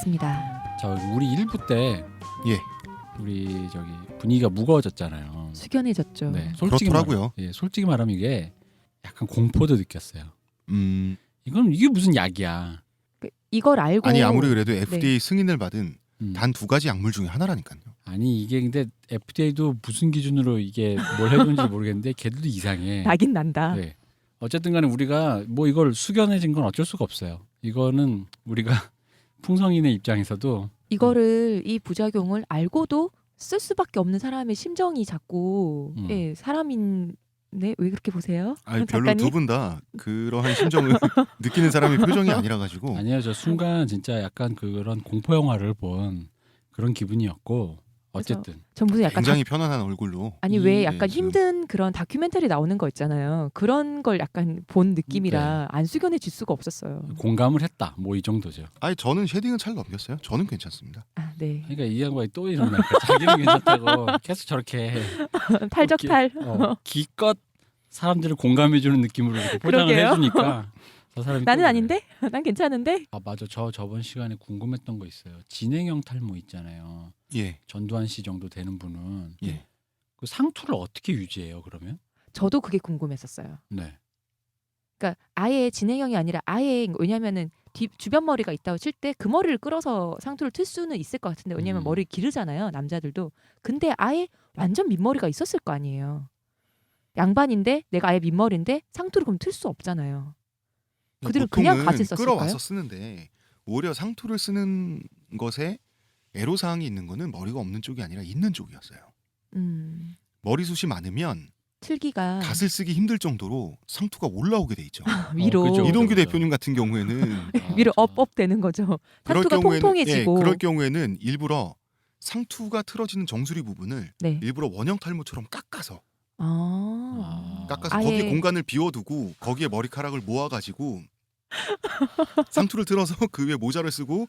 맞습니다. 자, 우리 1부 때 예. 우리 저기 분위기가 무거워졌잖아요. 숙연해졌죠. 네, 그렇더라고요. 솔직히 말하면 이게 약간 공포도 느꼈어요. 이게 무슨 약이야. 이걸 알고 아니 아무리 그래도 FDA 승인을 받은 음. 단 2가지 약물 중에 하나라니까요. 아니 이게 근데 FDA도 무슨 기준으로 이게 뭘 해주는지 모르겠는데 걔들도 이상해. 나긴 난다. 네. 어쨌든 간에 우리가 뭐 이걸 숙연해진 건 어쩔 수가 없어요. 이거는 우리가 풍성인의 입장에서도 이거를 이 부작용을 알고도 쓸 수밖에 없는 사람의 심정이 자꾸 사람인네 왜 그렇게 보세요? 아니 별로 작가님? 두 분 다 그러한 심정을 느끼는 사람의 표정이 아니라 가지고. 아니에요. 저 순간 진짜 약간 그런 공포 영화를 본 그런 기분이었고 어쨌든 전 무슨 약간 굉장히 편안한 얼굴로. 아니 왜 약간 지금. 힘든 그런 다큐멘터리 나오는 거 있잖아요. 그런 걸 약간 본 느낌이라 안 숙연해질 수가 없었어요. 공감을 했다. 뭐 이 정도죠. 아니 저는 쉐딩은 잘 넘겼어요. 저는 괜찮습니다. 아, 네. 그러니까 이 양반이 또 이러면 자기는 괜찮다고 계속 저렇게 탈적탈. 기껏 사람들을 공감해주는 느낌으로 이렇게 포장을 그러게요. 해주니까 저 사람이 나는 또 아닌데? 난 괜찮은데? 아 맞아. 저번 시간에 궁금했던 거 있어요. 진행형 탈모 있잖아요. 예. 전두환 씨 정도 되는 분은 예. 그 상투를 어떻게 유지해요? 그러면? 저도 그게 궁금했었어요. 네. 그러니까 아예 진행형이 아니라 아예 왜냐면은 주변 머리가 있다고 칠 때 그 머리를 끌어서 상투를 틀 수는 있을 것 같은데 왜냐면 머리 기르잖아요 남자들도. 근데 아예 완전 밑머리가 있었을 거 아니에요. 양반인데 내가 아예 밑머리인데 상투를 그럼 틀 수 없잖아요. 그들은 그냥 보통은 가지 썼을까요? 끌어와서 쓰는데 오히려 상투를 쓰는 것에 애로사항이 있는 거는 머리가 없는 쪽이 아니라 있는 쪽이었어요. 머리숱이 많으면 틀기가 갓을 쓰기 힘들 정도로 상투가 올라오게 돼 있죠. 위로 그죠. 이동규 그죠. 대표님 같은 경우에는 위로 저- 업업 되는 거죠. 그럴 상투가 경우에는 통통해지고. 그럴 경우에는 일부러 상투가 틀어지는 정수리 부분을 네. 일부러 원형 탈모처럼 깎아서 깎아서 아예- 거기에 공간을 비워두고 거기에 머리카락을 모아가지고 상투를 틀어서 그 위에 모자를 쓰고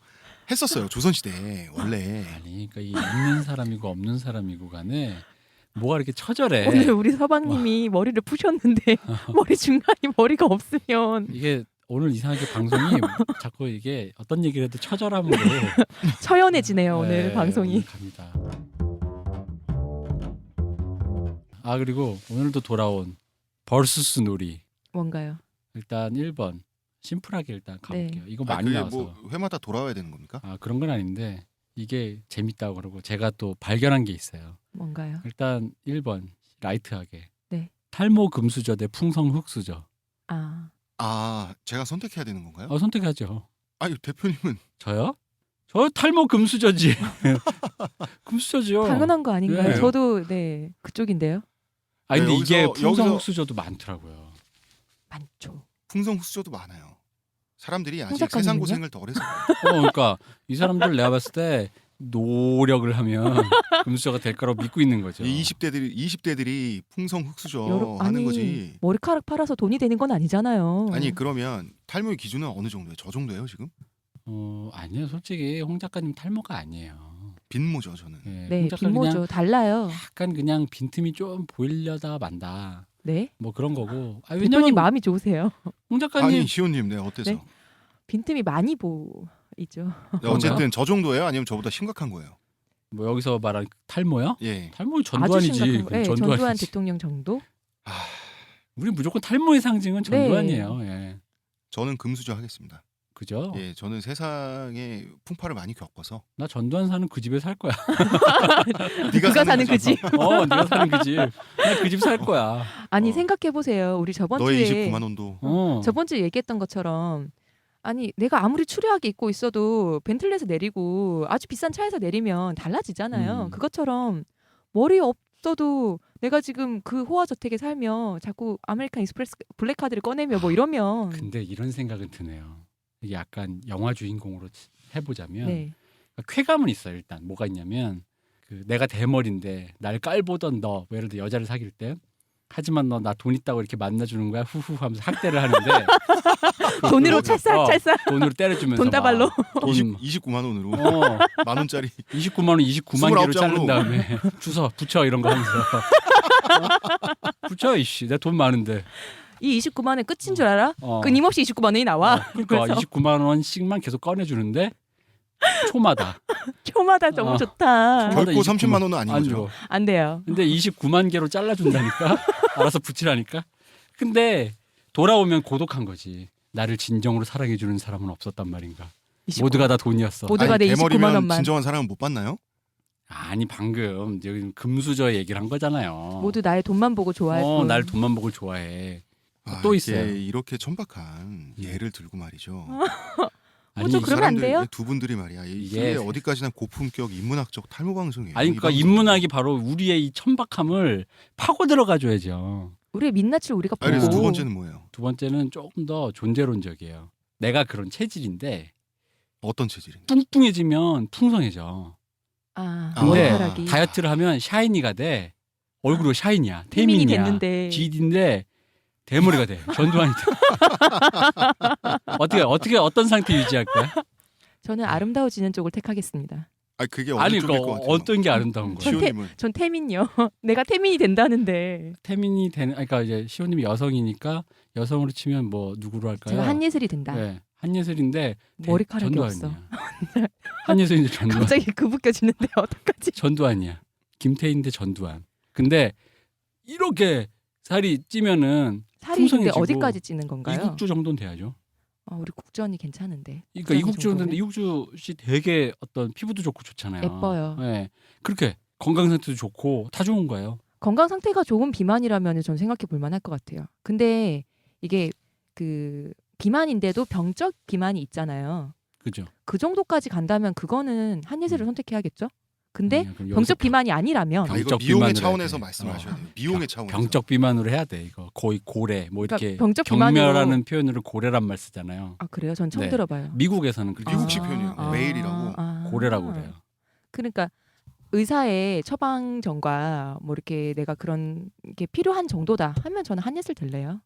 했었어요. 조선시대에 원래. 아니 그러니까 이 있는 사람이고 없는 사람이고 간에 뭐가 이렇게 처절해. 오늘 우리 서방님이 머리를 푸셨는데 머리 중간이 머리가 없으면 이게 오늘 이상하게 방송이 자꾸 이게 어떤 얘기를 해도 처절함으로 처연해지네요 오늘 네, 방송이. 오늘 갑니다. 아 그리고 오늘도 돌아온 벌수스 놀이. 뭔가요? 일단 1번 심플하게 일단 가볼게요. 이거 많이 그게 나와서 뭐 회마다 돌아와야 되는 겁니까? 아 그런 건 아닌데 이게 재밌다고 그러고 제가 또 발견한 게 있어요. 뭔가요? 일단 1번 라이트하게 네. 탈모 금수저 대 풍성 흑수저. 아 제가 선택해야 되는 건가요? 선택하죠. 아니 대표님은 저요? 저 탈모 금수저지. 금수저죠. 당연한 거 아닌가요? 네. 저도 네 그쪽인데요. 아니 근데 네, 이게 여기서- 풍성 여기서- 흑수저도 많더라고요. 많죠. 풍성 흑수저도 많아요. 사람들이 아직 작가님은요? 세상 고생을 덜해서 그러니까 이 사람들 내가 봤을 때 노력을 하면 금수저가 될 거라고 믿고 있는 거죠. 이 20대들이 풍성 흑수저 여러- 하는 아니, 거지. 머리카락 팔아서 돈이 되는 건 아니잖아요. 아니 그러면 탈모의 기준은 어느 정도예요? 저 정도예요 지금? 아니요. 솔직히 홍 작가님 탈모가 아니에요. 빈모죠 저는. 네 홍 작가 빈모죠. 그냥 달라요. 약간 그냥 빈틈이 좀 보이려다 만다. 네. 뭐 그런 거고. 대표님 왜냐면 마음이 좋으세요. 홍 작가님 아니 시온님 네 어때서? 네? 빈틈이 많이 보이죠. 네, 어쨌든 저 정도예요? 아니면 저보다 심각한 거예요? 뭐 여기서 말한 탈모요? 예. 탈모 아주 전두환이지. 심각한 거. 네, 전두환 전두환이지. 대통령 정도. 우리 무조건 탈모의 상징은 네. 전두환이에요. 예. 저는 금수저 하겠습니다. 그죠? 예, 저는 세상의 풍파를 많이 겪어서. 나 전두환 사는 그 집에 살 거야. 그가 사는 그 집. 네가 사는 그 집. 나 그 집 살 거야. 아니 생각해 보세요. 우리 저번 너의 주에 29만 원도. 저번 주에 얘기했던 것처럼 아니 내가 아무리 추리하게 입고 있어도 벤틀리에서 내리고 아주 비싼 차에서 내리면 달라지잖아요. 그것처럼 머리 없어도 내가 지금 그 호화 저택에 살며 자꾸 아메리칸 익스프레스 블랙카드를 꺼내며 뭐 이러면 근데 이런 생각은 드네요. 이게 약간 영화 주인공으로 해보자면 네. 쾌감은 있어요. 일단 뭐가 있냐면 그 내가 대머리인데 날 깔보던 너, 뭐 예를 들어 여자를 사귈 때 하지만 너 나 돈 있다고 이렇게 만나주는 거야 후후 하면서 학대를 하는데 돈으로 찰싹찰싹 돈으로 때려주면서 돈다발로. 막 돈 29만 원으로 어, 만 원짜리. 29만 원 29만 개로 29장으로. 자른 다음에 주서 붙여 이런 거 하면서 붙여 이씨 내 돈 많은데 이 29만 원 끝인 줄 알아? 어. 끊임없이 29만 원이 나와. 그러니까 그래서 29만 원씩만 계속 꺼내주는데 초마다. 초마다 너무 좋다. 초마다 결코 29만 30만 원은 아닌 안 거죠. 줘. 안 돼요. 근데 29만 개로 잘라준다니까. 알아서 붙이라니까. 근데 돌아오면 고독한 거지. 나를 진정으로 사랑해주는 사람은 없었단 말인가. 29. 모두가 다 돈이었어. 모두가 아니, 내 29만 대머리면 원만. 진정한 사랑은 못 받나요? 아니 방금 여기 금수저 얘기를 한 거잖아요. 모두 나의 돈만 보고 좋아할 뿐. 날 돈만 보고 좋아해. 또 이게 있어요. 이렇게 천박한 예를 들고 말이죠. 뭐 좀 그러면 안 돼요? 두 분들이 말이야. 이게 이게 어디까지나 고품격 인문학적 탈모 방송이에요. 아니 이 그러니까 방송은. 인문학이 바로 우리의 이 천박함을 파고 들어가 줘야죠. 우리의 민낯을 우리가 보고. 그래서 두 번째는 뭐예요? 두 번째는 조금 더 존재론적이에요. 내가 그런 체질인데 어떤 체질인데? 뚱뚱해지면 풍성해져. 아, 근데 머리카락이. 다이어트를 하면 샤이니가 돼. 얼굴로 샤이니야. 태민이 태민이야. 됐는데. GD인데 대머리가 돼. 전두환이 돼. 어떤 상태 유지할 거야? 저는 아름다워지는 쪽을 택하겠습니다. 그게 어느 아니 쪽일 그 것 같아요? 어떤 게 아름다운 거야? 전 시호님은 전 태민요. 내가 태민이 된다는데. 태민이 되는 그러니까 이제 시호님이 여성이니까 여성으로 치면 뭐 누구로 할까요? 제가 한예슬이 된다. 네. 한예슬인데 머리카락이 전두환이야. 한예슬인데 전두환. 갑자기 그북겨지는데 어떡하지? 전두환이야. 김태희인데 전두환. 근데 이렇게 살이 찌면은 살이 근데 풍성해지고 어디까지 찌는 건가요? 이국주 정도는 돼야죠. 우리 국전이 괜찮은데. 그러니까 국전이 이국주는 정도면? 이국주 씨 되게 어떤 피부도 좋고 좋잖아요. 예뻐요. 네. 그렇게 건강 상태도 좋고 다 좋은 거예요. 건강 상태가 좋은 비만이라면 전 생각해 볼 만할 것 같아요. 근데 이게 그 비만인데도 병적 비만이 있잖아요. 그죠? 그 정도까지 간다면 그거는 한예슬을 선택해야겠죠. 근데 그럼 병적 여기서 비만이 아니라면 병- 이거 병적 미용의 비만으로 차원에서 해야 돼. 말씀하셔야 돼요. 미용의 차원에서. 병적 비만으로 해야 돼. 이거 거의 고래 뭐 그러니까 이렇게 병적 경멸하는 표현으로 고래란 말 쓰잖아요. 아 그래요? 전 처음 네. 들어봐요. 미국에서는 그렇게 미국식 써요. 표현이에요. 메일이라고. 고래라고 그래요. 그러니까 의사의 처방전과 뭐 이렇게 내가 그런 게 필요한 정도다 하면 저는 한예슬 될래요.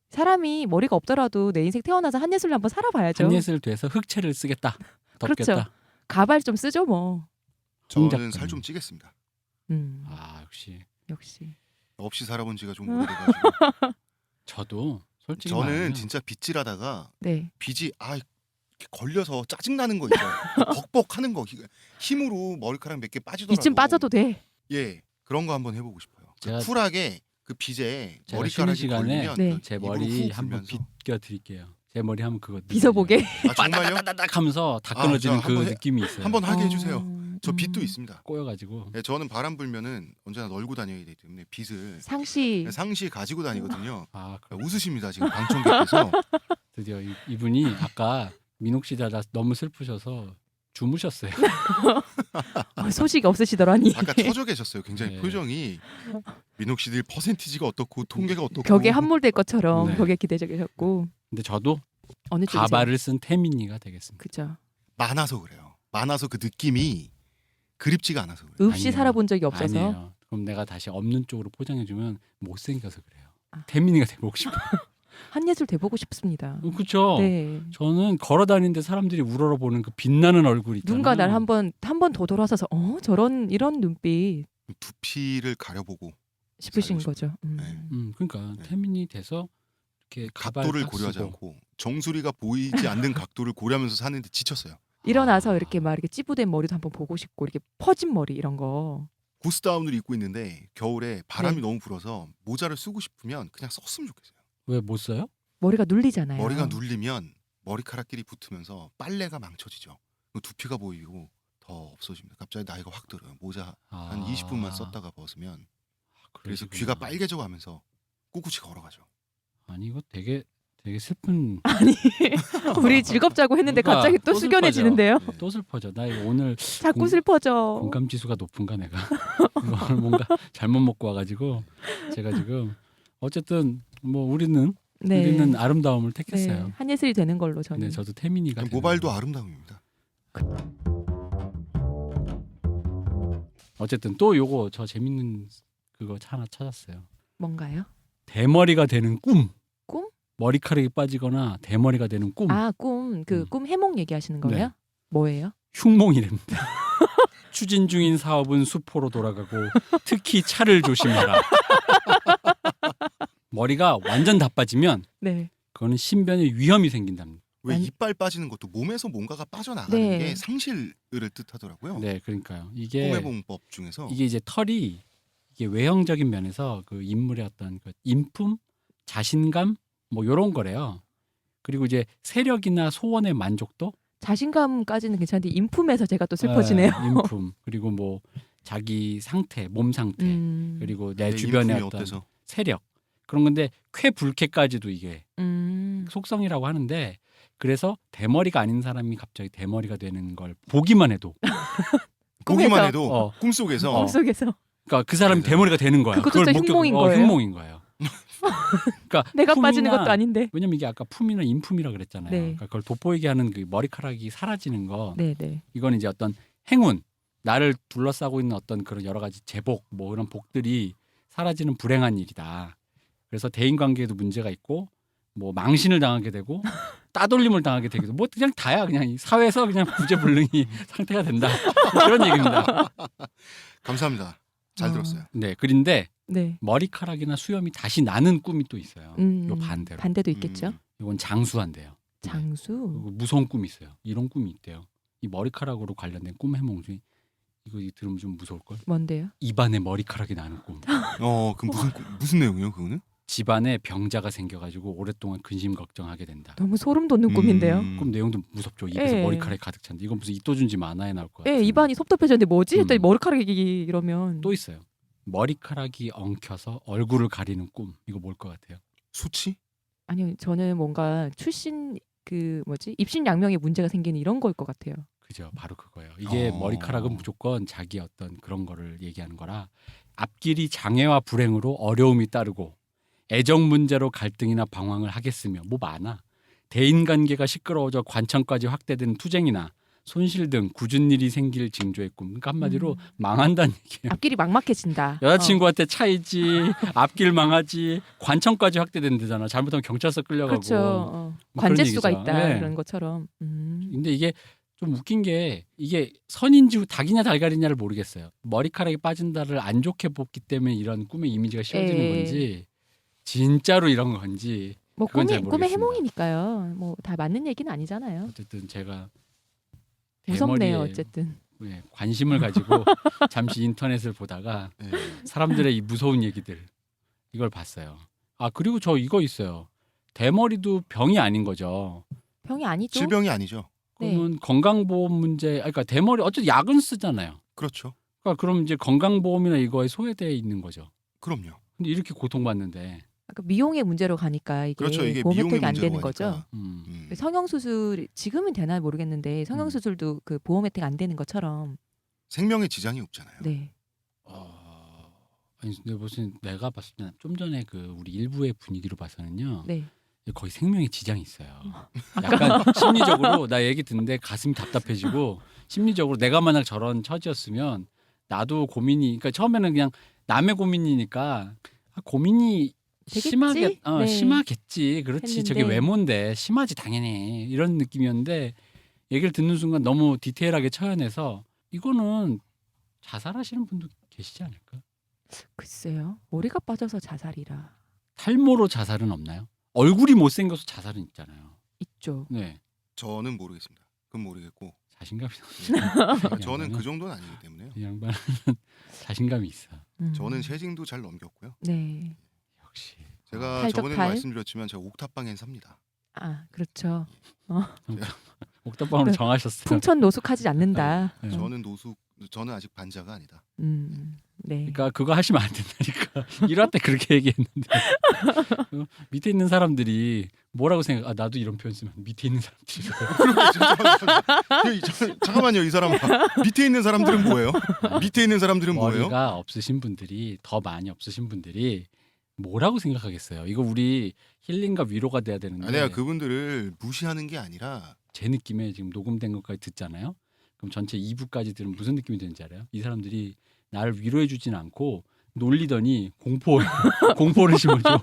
사람이 머리가 없더라도 내 인생 태어나서 한예슬로 한번 살아봐야죠. 한예슬 돼서 흑채를 쓰겠다. 덮겠다. 그렇죠. 가발 좀 쓰죠 뭐. 저는 작가님. 살 좀 찌겠습니다. 아 역시 역시. 없이 살아본 지가 좀 오래돼가지고. 저도 솔직히 저는 말하면 진짜 빗질하다가 네. 빗이 이렇게 걸려서 짜증 나는 거 있죠. 벅벅하는 거 힘으로 머리카락 몇 개 빠지더라도. 이쯤 빠져도 돼. 예, 그런 거 한번 해보고 싶어요. 제가- 쿨하게 그 빗에 제가 쉬는 머리카락이 시간에 걸리면 네. 제 입으로 머리 후 한번 불면서. 빗겨 드릴게요. 제 머리 하면 그거 빗어보게. 정말요? 따닥 하면서 다 끊어지는 저 그 한번 느낌이 있어요. 한번 하게 해주세요. 어, 저 빗도 있습니다. 꼬여가지고 예, 저는 바람 불면은 언제나 널고 다녀야 되기 때문에 빗을 상시. 상시 가지고 다니거든요. 그럼 웃으십니다 지금 방청객께서. 드디어 이분이 아까 민옥 씨다 너무 슬프셔서 주무셨어요. 소식이 없으시더라니. 아까 쳐져 계셨어요. 굉장히 네. 표정이 민옥 씨들 퍼센티지가 어떻고 통계가 어떻고. 벽에 함몰될 것처럼 네. 벽에 기대져 계셨고 근데 저도 어느 쪽이세요? 가발을 쓴 태민이가 되겠습니다. 그죠. 많아서 그래요. 많아서 그 느낌이 그립지가 않아서 그래요. 없이 아니에요. 살아본 적이 없어서. 아니에요. 그럼 내가 다시 없는 쪽으로 포장해주면 못생겨서 그래요. 아. 태민이가 돼보고 싶어. 한예슬 돼보고 싶습니다. 그렇죠. 네. 저는 걸어 다니는데 사람들이 우러러 보는 그 빛나는 얼굴 있잖아요. 누군가 날 한 번 더 돌아서서 저런 이런 눈빛 두피를 가려보고 싶으신 살고 거죠. 네. 그러니까 네. 태민이 돼서 이렇게 가발 각도를 딱 고려하지 쓰고. 않고 정수리가 보이지 않는 각도를 고려하면서 사는데 지쳤어요. 일어나서 이렇게 막 이렇게 찌부된 머리도 한번 보고 싶고 이렇게 퍼진 머리 이런 거. 구스다운을 입고 있는데 겨울에 바람이 네. 너무 불어서 모자를 쓰고 싶으면 그냥 썼으면 좋겠어요. 왜 못 써요? 머리가 눌리잖아요. 머리가 눌리면 머리카락끼리 붙으면서 빨래가 망쳐지죠. 두피가 보이고 더 없어집니다. 갑자기 나이가 확 들어요. 모자 한 20분만 썼다가 벗으면 그래서 그러시구나. 귀가 빨개져 가면서 꿋꿋이 걸어가죠. 아니 이거 되게 슬픈. 아니 우리 즐겁자고 했는데 뭔가 갑자기 또 또 숙연해지는데요. 네. 또 슬퍼져. 나 이거 오늘 자꾸 공- 슬퍼져. 공감 지수가 높은가 내가. 이거 오늘 뭔가 잘못 먹고 와가지고 제가 지금 어쨌든 뭐 우리는 아름다움을 택했어요. 네. 한예슬이 되는 걸로 저는. 근데 저도 태민이가 되는 모발도 걸로. 아름다움입니다. 어쨌든 또 요거 저 재밌는 그거 하나 찾았어요. 뭔가요? 대머리가 되는 꿈. 꿈? 머리카락이 빠지거나 대머리가 되는 꿈. 아, 꿈. 그 꿈 해몽 얘기하시는 거예요? 네. 뭐예요? 흉몽이랍니다. 추진 중인 사업은 수포로 돌아가고 특히 차를 조심해라. 머리가 완전 다 빠지면 네. 그거는 신변에 위험이 생긴답니다. 왜 난- 이빨 빠지는 것도 몸에서 뭔가가 빠져나가는 네. 게 상실을 뜻하더라고요. 네, 그러니까요. 이게 꿈해봉법 중에서 이게 이제 털이 이게 외형적인 면에서 그 인물의 어떤 그 인품, 자신감 뭐 요런 거래요. 그리고 이제 세력이나 소원의 만족도, 자신감까지는 괜찮은데 인품에서 제가 또 슬퍼지네요. 인품 그리고 뭐 자기 상태, 몸 상태 그리고 내 내 주변의 인품이 어떤 어때서 세력 그런 건데 쾌불쾌까지도 이게 음. 속성이라고 하는데 그래서 대머리가 아닌 사람이 갑자기 대머리가 되는 걸 보기만 해도 보기만 꿈에서. 해도 어. 꿈속에서 꿈속에서 그러니까 그 사람이 네. 대머리가 되는 거야. 그것도 그걸 또 흉몽인 못 거예요? 흉몽인 거예요. 그러니까 내가 빠지는 품이나- 것도 아닌데. 왜냐면 이게 아까 품이나 인품이라 그랬잖아요. 네. 그러니까 그걸 돋보이게 하는 그 머리카락이 사라지는 거. 네네. 이건 이제 어떤 행운, 나를 둘러싸고 있는 어떤 그런 여러 가지 제복, 뭐 그런 복들이 사라지는 불행한 일이다. 그래서 대인 관계에도 문제가 있고, 뭐 망신을 당하게 되고, 따돌림을 당하게 되기도, 뭐 그냥 다야. 그냥 이 사회에서 그냥 구제불능이 상태가 된다. 뭐 그런 얘기입니다. 감사합니다. 잘 어. 들었어요. 네, 그런데 네. 머리카락이나 수염이 다시 나는 꿈이 또 있어요. 요 반대로. 반대도 있겠죠. 음. 이건 장수한대요. 네. 장수. 그리고 무서운 꿈이 있어요. 이런 꿈이 있대요. 이 머리카락으로 관련된 꿈 해몽 중에 이거 들으면 좀 무서울 걸. 뭔데요? 입안에 머리카락이 나는 꿈. 그 무슨 내용이요, 그거는? 집안에 병자가 생겨가지고 오랫동안 근심 걱정하게 된다. 너무 소름 돋는 꿈인데요. 꿈 내용도 무섭죠. 입에서 예. 머리카락이 가득 찬데 이건 무슨 이또준지 만화에 나올 것 같아요. 예, 입안이 섭섭해졌는데 뭐지? 했더니 음. 머리카락이 이러면 또 있어요. 머리카락이 엉켜서 얼굴을 가리는 꿈. 이거 뭘 것 같아요? 수치? 아니요, 저는 뭔가 출신 그 뭐지? 입신양명에 문제가 생기는 이런 걸 것 같아요. 그죠. 바로 그거예요. 이게 어. 머리카락은 무조건 자기 어떤 그런 거를 얘기하는 거라 앞길이 장애와 불행으로 어려움이 따르고 애정 문제로 갈등이나 방황을 하겠으며 뭐 많아. 대인관계가 시끄러워져 관청까지 확대된 투쟁이나 손실 등 굳은 일이 생길 징조의 꿈. 그러니까 한마디로 망한다는 얘기예요. 앞길이 막막해진다. 여자친구한테 차이지, 앞길 망하지, 관청까지 확대된대잖아. 잘못하면 경찰서 끌려가고. 그렇죠. 뭐 그런 관제수가 얘기죠. 있다 네. 그런 것처럼. 근데 이게 좀 웃긴 게 이게 선인지 닭이냐 달걀이냐를 모르겠어요. 머리카락이 빠진다를 안 좋게 봤기 때문에 이런 꿈의 이미지가 씌워지는 예. 건지 진짜로 이런 건지 뭐 그건 잘 꿈의 모르겠습니다. 해몽이니까요. 뭐 다 맞는 얘기는 아니잖아요. 어쨌든 제가 무섭네요. 대머리에 어쨌든. 관심을 가지고 잠시 인터넷을 보다가 예. 사람들의 이 무서운 얘기들 이걸 봤어요. 아 그리고 저 이거 있어요. 대머리도 병이 아닌 거죠. 병이 아니죠. 질병이 아니죠. 네. 그러면 건강보험 문제, 그러니까 대머리 어쨌든 약은 쓰잖아요. 그렇죠. 그러니까 그럼 이제 건강보험이나 이거에 소외되어 있는 거죠. 그럼요. 근데 이렇게 고통받는데, 아까 미용의 문제로 가니까 이게 그렇죠. 이게 보험 미용의 혜택이 안 문제로 되는 거죠. 가니까. 성형수술 지금은 되나 모르겠는데 성형수술도 그 보험 혜택 안 되는 것처럼. 생명에 지장이 없잖아요. 네. 아니 근데 무슨 내가 봤을 때 좀 전에 그 우리 일부의 분위기로 봐서는요, 네. 거의 생명에 지장이 있어요. 약간 심리적으로 나 얘기 듣는데 가슴이 답답해지고 심리적으로 내가 만약 저런 처지였으면 나도 고민이, 그러니까 처음에는 그냥 남의 고민이니까 고민이 되겠지? 심하게 네. 심하겠지. 그렇지. 저게 했는데. 외모인데 심하지 당연히 이런 느낌이었는데 얘기를 듣는 순간 너무 디테일하게 처연해서 이거는 자살하시는 분도 계시지 않을까? 글쎄요. 머리가 빠져서 자살이라 탈모로 자살은 없나요? 얼굴이 못생겨서 자살은 있잖아요. 있죠. 네. 저는 모르겠습니다. 그건 모르겠고 자신감이 저는 그 정도는 아니기 때문에요. 이 양반은 자신감이 있어. 저는 셰징도 잘 넘겼고요. 네. 역시. 제가 탈적 저번에 탈? 말씀드렸지만 제가 옥탑방엔 삽니다. 아 그렇죠. 옥탑방으로 네. 정하셨어요. 풍천 노숙하지 않는다. 네. 저는 아직 반자가 아니다. 네. 그러니까 그거 하시면 안 된다니까. 1화 때 그렇게 얘기했는데 밑에 있는 사람들이 뭐라고 생각? 아 나도 이런 표현 쓰면 밑에 있는 사람들이 잠깐만요, 이 사람 밑에 있는 사람들은 뭐예요? 밑에 있는 사람들은 뭐예요? 머리가 없으신 분들이 더 많이 없으신 분들이 뭐라고 생각하겠어요? 이거 우리 힐링과 위로가 돼야 되는데. 내가 그분들을 무시하는 게 아니라 제 느낌에 지금 녹음된 것까지 듣잖아요. 그럼 전체 2부까지 들으면 무슨 느낌이 드는지 알아요? 이 사람들이 나를 위로해 주진 않고 놀리더니 공포를 심어줘.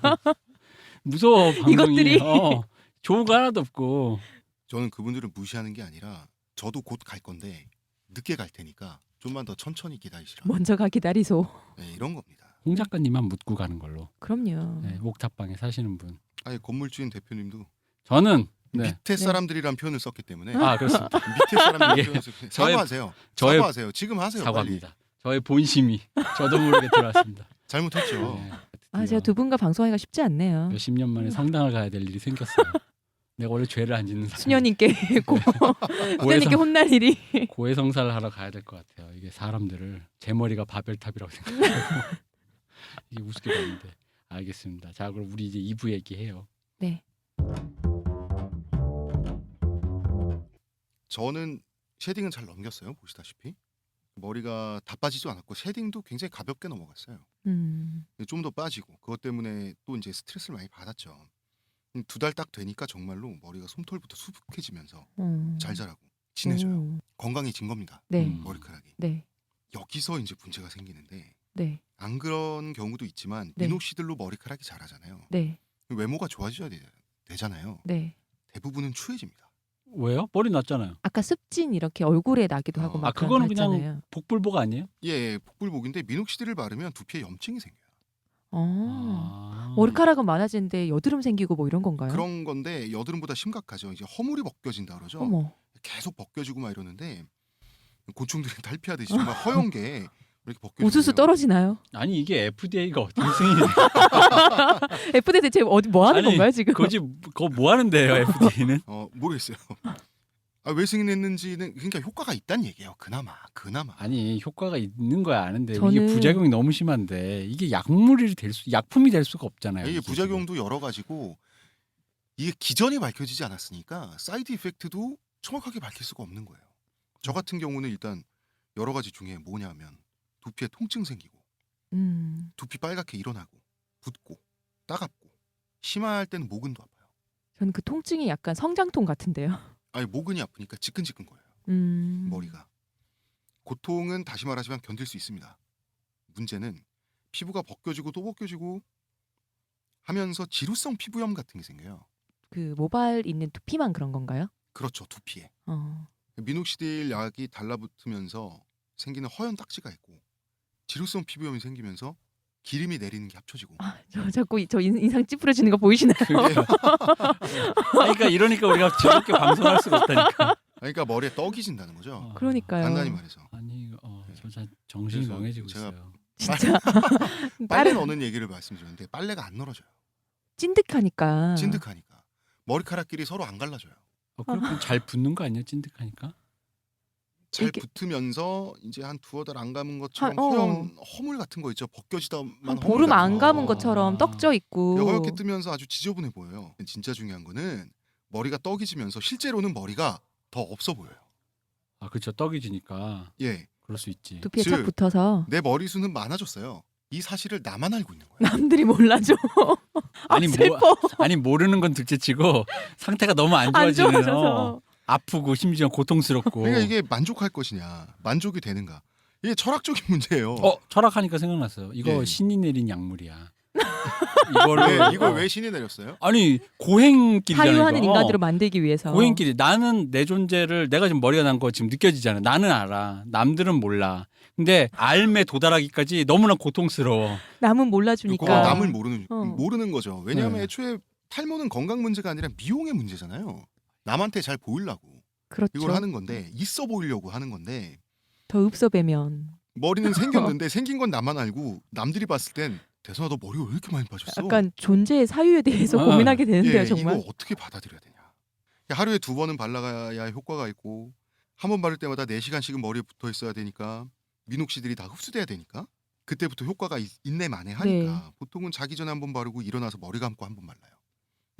무서워 방송이. 이것들이. 좋은 거 하나도 없고. 저는 그분들을 무시하는 게 아니라 저도 곧 갈 건데 늦게 갈 테니까 좀만 더 천천히 기다리시라. 먼저 가 기다리소. 네, 이런 겁니다. 홍 작가님만 묻고 가는 걸로. 그럼요. 네, 옥탑방에 사시는 분. 아니 건물주인 대표님도 저는 네. 밑에 사람들이란 표현을 썼기 때문에 아 그렇습니다. 밑에 사람들 이게 표현을 사과하세요. 저의 사과하세요. 지금 하세요. 사과합니다. 빨리. 저의 본심이 저도 모르게 들어왔습니다. 잘못했죠. 네. 아, 제가 두 분과 방송하기가 쉽지 않네요. 몇십 년 만에 성당을 가야 될 일이 생겼어요. 내가 원래 죄를 안 짓는 사람. 수녀님께 수녀님께 혼날 일이. 고해성사를 하러 가야 될 것 같아요. 이게 사람들을 제 머리가 바벨탑이라고 생각하고 이게 우습게 봤는데 알겠습니다. 자 그럼 우리 이제 2부 얘기해요. 네. 저는 쉐딩은 잘 넘겼어요. 보시다시피 머리가 다 빠지지 않았고 쉐딩도 굉장히 가볍게 넘어갔어요. 좀 더 빠지고 그것 때문에 또 이제 스트레스를 많이 받았죠. 2달 딱 되니까 정말로 머리가 솜털부터 수북해지면서 잘 자라고 진해져요. 건강해진 겁니다. 네. 머리카락이. 네. 여기서 이제 문제가 생기는데 네. 안 그런 경우도 있지만 네. 민옥씨들로 머리카락이 자라잖아요. 네. 외모가 좋아져야 되잖아요. 네. 대부분은 추해집니다. 왜요? 머리 났잖아요. 아까 습진 이렇게 얼굴에 나기도 하고 막 아 그런 그거는 거 그냥 있잖아요. 복불복 아니에요? 예, 복불복인데 민옥씨들을 바르면 두피에 염증이 생겨요. 머리카락은 많아지는데 여드름 생기고 뭐 이런 건가요? 그런 건데 여드름보다 심각하죠. 이제 허물이 벗겨진다 그러죠. 어머. 계속 계속 벗겨지고 막 이러는데 곤충들이 탈피하듯이 정말 허연 게 이렇게 벗겨지고 우수수 떨어지나요? 아니 이게 FDA가 어떻게 승인이 돼? FDA 대체 어디 뭐 하는 아니, 건가요 지금? 그거 뭐 하는데요 FDA는? 모르겠어요. 왜 승인했는지는 그러니까 효과가 있다는 얘기예요. 그나마. 아니 효과가 있는 거야 아는데 이게 저는- 부작용이 너무 심한데 이게 약품이 될 수가 없잖아요. 이게 이게 부작용도 여러 가지고 이게 기전이 밝혀지지 않았으니까 사이드 이펙트도 정확하게 밝힐 수가 없는 거예요. 저 같은 경우는 일단 여러 가지 중에 뭐냐면 두피에 통증 생기고 두피 빨갛게 일어나고 붓고 따갑고 심할 때는 모근도 아파요. 저는 그 통증이 약간 성장통 같은데요. 아니 모근이 아프니까 지끈지끈 거예요. 머리가. 고통은 다시 말하지만 견딜 수 있습니다. 문제는 피부가 벗겨지고 또 벗겨지고 하면서 지루성 피부염 같은 게 생겨요. 그 모발 있는 두피만 그런 건가요? 그렇죠. 두피에. 어. 미녹시딜 약이 달라붙으면서 생기는 허연 딱지가 있고 지루성 피부염이 생기면서 기름이 내리는 게 합쳐지고 저 자꾸 저 인상 찌푸려지는 거 보이시나요? 그게 그러니까 이러니까 우리가 즐겁게 방송할 수가 없다니까. 그러니까 머리에 떡이 진다는 거죠. 어. 그러니까요. 간단히 말해서. 아니 저 정신이 그래서 멍해지고 제가 있어요. 진짜 빨래 다른 넣는 얘기를 말씀드렸는데 빨래가 안 널어져요. 찐득하니까. 찐득하니까. 머리카락끼리 서로 안 갈라져요. 그렇게 잘 붙는 거 아니야 찐득하니까? 잘 이게- 붙으면서 이제 한 두어 달 안 감은 것처럼 한- 허연 허물 같은 거 있죠. 벗겨지다만 한 허물 보름 같은 안 거. 감은 것처럼 떡져 있고. 허옇게 뜨면서 아주 지저분해 보여요. 진짜 중요한 거는 머리가 떡이 지면서 실제로는 머리가 더 없어 보여요. 아 그렇죠 떡이 지니까 예, 그럴 수 있지. 두피에 즉, 착 붙어서 내 머리숱은 많아졌어요. 이 사실을 나만 알고 있는 거예요. 남들이 몰라줘. 아니, 슬퍼. 아니 모르는 건 둘째치고 상태가 너무 안 안 좋아지는 좋아져서. 아프고 심지어 고통스럽고. 그러니까 이게 만족할 것이냐, 만족이 되는가. 이게 철학적인 문제예요. 철학하니까 생각났어요. 이거 예. 신이 내린 약물이야. 이걸 왜 신이 내렸어요? 아니 고행길이잖아요. 사유하는 이거. 인간들을 만들기 위해서. 고행길이 나는 내 존재를 내가 지금 머리가 난 거 지금 느껴지잖아. 나는 알아. 남들은 몰라. 근데 알매 도달하기까지 너무나 고통스러워. 남은 몰라주니까. 그거 남을 모르는 거죠. 왜냐하면 네. 애초에 탈모는 건강 문제가 아니라 미용의 문제잖아요. 남한테 잘 보이려고 그렇죠. 이걸 하는 건데 있어 보이려고 하는 건데 더 읍섭이면. 머리는 생겼는데 생긴 건 나만 알고 남들이 봤을 땐 대선아 너 머리가 왜 이렇게 많이 빠졌어? 약간 존재의 사유에 대해서 고민하게 되는데요, 정말. 이거 어떻게 받아들여야 되냐. 하루에 2번은 발라야 효과가 있고 한 번 바를 때마다 4시간씩은 머리에 붙어 있어야 되니까 민옥씨들이 다 흡수돼야 되니까 그때부터 효과가 있네 마네 하니까 보통은 자기 전에 한 번 바르고 일어나서 머리 감고 한 번 발라요.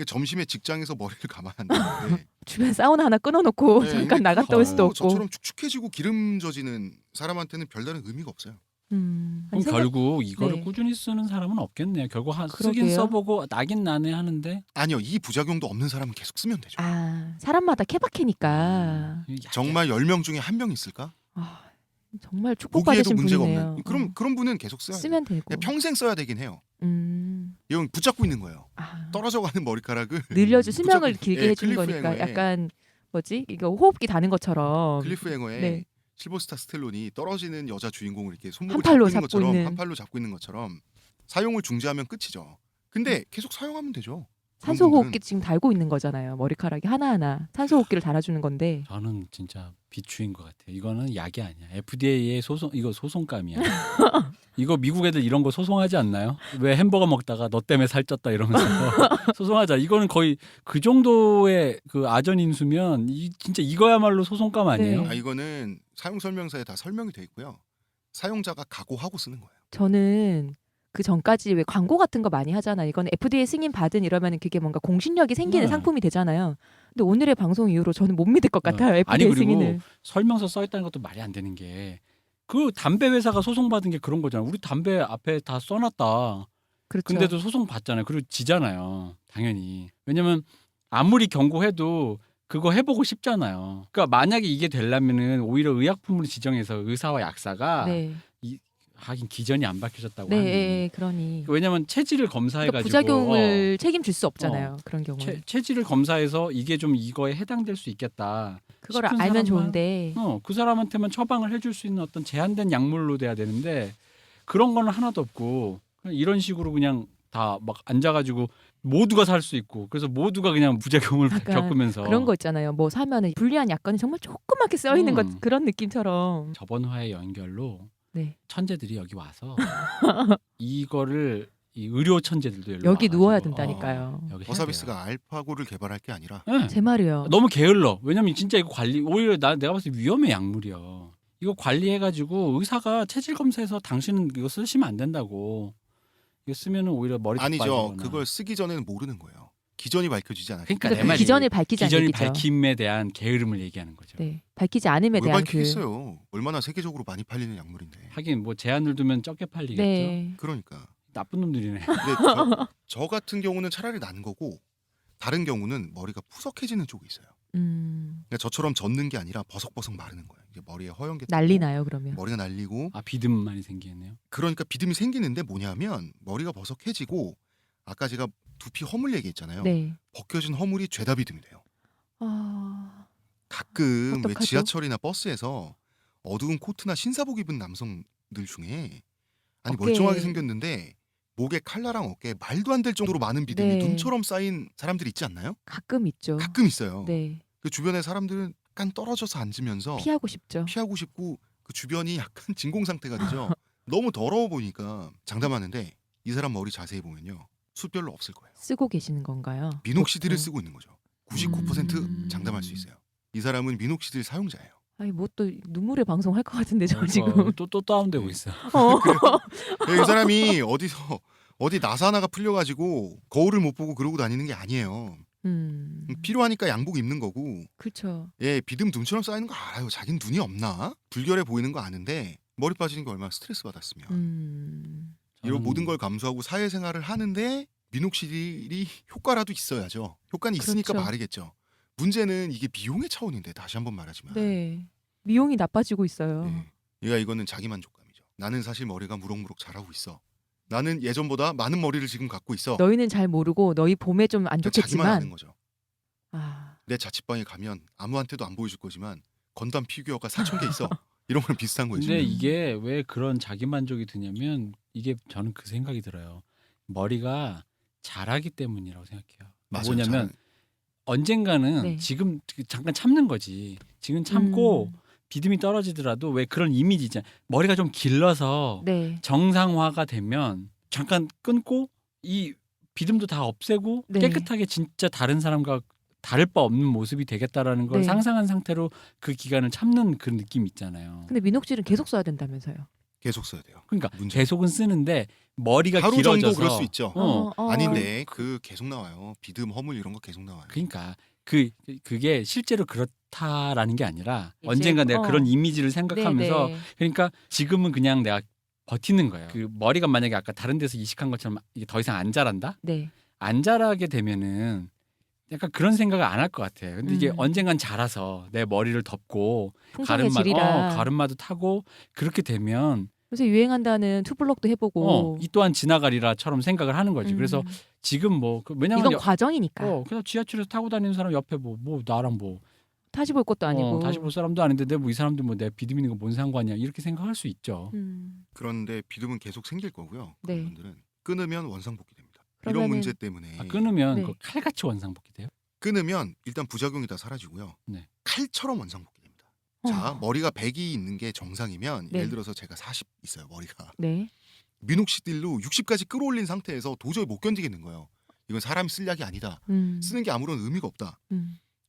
점심에 직장에서 머리를 감아야 한다는데 주변 사우나 하나 끊어놓고 네, 잠깐 근데 나갔다 올 수도 없고. 저처럼 축축해지고 기름 져지는 사람한테는 별다른 의미가 없어요. 그럼 아니, 결국 이거를 네. 꾸준히 쓰는 사람은 없겠네요. 결국 쓰긴 그러게요. 써보고 나긴 나네 하는데 아니요, 이 부작용도 없는 사람은 계속 쓰면 되죠. 사람마다 케바케니까. 정말 10명 중에 1명 있을까? 정말 보기에도 축복받으신 문제가 분이네요. 없는. 그런 분은 계속 써야 돼요. 쓰면 되고. 그냥 평생 써야 되긴 해요. 음. 이건 붙잡고 있는 거예요. 떨어져가는 머리카락을 늘려주 수명을 붙잡고- 길게 예, 해주는 클리프 거니까 행어에 약간 뭐지? 이거 호흡기 다는 것처럼. 클리프행어에 네. 실버스타 스텔론이 떨어지는 여자 주인공을 이렇게 손목을 한 팔로 잡고 있는 것처럼 잡고 있는. 한 팔로 잡고 있는 것처럼 사용을 중지하면 끝이죠. 근데 계속 사용하면 되죠. 산소호흡기 지금 달고 있는 거잖아요. 머리카락이 하나하나 산소호흡기를 달아주는 건데. 저는 진짜 비추인 것 같아요. 이거는 약이 아니야. FDA의 이거 소송감이야. 이거 미국 애들 이런 거 소송하지 않나요? 왜 햄버거 먹다가 너 때문에 살쪘다 이러면서 소송하자. 이거는 거의 그 정도의 그 아전인수면 진짜 이거야말로 소송감 아니에요? 네. 아, 이거는 사용 설명서에 다 설명이 돼 있고요. 사용자가 각오하고 쓰는 거예요. 저는 그 전까지 왜 광고 같은 거 많이 하잖아요. 이건 FDA 승인 받은 이러면 그게 뭔가 공신력이 생기는 네. 상품이 되잖아요. 근데 오늘의 방송 이후로 저는 못 믿을 것 같아요. 네. 아니, FDA 그리고 승인을. 설명서 써 있다는 것도 말이 안 되는 게 그 담배 회사가 소송받은 게 그런 거잖아요. 우리 담배 앞에 다 써놨다. 그렇죠. 근데도 소송 받잖아요. 그리고 지잖아요. 당연히. 왜냐면 아무리 경고해도 그거 해보고 싶잖아요. 그러니까 만약에 이게 되려면은 오히려 의약품으로 지정해서 의사와 약사가 네. 하긴 기전이 안 밝혀졌다고 네, 하니. 예, 그러니. 왜냐면 체질을 그러니까 검사해가지고 부작용을 책임질 수 없잖아요. 그런 경우는. 체질을 검사해서 이게 좀 이거에 해당될 수 있겠다. 그거를 싶은 알면 사람만- 좋은데. 그 사람한테만 처방을 해줄 수 있는 어떤 제한된 약물로 돼야 되는데 그런 거는 하나도 없고 그냥 이런 식으로 그냥 다 막 앉아가지고 모두가 살 수 있고 그래서 모두가 그냥 부작용을 약간 겪으면서 그런 거 있잖아요. 뭐 사면은 불리한 약관이 정말 조그맣게 써 있는 것 그런 느낌처럼. 저번 화의 연결로 네. 천재들이 여기 와서 이거를 이 의료 천재들도 여기 여기 누워야 와가지고, 된다니까요. 여기 해야 버사비스가 알파고를 개발할 게 아니라 돼요. 네. 제 말이요. 너무 게을러. 왜냐면 진짜 이거 관리 오히려 내가 봤을 때 위험해 약물이야. 이거 관리해가지고 의사가 체질 검사해서 당신은 이거 쓰시면 안 된다고. 이거 쓰면은 오히려 머리 아니죠. 빠지거나. 그걸 쓰기 전에는 모르는 거예요. 기전이 밝혀지지 않았기 그러니까 그러니까 내 그 말이 기전을 밝히지 않는 기전이 얘기죠. 밝힘에 대한 게으름을 얘기하는 거죠. 네. 밝히지 않음에 뭘 대한 그. 밝히겠어요. 얼마나 세계적으로 많이 팔리는 약물인데. 하긴 뭐 제한을 두면 적게 팔리겠죠. 네. 그러니까. 나쁜 놈들이네. 근데 저 같은 경우는 차라리 난 거고 다른 경우는 머리가 푸석해지는 쪽이 있어요. 그러니까 저처럼 젖는 게 아니라 버석버석 마르는 거예요. 이게 머리에 허연게 난리 나요, 그러면. 머리가 날리고 아 비듬 많이 생기겠네요. 그러니까 비듬이 생기는데 뭐냐면 머리가 버석해지고 아까 제가 두피 허물 얘기했잖아요. 네. 벗겨진 허물이 죄다 비듬이 돼요. 아. 가끔 왜 어떡하죠? 지하철이나 버스에서 어두운 코트나 신사복 입은 남성들 중에 아니 어깨에- 멀쩡하게 생겼는데 목에 칼라랑 어깨에 말도 안 될 정도로 많은 비듬이 네. 눈처럼 쌓인 사람들 있지 않나요? 가끔 있죠. 가끔 있어요. 네. 그 주변에 사람들은 약간 떨어져서 앉으면서 피하고 싶죠. 피하고 싶고 그 주변이 약간 진공 상태가 되죠. 너무 더러워 보니까 장담하는데 이 사람 머리 자세히 보면요. 숱 별로 없을 거예요. 쓰고 계시는 건가요? 미녹시딜을 보통. 쓰고 있는 거죠. 99% 음. 장담할 수 있어요. 이 사람은 미녹시딜 사용자예요. 아니 뭐 또 눈물의 방송 할 것 같은데 저 지금. 또 다운되고 있어. 이 사람이 어디 나사 하나가 풀려가지고 거울을 못 보고 그러고 다니는 게 아니에요. 필요하니까 양복 입는 거고. 그렇죠. 예, 비듬 눈처럼 쌓이는 거 알아요. 자긴 눈이 없나? 불결해 보이는 거 아는데 머리 빠지는 게 얼마나 스트레스 받았으면. 이런 모든 걸 감수하고 사회생활을 하는데 미녹시딜이 효과라도 있어야죠. 효과는 있으니까 그렇죠. 바르겠죠. 문제는 이게 미용의 차원인데 다시 한번 말하지만. 네. 미용이 나빠지고 있어요. 예. 얘가 이거는 자기 만족감이죠. 나는 사실 머리가 무럭무럭 자라고 있어. 나는 예전보다 많은 머리를 지금 갖고 있어. 너희는 잘 모르고 너희 봄에 좀 안 그러니까 자기만 아는 좋겠지만. 거죠. 아. 내 자취방에 가면 아무한테도 안 보여줄 거지만 건담 피규어가 4,000개 있어. 이런 거랑 비슷한 거예요. 근데 지금. 이게 왜 그런 자기 만족이 드냐면 이게 저는 그 생각이 들어요. 머리가 자라기 때문이라고 생각해요. 맞아요. 뭐냐면 저는 언젠가는 네. 지금 잠깐 참는 거지. 지금 참고 비듬이 떨어지더라도 왜 그런 이미지 있잖아요. 머리가 좀 길러서 네. 정상화가 되면 잠깐 끊고 이 비듬도 다 없애고 네. 깨끗하게 진짜 다른 사람과 다를 바 없는 모습이 되겠다라는 걸 네. 상상한 상태로 그 기간을 참는 그 느낌 있잖아요. 근데 민옥질은 계속 써야 된다면서요. 계속 써야 돼요. 그러니까 문제. 계속은 쓰는데 머리가 하루 길어져서 정도 그럴 수 있죠. 아닌데 그- 그 계속 나와요. 비듬 허물 이런 거 계속 나와요. 그러니까 그게 실제로 그렇다라는 게 아니라 이제, 언젠가 내가 그런 이미지를 생각하면서 네, 네. 그러니까 지금은 그냥 내가 버티는 거예요. 그 머리가 만약에 아까 다른 데서 이식한 것처럼 이게 더 이상 안 자란다? 네. 안 자라게 되면은 약간 그런 생각을 안 할 것 같아요. 근데 이게 음. 언젠간 자라서 내 머리를 덮고 풍성해지리라. 가르마도 타고 그렇게 되면 요새 유행한다는 투블럭도 해보고. 이 또한 지나가리라처럼 생각을 하는 거지. 그래서 지금 뭐 왜냐면 이건 과정이니까. 그냥 지하철에서 타고 다니는 사람 옆에 뭐 나랑 뭐 다시 볼 것도 아니고. 다시 볼 사람도 아닌데 내 뭐 이 사람들 뭐 내 비듬 있는 거 뭔 상관이야 이렇게 생각할 수 있죠. 그런데 비듬은 계속 생길 거고요. 그런 네. 분들은 끊으면 원상복귀 됩니다. 이런 그러면은- 문제 때문에 끊으면 네. 그 칼같이 원상복귀 돼요? 끊으면 일단 부작용이 다 사라지고요. 네. 칼처럼 원상복귀 됩니다. 자, 어. 머리가 100이 있는 게 정상이면 네. 예를 들어서 제가 40 있어요, 머리가. 네. 미녹시딜로 60까지 끌어올린 상태에서 도저히 못 견디겠는 거예요. 이건 사람이 쓸 약이 아니다. 쓰는 게 아무런 의미가 없다.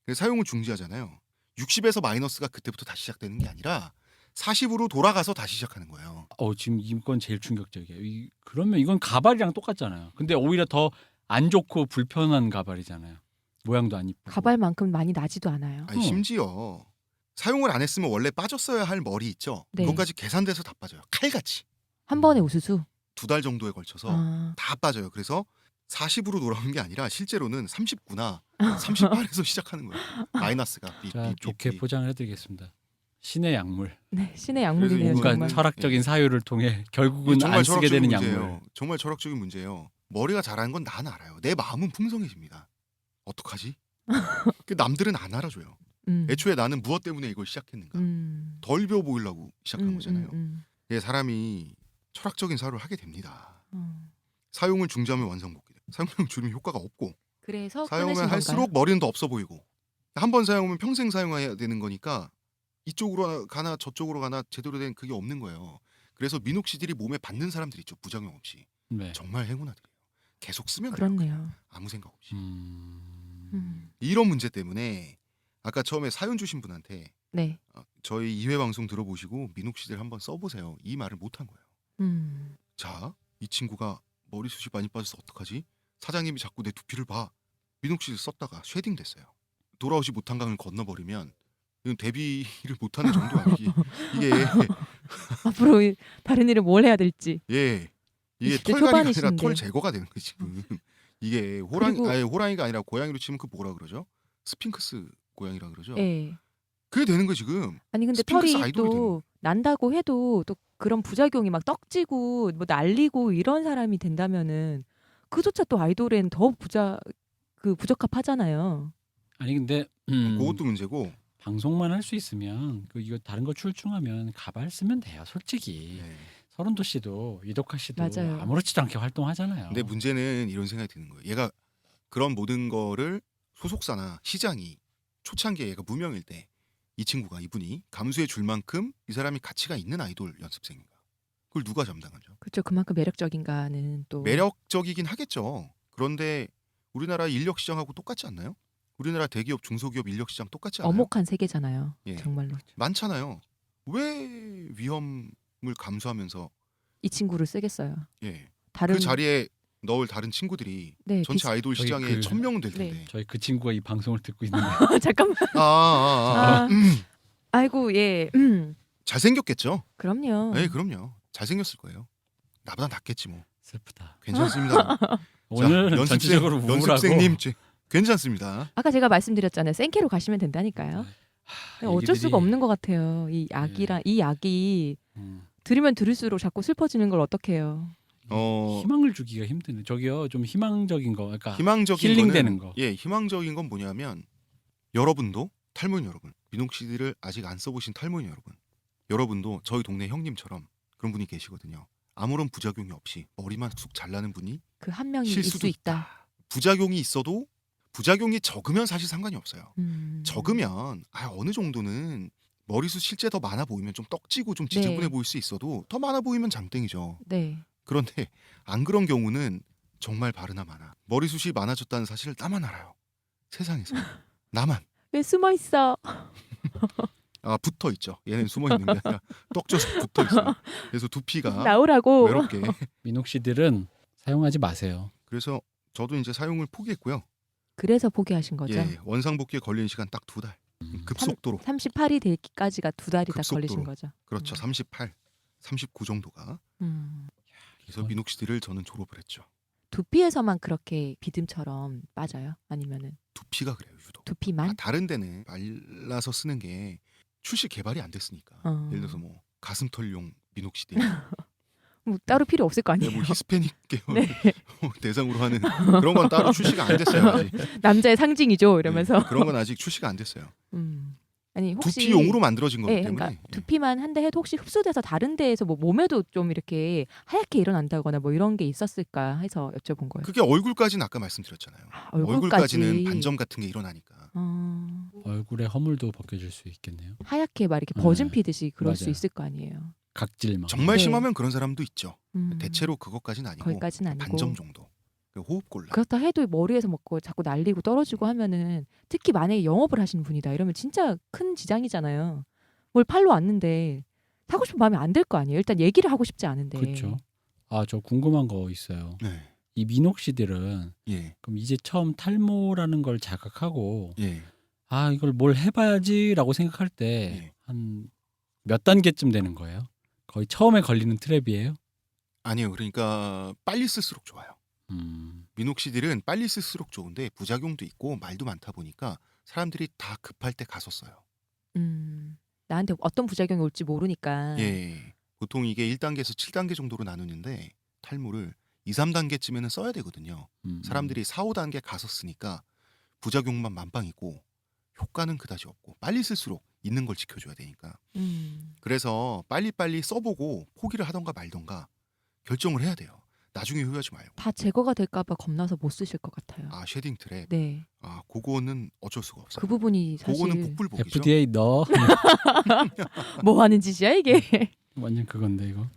그래서 사용을 중지하잖아요. 60에서 마이너스가 그때부터 다시 시작되는 게 아니라 40으로 돌아가서 다시 시작하는 거예요. 지금 이건 제일 충격적이에요. 그러면 이건 가발이랑 똑같잖아요. 근데 오히려 더 안 좋고 불편한 가발이잖아요. 모양도 안 이쁘고. 가발만큼 많이 나지도 않아요. 아니, 심지어 사용을 안 했으면 원래 빠졌어야 할 머리 있죠. 네. 그것까지 계산돼서 다 빠져요. 칼같이. 한 번에 우수수. 2달 정도에 걸쳐서 아. 다 빠져요. 그래서 40으로 돌아오는 게 아니라 실제로는 39나 38에서 시작하는 거예요. 마이너스가 자, 삐삐 좋게 쪽이. 포장을 해드리겠습니다. 신의 약물. 네, 신의 약물이네요. 그래서 뭔가 정말. 철학적인 사유를 통해 결국은 정말 안 쓰게 철학적인 되는 문제예요. 약물. 정말 철학적인 문제예요. 머리가 자라는 건 난 알아요. 내 마음은 풍성해집니다. 어떡하지? 그 남들은 안 알아줘요. 애초에 나는 무엇 때문에 이걸 시작했는가? 덜 배워 보이려고 시작한 거잖아요. 예, 사람이 철학적인 사유를 하게 됩니다. 사용을 중지하면 완성복귀. 사용량 줄이면 효과가 없고 그래서 사용을 끊으신 할수록 건가요? 머리는 더 없어 보이고 한 번 사용하면 평생 사용해야 되는 거니까 이쪽으로 가나 저쪽으로 가나 제대로 된 그게 없는 거예요. 그래서 미녹시딜이 몸에 받는 사람들 있죠. 부작용 없이. 네. 정말 행운아들이에요. 계속 쓰면 돼요. 그렇네요. 그냥. 아무 생각 없이. 음. 이런 문제 때문에 아까 처음에 사연 주신 분한테 네. 저희 2회 방송 들어보시고 미녹시딜 한번 써보세요. 이 말을 못한 거예요. 자, 이 친구가 머리숱이 많이 빠져서 어떡하지? 사장님이 자꾸 내 두피를 봐. 미녹시딜 썼다가 쉐딩 됐어요. 돌아오지 못한 강을 건너버리면 이건 데뷔를 못하는 정도야. 이게 앞으로 다른 일을 뭘 해야 될지. 예, 이게 20대 털갈이가 아니라 초반이신데. 털 제거가 되는 거지 지금. 이게 호랑이 그리고- 아니 호랑이가 아니라 고양이로 치면 그 뭐라 그러죠? 스핑크스 고양이라 그러죠. 예. 그게 되는 거 지금. 아니 근데 스핑크스 털이 아이돌이 또 난다고 해도 또 그런 부작용이 막 떡지고 뭐 날리고 이런 사람이 된다면은 그조차 또 아이돌엔 더 부적합하잖아요. 아니 근데 그것도 문제고. 방송만 할 수 있으면 이거 다른 거 출중하면 가발 쓰면 돼요. 솔직히 네. 서른도 씨도 이덕화 씨도 맞아요. 아무렇지도 않게 활동하잖아요. 근데 문제는 이런 생각이 드는 거예요. 얘가 그런 모든 거를 소속사나 시장이 초창기에 얘가 무명일 때 이 친구가 이분이 감수해 줄 만큼 이 사람이 가치가 있는 아이돌 연습생인가? 그걸 누가 감당하죠? 그렇죠. 그만큼 매력적인가는 또 매력적이긴 하겠죠. 그런데 우리나라 인력 시장하고 똑같지 않나요? 우리나라 대기업 중소기업 인력 시장 똑같지 않아요? 어목한 세계잖아요. 예. 정말로. 많잖아요. 왜 위험을 감수하면서 이 친구를 쓰겠어요. 예. 다른 그 자리에 넣을 다른 친구들이 네, 전체 아이돌 저기 시장에 그- 1000명은 될 네. 텐데. 저희 그 친구가 이 방송을 듣고 있는데 잠깐만. 아. 아이고 예. 잘생겼겠죠? 그럼요. 네, 그럼요. 잘생겼을 거예요. 나보다 낫겠지 뭐. 슬프다. 괜찮습니다. 오늘은 전체적으로 우울하고 연습생님 괜찮습니다. 아까 제가 말씀드렸잖아요. 생케로 가시면 된다니까요. 어쩔 수가 없는 것 같아요. 이 약이 들으면 들을수록 자꾸 슬퍼지는 걸 어떡해요. 희망을 주기가 힘드네. 저기요 좀 희망적인 거, 그러니까 희망적인 힐링되는 거는, 거. 예, 희망적인 건 뭐냐면 여러분도 탈모인 여러분, 미녹시딜을 아직 안 써보신 탈모인 여러분도 저희 동네 형님처럼 그런 분이 계시거든요. 아무런 부작용이 없이 머리만 쑥 잘나는 분이 그 한 명이 있을 실수도 수 있다. 부작용이 있어도 부작용이 적으면 사실 상관이 없어요. 음. 적으면 어느 정도는 머리숱 실제 더 많아 보이면 좀 떡지고 좀 지저분해 네. 보일 수 있어도 더 많아 보이면 장땡이죠. 네. 그런데 안 그런 경우는 정말 바르나 마나. 머리숱이 많아졌다는 사실을 나만 알아요. 세상에서. 나만. 왜 숨어 있어? 붙어 있죠. 얘는 숨어 있는 게 아니라 떡져서 붙어 있어요. 그래서 두피가 나오라고. 외롭게. 미녹시딜은 사용하지 마세요. 그래서 저도 이제 사용을 포기했고요. 그래서 포기하신 거죠. 예, 원상복귀에 걸리는 시간 딱 2달. 급속도로. 38이 되기까지가 2달이 다 급속도로. 걸리신 거죠. 그렇죠. 38, 39 정도가. 그래서 미녹시딜을 저는 졸업을 했죠. 두피에서만 그렇게 비듬처럼 빠져요? 아니면은 두피가 그래요, 유독. 두피만? 다른 데는 말라서 쓰는 게 출시 개발이 안 됐으니까. 예를 들어서 뭐 가슴털용 미녹시딜, 뭐 따로 필요 없을 거 아니에요. 뭐 히스패닉 계열 네. 대상으로 하는 그런 건 따로 출시가 안 됐어요. 아직. 남자의 상징이죠. 이러면서. 그런 건 아직 출시가 안 됐어요. 아니 혹시 두피용으로 만들어진 거기 예, 때문에 그러니까 두피만 한데 해도 혹시 흡수돼서 다른 데에서 뭐 몸에도 좀 이렇게 하얗게 일어난다거나 뭐 이런 게 있었을까 해서 여쭤본 거예요. 그게 얼굴까지는 아까 말씀드렸잖아요. 아, 얼굴까지는 반점 같은 게 일어나니까. 얼굴에 허물도 벗겨질 수 있겠네요. 하얗게 막 이렇게 네. 버진 피듯이 그럴 수 맞아요. 있을 거 아니에요. 각질 막. 정말 네. 심하면 그런 사람도 있죠. 음, 대체로 그것까지는 아니고 거기까지는 아니고. 반점 정도. 호흡곤란. 그렇다 해도 머리에서 먹고 자꾸 날리고 떨어지고 하면은 특히 만약에 영업을 하시는 분이다 이러면 진짜 큰 지장이잖아요. 뭘 팔러 왔는데 사고 싶은 마음에 안 들 거 아니에요. 일단 얘기를 하고 싶지 않은데. 그렇죠. 아, 저 궁금한 거 있어요. 네. 이 미녹시딜은 예. 그럼 이제 처음 탈모라는 걸 자각하고 예. 아, 이걸 뭘 해봐야지라고 생각할 때 한 몇 단계쯤 되는 거예요? 거의 처음에 걸리는 트랩이에요? 아니요. 그러니까 빨리 쓸수록 좋아요. 음, 미녹시딜은 빨리 쓸수록 좋은데 부작용도 있고 말도 많다 보니까 사람들이 다 급할 때 가서 써요. 나한테 어떤 부작용이 올지 모르니까. 예. 보통 이게 1단계에서 7단계 정도로 나누는데 탈모를 2, 3단계쯤에는 써야 되거든요. 사람들이 4, 5단계 가서 쓰니까 부작용만 만빵이고 효과는 그다지 없고 빨리 쓸수록 있는 걸 지켜줘야 되니까. 그래서 빨리빨리 써보고 포기를 하던가 말던가 결정을 해야 돼요. 나중에 후회하지 말고. 다 제거가 될까봐 겁나서 못 쓰실 것 같아요. 아 쉐딩 트랩. 네, 그거는 어쩔 수가 없어요. 그 부분이 사실 그거는 복불복이죠. FDA 너 뭐 하는 짓이야 이게. 완전 그건데 이거.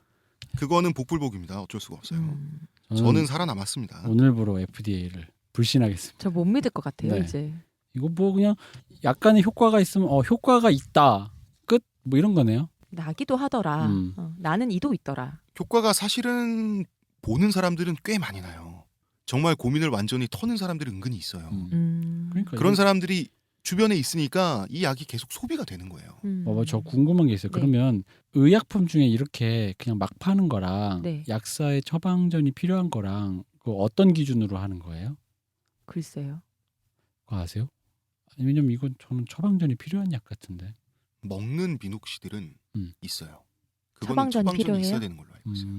그거는 복불복입니다. 어쩔 수가 없어요. 음, 저는 살아남았습니다. 오늘부로 FDA를 불신하겠습니다. 저 못 믿을 것 같아요 네. 이제. 이거 뭐 그냥 약간의 효과가 있으면 효과가 있다. 끝. 뭐 이런 거네요. 나기도 하더라. 음. 나는 이도 있더라. 효과가 사실은 보는 사람들은 꽤 많이 나요. 정말 고민을 완전히 터는 사람들이 은근히 있어요. 그러니까 그런 사람들이 주변에 있으니까 이 약이 계속 소비가 되는 거예요. 저 궁금한 게 있어요. 네. 그러면 의약품 중에 이렇게 그냥 막 파는 거랑 네. 약사의 처방전이 필요한 거랑 그 어떤 기준으로 하는 거예요? 글쎄요. 그거 아세요? 아니, 왜냐면 이건 저는 처방전이 필요한 약 같은데. 먹는 미녹시딜은 있어요. 그거는 처방전이 처방전이 필요해요? 있어야 되는 걸로 알고 있어요.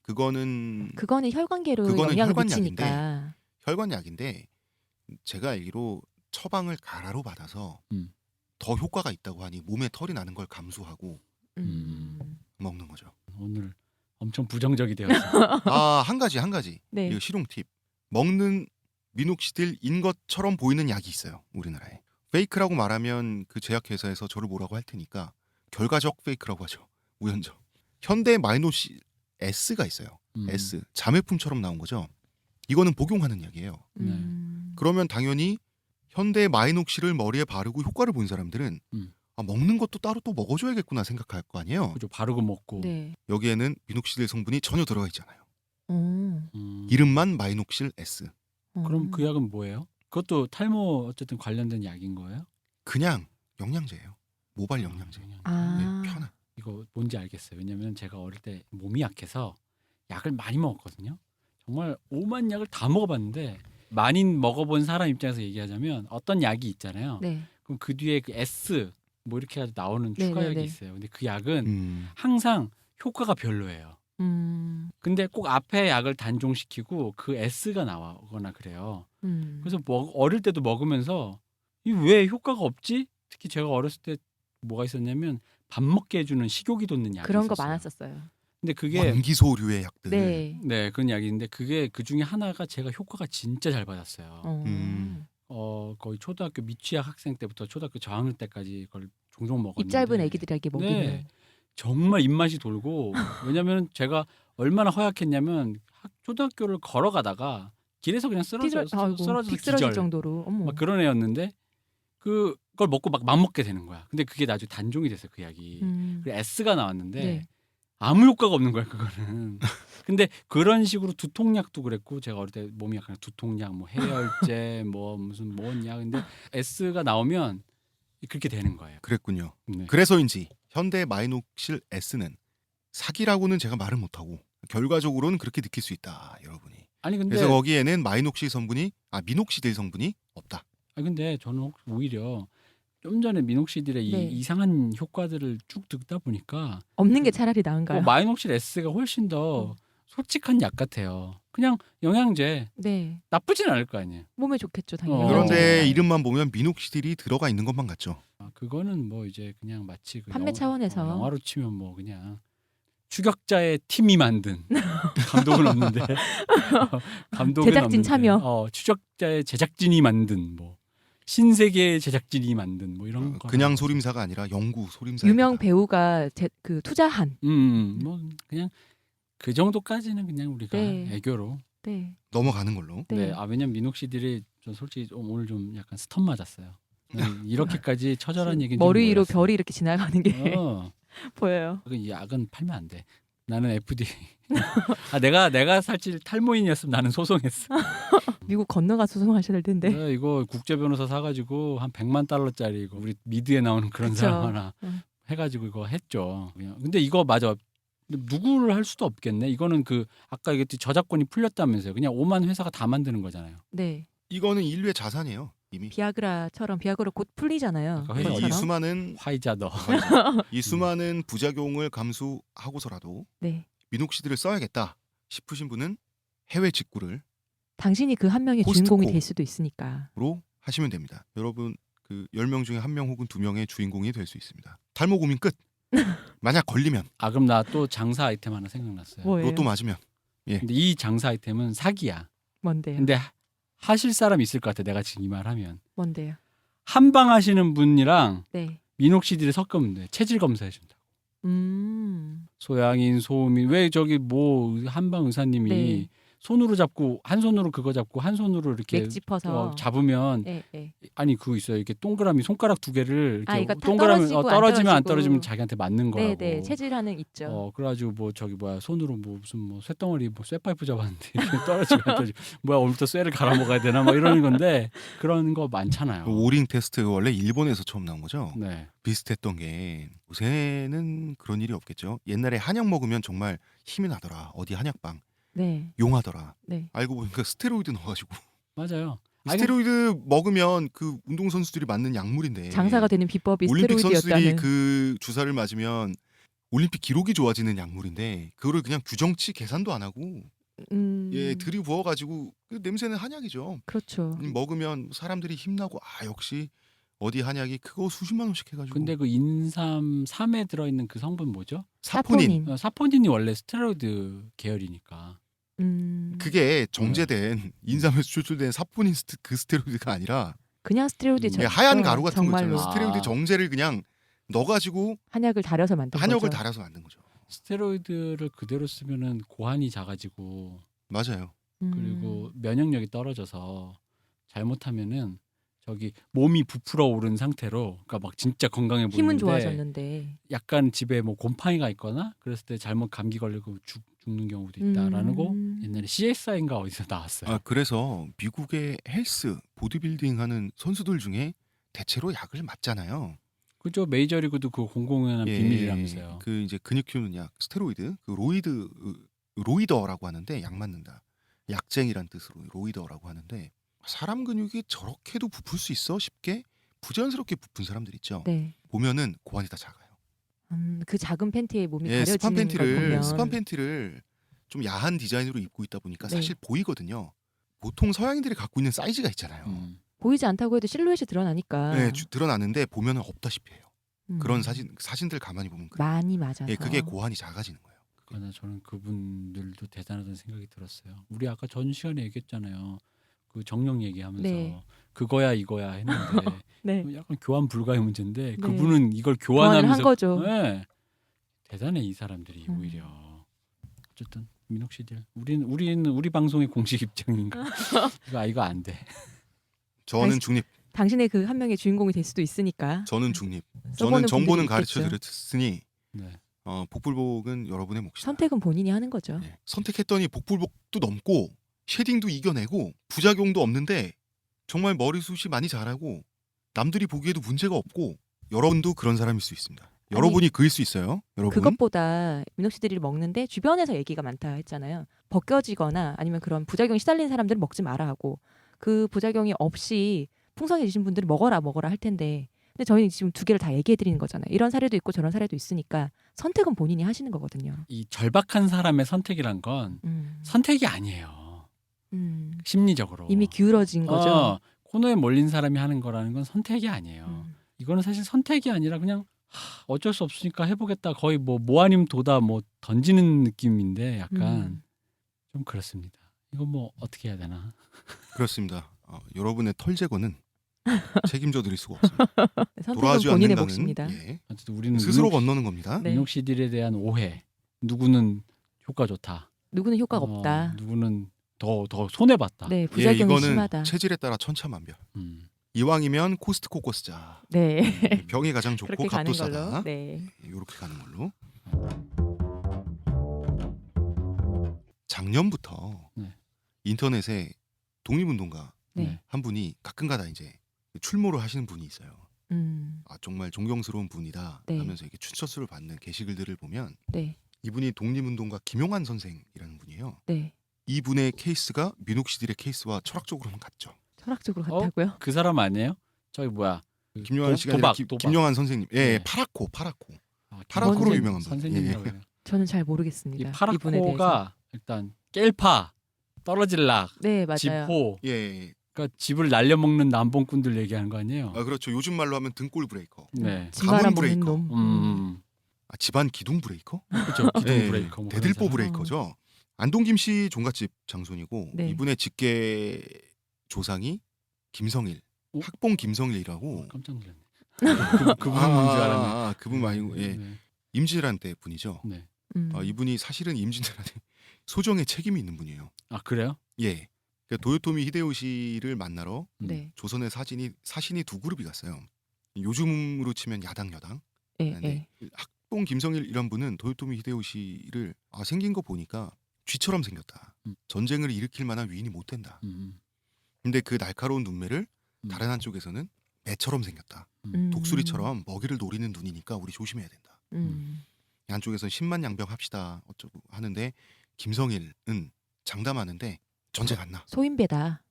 그거는 그거는 혈관계로 그거는 영향을 혈관 미치니까. 혈관약인데 제가 알기로 처방을 가라로 받아서 더 효과가 있다고 하니 몸에 털이 나는 걸 감수하고 먹는 거죠. 오늘 엄청 부정적이 되었어요. 한 가지 네. 이거 실용 팁. 먹는 미녹시딜인 것처럼 보이는 약이 있어요. 우리나라에. 페이크라고 말하면 그 제약회사에서 저를 뭐라고 할 테니까 결과적 페이크라고 하죠. 우연적. 현대 마이노시 S가 있어요. S. 자매품처럼 나온 거죠. 이거는 복용하는 약이에요. 그러면 당연히 현대 마이녹시를 머리에 바르고 효과를 본 사람들은 먹는 것도 따로 또 먹어줘야겠구나 생각할 거 아니에요. 그죠. 바르고 먹고. 네. 여기에는 미녹시딜 성분이 전혀 들어가 있잖아요. 음. 이름만 마이녹실 S. 그럼 그 약은 뭐예요? 그것도 탈모 어쨌든 관련된 약인 거예요? 그냥 영양제예요. 모발 영양제. 네, 편한. 이거 뭔지 알겠어요. 왜냐면 제가 어릴 때 몸이 약해서 약을 많이 먹었거든요. 정말 오만 약을 다 먹어봤는데 많이 먹어본 사람 입장에서 얘기하자면 어떤 약이 있잖아요. 네. 그럼 그 뒤에 그 S 뭐 이렇게 해서 나오는 네, 추가약이 네, 네. 있어요. 근데 그 약은 항상 효과가 별로예요. 근데 꼭 앞에 약을 단종시키고 그 S가 나오거나 그래요. 그래서 어릴 때도 먹으면서 이 왜 효과가 없지? 특히 제가 어렸을 때 뭐가 있었냐면 밥 먹게 해주는 식욕이 돋는 약이 그런 거 있었어요. 많았었어요. 근데 그게 원기소류의 약들. 네. 그런 약인데 그게 그 중에 하나가 제가 효과가 진짜 잘 받았어요. 음. 거의 초등학교 미취학 학생 때부터 초등학교 저학년 때까지 그걸 종종 먹었는데 입 짧은 애기들에게 먹이는. 네. 정말 입맛이 돌고 왜냐면 제가 얼마나 허약했냐면 초등학교를 걸어가다가 길에서 그냥 쓰러져서 빅 쓰러질 기절 정도로. 어머. 막 그런 애였는데 그걸 먹고 막 맘먹게 되는 거야. 근데 그게 나중에 단종이 됐어요. 그 약이. 그리고 S가 나왔는데 네. 아무 효과가 없는 거야 그거는. 근데 그런 식으로 두통약도 그랬고 제가 어릴 때 몸이 약간 두통약 뭐 해열제 뭐 무슨 뭔약 근데 S가 나오면 그렇게 되는 거예요. 그랬군요. 네. 그래서인지 현대 마이녹실 S는 사기라고는 제가 말을 못하고 결과적으로는 그렇게 느낄 수 있다. 여러분이. 아니 근데 그래서 거기에는 미녹시딜 성분이 없다. 근데 저는 오히려 좀 전에 미녹시딜의 네. 이 이상한 효과들을 쭉 듣다 보니까 없는 게 차라리 나은가요? 마이녹실 S가 훨씬 더 솔직한 약 같아요. 그냥 영양제 네. 나쁘진 않을 거 아니에요. 몸에 좋겠죠, 당연히. 그런데 어. 이름만 보면 미녹시딜이 들어가 있는 것만 같죠. 그거는 뭐 이제 그냥 마치 그 판매 차원에서. 영화로 치면 뭐 그냥 추격자의 팀이 만든 감독은 없는데 감독은 제작진 없는데, 참여. 추격자의 제작진이 만든 뭐 신세계의 제작진이 만든 뭐 이런 거 그냥 소림사가 아니라 영구 소림사. 유명 배우가 그 투자한. 뭐 그냥 그 정도까지는 그냥 우리가 네. 애교로. 네. 넘어가는 걸로. 네. 왜냐면 민옥 씨들이 좀 솔직히 오늘 좀 약간 스턴 맞았어요. 이렇게까지 처절한 얘기는 머리 위로 몰랐어요. 별이 이렇게 지나가는 게 어. 보여요. 이 약은 팔면 안 돼. 나는 FDA. 내가 사실 탈모인이었으면 나는 소송했어. 미국 건너가 소송하셔야 될 텐데. 내가 이거 국제 변호사 사가지고 한 100만 달러짜리 이거 우리 미드에 나오는 그런 그쵸. 사람 하나 해가지고 이거 했죠. 근데 이거 맞아. 누구를 할 수도 없겠네. 이거는 그 아까 얘기했듯이 저작권이 풀렸다면서요. 그냥 5만 회사가 다 만드는 거잖아요. 네. 이거는 인류의 자산이에요. 이미. 비아그라처럼 비아그라 곧 풀리잖아요. 아까 이 회사 그것처럼. 수많은 화이자 너. 이 수많은 부작용을 감수하고서라도 네. 민옥시들을 써야겠다 싶으신 분은 해외 직구를 당신이 그 한 명의 포스트코. 주인공이 될 수도 있으니까. 로 하시면 됩니다. 여러분 그 10명 중에 1명 혹은 2명의 주인공이 될 수 있습니다. 탈모 고민 끝. 만약 걸리면 그럼 나 또 장사 아이템 하나 생각났어요. 뭐예요? 로또 맞으면 근데 이 장사 아이템은 사기야. 뭔데요? 근데 하실 사람 있을 것 같아. 내가 지금 이 말 하면. 뭔데요? 한방 하시는 분이랑 네. 민옥씨들이 섞으면 돼. 체질 검사해 준다. 소양인, 소음인. 왜 저기 뭐 한방 의사님이 네. 손으로 잡고 한 손으로 그거 잡고 한 손으로 이렇게 맥 짚어서. 잡으면 네, 네. 아니 그거 있어요. 이렇게 동그라미 손가락 두 개를 이렇게 이거 다 동그라미 떨어지고 안 떨어지면 안 떨어지고. 떨어지면 자기한테 맞는 거라고. 네, 네. 체질하는 있죠. 그래가지고 뭐 저기 뭐야 손으로 뭐 무슨 뭐 쇳덩어리 뭐 쇳파이프 잡았는데 이렇게 떨어지면 안 떨어지고 뭐야 오늘부터 쇳을 갈아 먹어야 되나 뭐 이러는 건데 그런 거 많잖아요. 그 오링 테스트 원래 일본에서 처음 나온 거죠. 네. 비슷했던 게 요새는 그런 일이 없겠죠. 옛날에 한약 먹으면 정말 힘이 나더라. 어디 한약방 네. 용하더라. 네. 알고 보니까 스테로이드 넣어가지고 맞아요. 스테로이드 먹으면 그 운동 선수들이 맞는 약물인데 장사가 되는 비법이 올림픽 선수들이 스테로이드였다는. 그 주사를 맞으면 올림픽 기록이 좋아지는 약물인데 그거를 그냥 규정치 계산도 안 하고 들이부어가지고 그 냄새는 한약이죠. 그렇죠. 먹으면 사람들이 힘나고 역시 어디 한약이 그거 수십만 원씩 해가지고. 근데 그 인삼 3에 들어있는 그 성분 뭐죠? 사포닌. 사포닌이 원래 스테로이드 계열이니까. 그게 정제된 인삼에서 추출된 사포닌 그 스테로이드가 아니라 그냥 스테로이드 그냥 하얀 가루 같은 거 정말로. 있잖아요. 스테로이드 정제를 그냥 넣어가지고 한약을 달여서 만든 한약을 거죠. 달아서 만든 거죠. 스테로이드를 그대로 쓰면은 고환이 작아지고 맞아요. 그리고 면역력이 떨어져서 잘못하면은 저기 몸이 부풀어 오른 상태로 그러니까 막 진짜 건강해 보이는데 힘은 좋아졌는데 약간 집에 뭐 곰팡이가 있거나 그랬을 때 잘못 감기 걸리고 죽는 경우도 있다라는 거 옛날에 CSI인가 어디서 나왔어요. 그래서 미국의 헬스 보디빌딩 하는 선수들 중에 대체로 약을 맞잖아요. 그죠. 메이저리그도 그 공공연한 비밀이라면서요. 그 이제 근육 키우는 약 스테로이드 그 로이더라고 하는데 약 맞는다. 약쟁이란 뜻으로 로이더라고 하는데 사람 근육이 저렇게도 부풀 수 있어 쉽게 부자연스럽게 부푼 사람들 있죠. 네. 보면은 고환이 다 작아요. 그 작은 팬티에 몸이 가려지는 스판 팬티를 좀 야한 디자인으로 입고 있다 보니까 네. 사실 보이거든요. 보통 서양인들이 갖고 있는 사이즈가 있잖아요. 보이지 않다고 해도 실루엣이 드러나니까. 네, 드러나는데 보면은 없다시피 해요. 음. 그런 사진들 가만히 보면 그래요. 많이 맞아서. 그게 고환이 작아지는 거예요. 그러나 저는 그분들도 대단하다는 생각이 들었어요. 우리 아까 전 시간에 얘기했잖아요. 그 정령 얘기하면서 네. 그거야 이거야 했는데 네. 약간 교환 불가의 문제인데 네. 그분은 이걸 교환을 교환하면서 한 거죠. 네. 대단해 이 사람들이 오히려. 어쨌든 민옥 씨들 우리는 우리 방송의 공식 입장인가? 이거 안 돼. 저는 중립. 당신의 그 한 명의 주인공이 될 수도 있으니까. 저는 중립. 써보는 저는 정보는 분들이 가르쳐 있겠죠. 드렸으니 네. 복불복은 여러분의 몫이다. 선택은 본인이 하는 거죠. 네. 선택했더니 복불복도 넘고 쉐딩도 이겨내고 부작용도 없는데 정말 머리숱이 많이 자라고 남들이 보기에도 문제가 없고 여러분도 그런 사람일 수 있습니다. 여러분이 그일 수 있어요. 여러분. 그것보다 민옥 씨들이 먹는데 주변에서 얘기가 많다 했잖아요. 벗겨지거나 아니면 그런 부작용이 시달린 사람들은 먹지 마라 하고 그 부작용이 없이 풍성해지신 분들은 먹어라 할 텐데 근데 저희는 지금 두 개를 다 얘기해 드리는 거잖아요. 이런 사례도 있고 저런 사례도 있으니까 선택은 본인이 하시는 거거든요. 이 절박한 사람의 선택이란 건 선택이 아니에요. 심리적으로 이미 기울어진 거죠. 코너에 몰린 사람이 하는 거라는 건 선택이 아니에요. 이거는 사실 선택이 아니라 그냥 어쩔 수 없으니까 해보겠다. 거의 뭐 아니면 도다 뭐 던지는 느낌인데 약간 좀 그렇습니다. 이거 뭐 어떻게 해야 되나? 그렇습니다. 여러분의 털 제거는 책임져 드릴 수가 없습니다. 선택은 돌아가지 본인의 않는다는 몫입니다. 예, 어쨌든 우리는 스스로 건너는 겁니다. 네. 미녹시딜에 대한 오해. 누구는 효과 좋다. 누구는 효과가 없다. 누구는 더 손해 봤다. 네, 예, 부작용이 이거는 심하다. 체질에 따라 천차만별. 음. 이왕이면 코스트코코 쓰자. 네. 병이 가장 좋고 그렇게 가는 값도 싸다. 걸로. 네. 이렇게 가는 걸로. 작년부터 네. 인터넷에 독립운동가 네. 한 분이 가끔가다 이제 출모를 하시는 분이 있어요. 정말 존경스러운 분이다 네. 하면서 이렇게 추천수를 받는 게시글들을 보면 네. 이분이 독립운동가 김용환 선생이라는 분이에요. 네. 이분의 케이스가 미녹시딜의 케이스와 철학적으로는 같죠. 철학적으로 같다고요? 그 사람 아니에요? 저기 뭐야? 김용환 씨가 아니라 도박. 김용환 선생님. 예, 네. 파라코. 아, 파라코로 선생- 유명한 분. 선생님이라고 예. 해요. 저는 잘 이 모르겠습니다. 이분에 대해서. 파라코가 일단 깰파, 떨어질락, 네, 맞아요. 지포. 예. 그러니까 집을 날려먹는 남봉꾼들 얘기하는 거 아니에요? 그렇죠. 요즘 말로 하면 등골 브레이커. 네. 집 말아먹는 브레이커. 놈. 집안 기둥 브레이커? 그렇죠. 기둥 예, 브레이커. 뭐 그런 대들보 사람. 브레이커죠. 안동김 씨 종갓집 장손이고 네. 이분의 직계 조상이 김성일, 오? 학봉 김성일이라고. 깜짝 놀랐네. 그분인 줄 알았네. 그분 아니고 예. 네. 임진왜란 때 분이죠. 네. 이분이 사실은 임진왜란에 소정의 책임이 있는 분이에요. 아 그래요? 예. 그러니까 도요토미 히데요시를 만나러 네. 조선의 사신이 두 그룹이 갔어요. 요즘으로 치면 야당 여당. 예, 네. 예. 학봉 김성일 이런 분은 도요토미 히데요시를 생긴 거 보니까 쥐처럼 생겼다. 전쟁을 일으킬 만한 위인이 못 된다. 근데 그 날카로운 눈매를 다른 한쪽에서는 매처럼 생겼다. 독수리처럼 먹이를 노리는 눈이니까 우리 조심해야 된다. 이 한쪽에서는 10만 양병 합시다 어쩌고 하는데 김성일은 장담하는데 전쟁 안 나. 소인배다.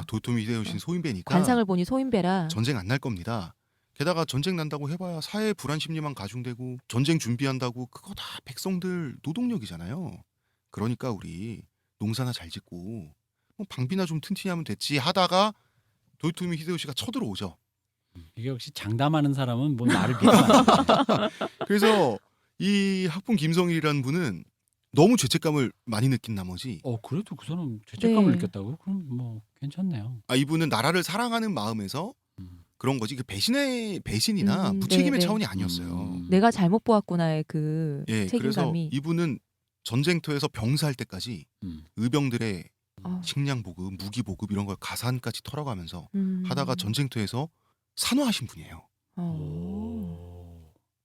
도요토미 히데요시는 소인배니까 관상을 보니 소인배라. 전쟁 안 날 겁니다. 게다가 전쟁 난다고 해봐야 사회 불안 심리만 가중되고 전쟁 준비한다고 그거 다 백성들 노동력이잖아요. 그러니까 우리 농사나 잘 짓고 뭐 방비나 좀 튼튼히 하면 됐지 하다가 도요토미 히데요시가 쳐들어오죠. 이게 역시 장담하는 사람은 뭔 말을 믿어. 그래서 이 학봉 김성일이라는 분은 너무 죄책감을 많이 느낀 나머지 그래도 그 사람 죄책감을 네. 느꼈다고? 그럼 뭐 괜찮네요. 이분은 나라를 사랑하는 마음에서 그런 거지 그 배신이나 무책임의 네, 네. 차원이 아니었어요. 내가 잘못 보았구나의 그 예, 그래서 책임감이. 이분은 전쟁터에서 병사할 때까지 의병들의 식량 보급, 무기 보급 이런 걸 가산까지 털어가면서 하다가 전쟁터에서 산화하신 분이에요.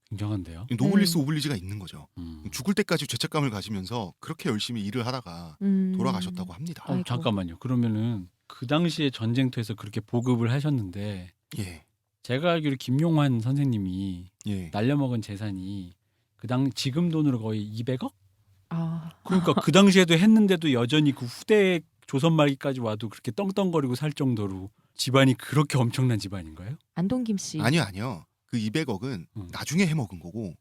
굉장한데요. 노블리스 오블리지가 있는 거죠. 음. 죽을 때까지 죄책감을 가지면서 그렇게 열심히 일을 하다가 돌아가셨다고 합니다. 아이고. 잠깐만요. 그러면은 그 당시에 전쟁터에서 그렇게 보급을 하셨는데 예, 제가 알기로 김용환 선생님이 예. 날려먹은 재산이 지금 돈으로 거의 200억? 아, 그러니까 그 당시에도 했는데도 여전히 그 후대 조선 말기까지 와도 그렇게 떵떵거리고 살 정도로 집안이 그렇게 엄청난 집안인가요? 안동김 씨. 아니요. 그 200억은 나중에 해먹은 거고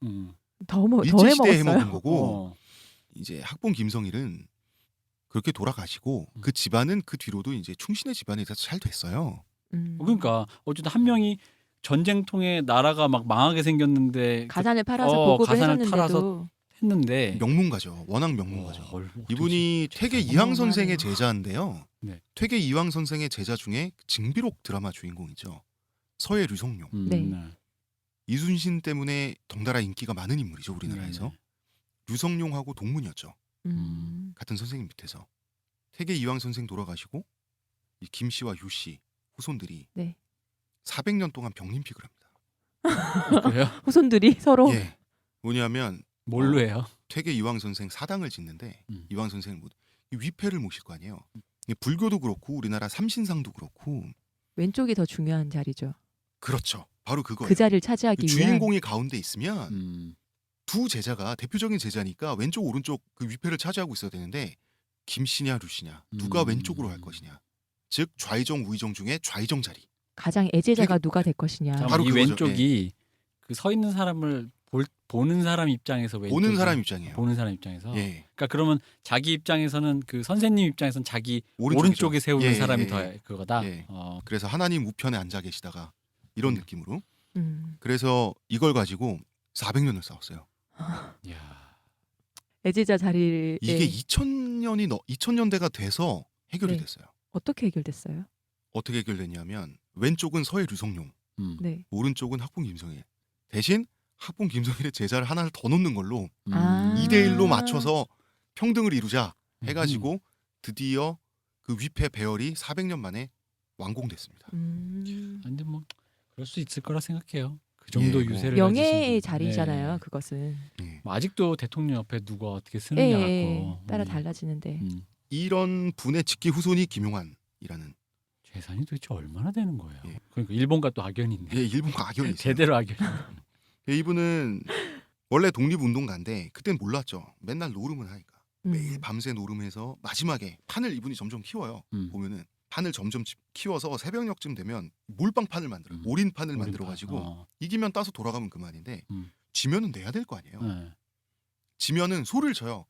더 일제 시대에 해먹었어요. 해먹은 거고 이제 학봉 김성일은 그렇게 돌아가시고 그 집안은 그 뒤로도 이제 충신의 집안에 대해서 잘 됐어요. 그러니까 어쨌든 한 명이 전쟁통에 나라가 막 망하게 생겼는데 가산을 팔아서 보급을 가산을 해줬는데도 팔아서 했는데 명문가죠. 워낙 명문가죠. 이분이 퇴계 진짜 이황 어마어마하네요. 선생의 제자인데요. 네. 퇴계 이황 선생의 제자 중에 증비록 드라마 주인공이죠. 서해 류성룡. 네. 이순신 때문에 덩달아 인기가 많은 인물이죠. 우리나라에서. 네네. 류성룡하고 동문이었죠. 음. 같은 선생님 밑에서. 퇴계 이황 선생 돌아가시고 이 김 씨와 유 씨 후손들이 네. 400년 동안 병림픽을 합니다. 그래요? 후손들이 서로. 예. 뭐냐면 뭘로 해요? 퇴계 이황 선생 사당을 짓는데 이황 선생은 위패를 모실 거 아니에요. 불교도 그렇고 우리나라 삼신상도 그렇고 왼쪽이 더 중요한 자리죠. 그렇죠. 바로 그거예요. 그 자리를 차지하기 위한. 주인공이 가운데 있으면 두 제자가 대표적인 제자니까 왼쪽 오른쪽 그 위패를 차지하고 있어야 되는데 김 씨냐 류 씨냐 누가 왼쪽으로 할 것이냐. 즉 좌의정 우의정 중에 좌의정 자리. 가장 애제자가 누가 될 것이냐. 바로 이 그거죠. 왼쪽이 그 서 있는 사람을 보는 사람 입장에서 왼쪽이 보는 사람 입장이에요. 보는 사람 입장에서. 예. 그러니까 그러면 자기 입장에서는 그 선생님 입장에서는 자기 오른쪽이죠. 오른쪽에 세우는 예, 사람이 예, 더 예. 그거다. 예. 그래서 하나님 우편에 앉아 계시다가 이런 느낌으로 그래서 이걸 가지고 400년을 싸웠어요. 야. 애지자 자리에 이게 2000년대가 돼서 해결이 네. 됐어요. 어떻게 해결됐어요? 어떻게 해결됐냐면 왼쪽은 서해 류성룡, 네. 오른쪽은 학봉 김성일. 대신 학봉 김성일의 제자를 하나를 더 놓는 걸로 아. 2대1로 맞춰서 평등을 이루자 해가지고 드디어 그 위패 배열이 400년 만에 완공됐습니다. 근데 뭐 그럴 수 있을 거라 생각해요. 그 정도 예, 뭐. 유세를 명예의 가지신 분. 자리잖아요. 네. 그것은. 예. 뭐 아직도 대통령 옆에 누가 어떻게 쓰느냐 갖고 따라 달라지는데. 이런 분의 직계 후손이 김용환이라는 재산이 도대체 얼마나 되는 거예요? 예. 그러니까 일본과 또 악연이 있네. 예, 일본과 악연이 있어요. 제대로 악연. 예, 이분은 원래 독립운동가인데 그땐 몰랐죠. 맨날 노름을 하니까. 매일 밤새 노름해서 마지막에 판을 이분이 점점 키워요. 보면은 판을 점점 키워서 새벽녘쯤 되면 몰빵판을 만들어요. 올인판을 만들어가지고 이기면 따서 돌아가면 그만인데 지면은 내야 될 거 아니에요. 네. 지면은 소리를 쳐요.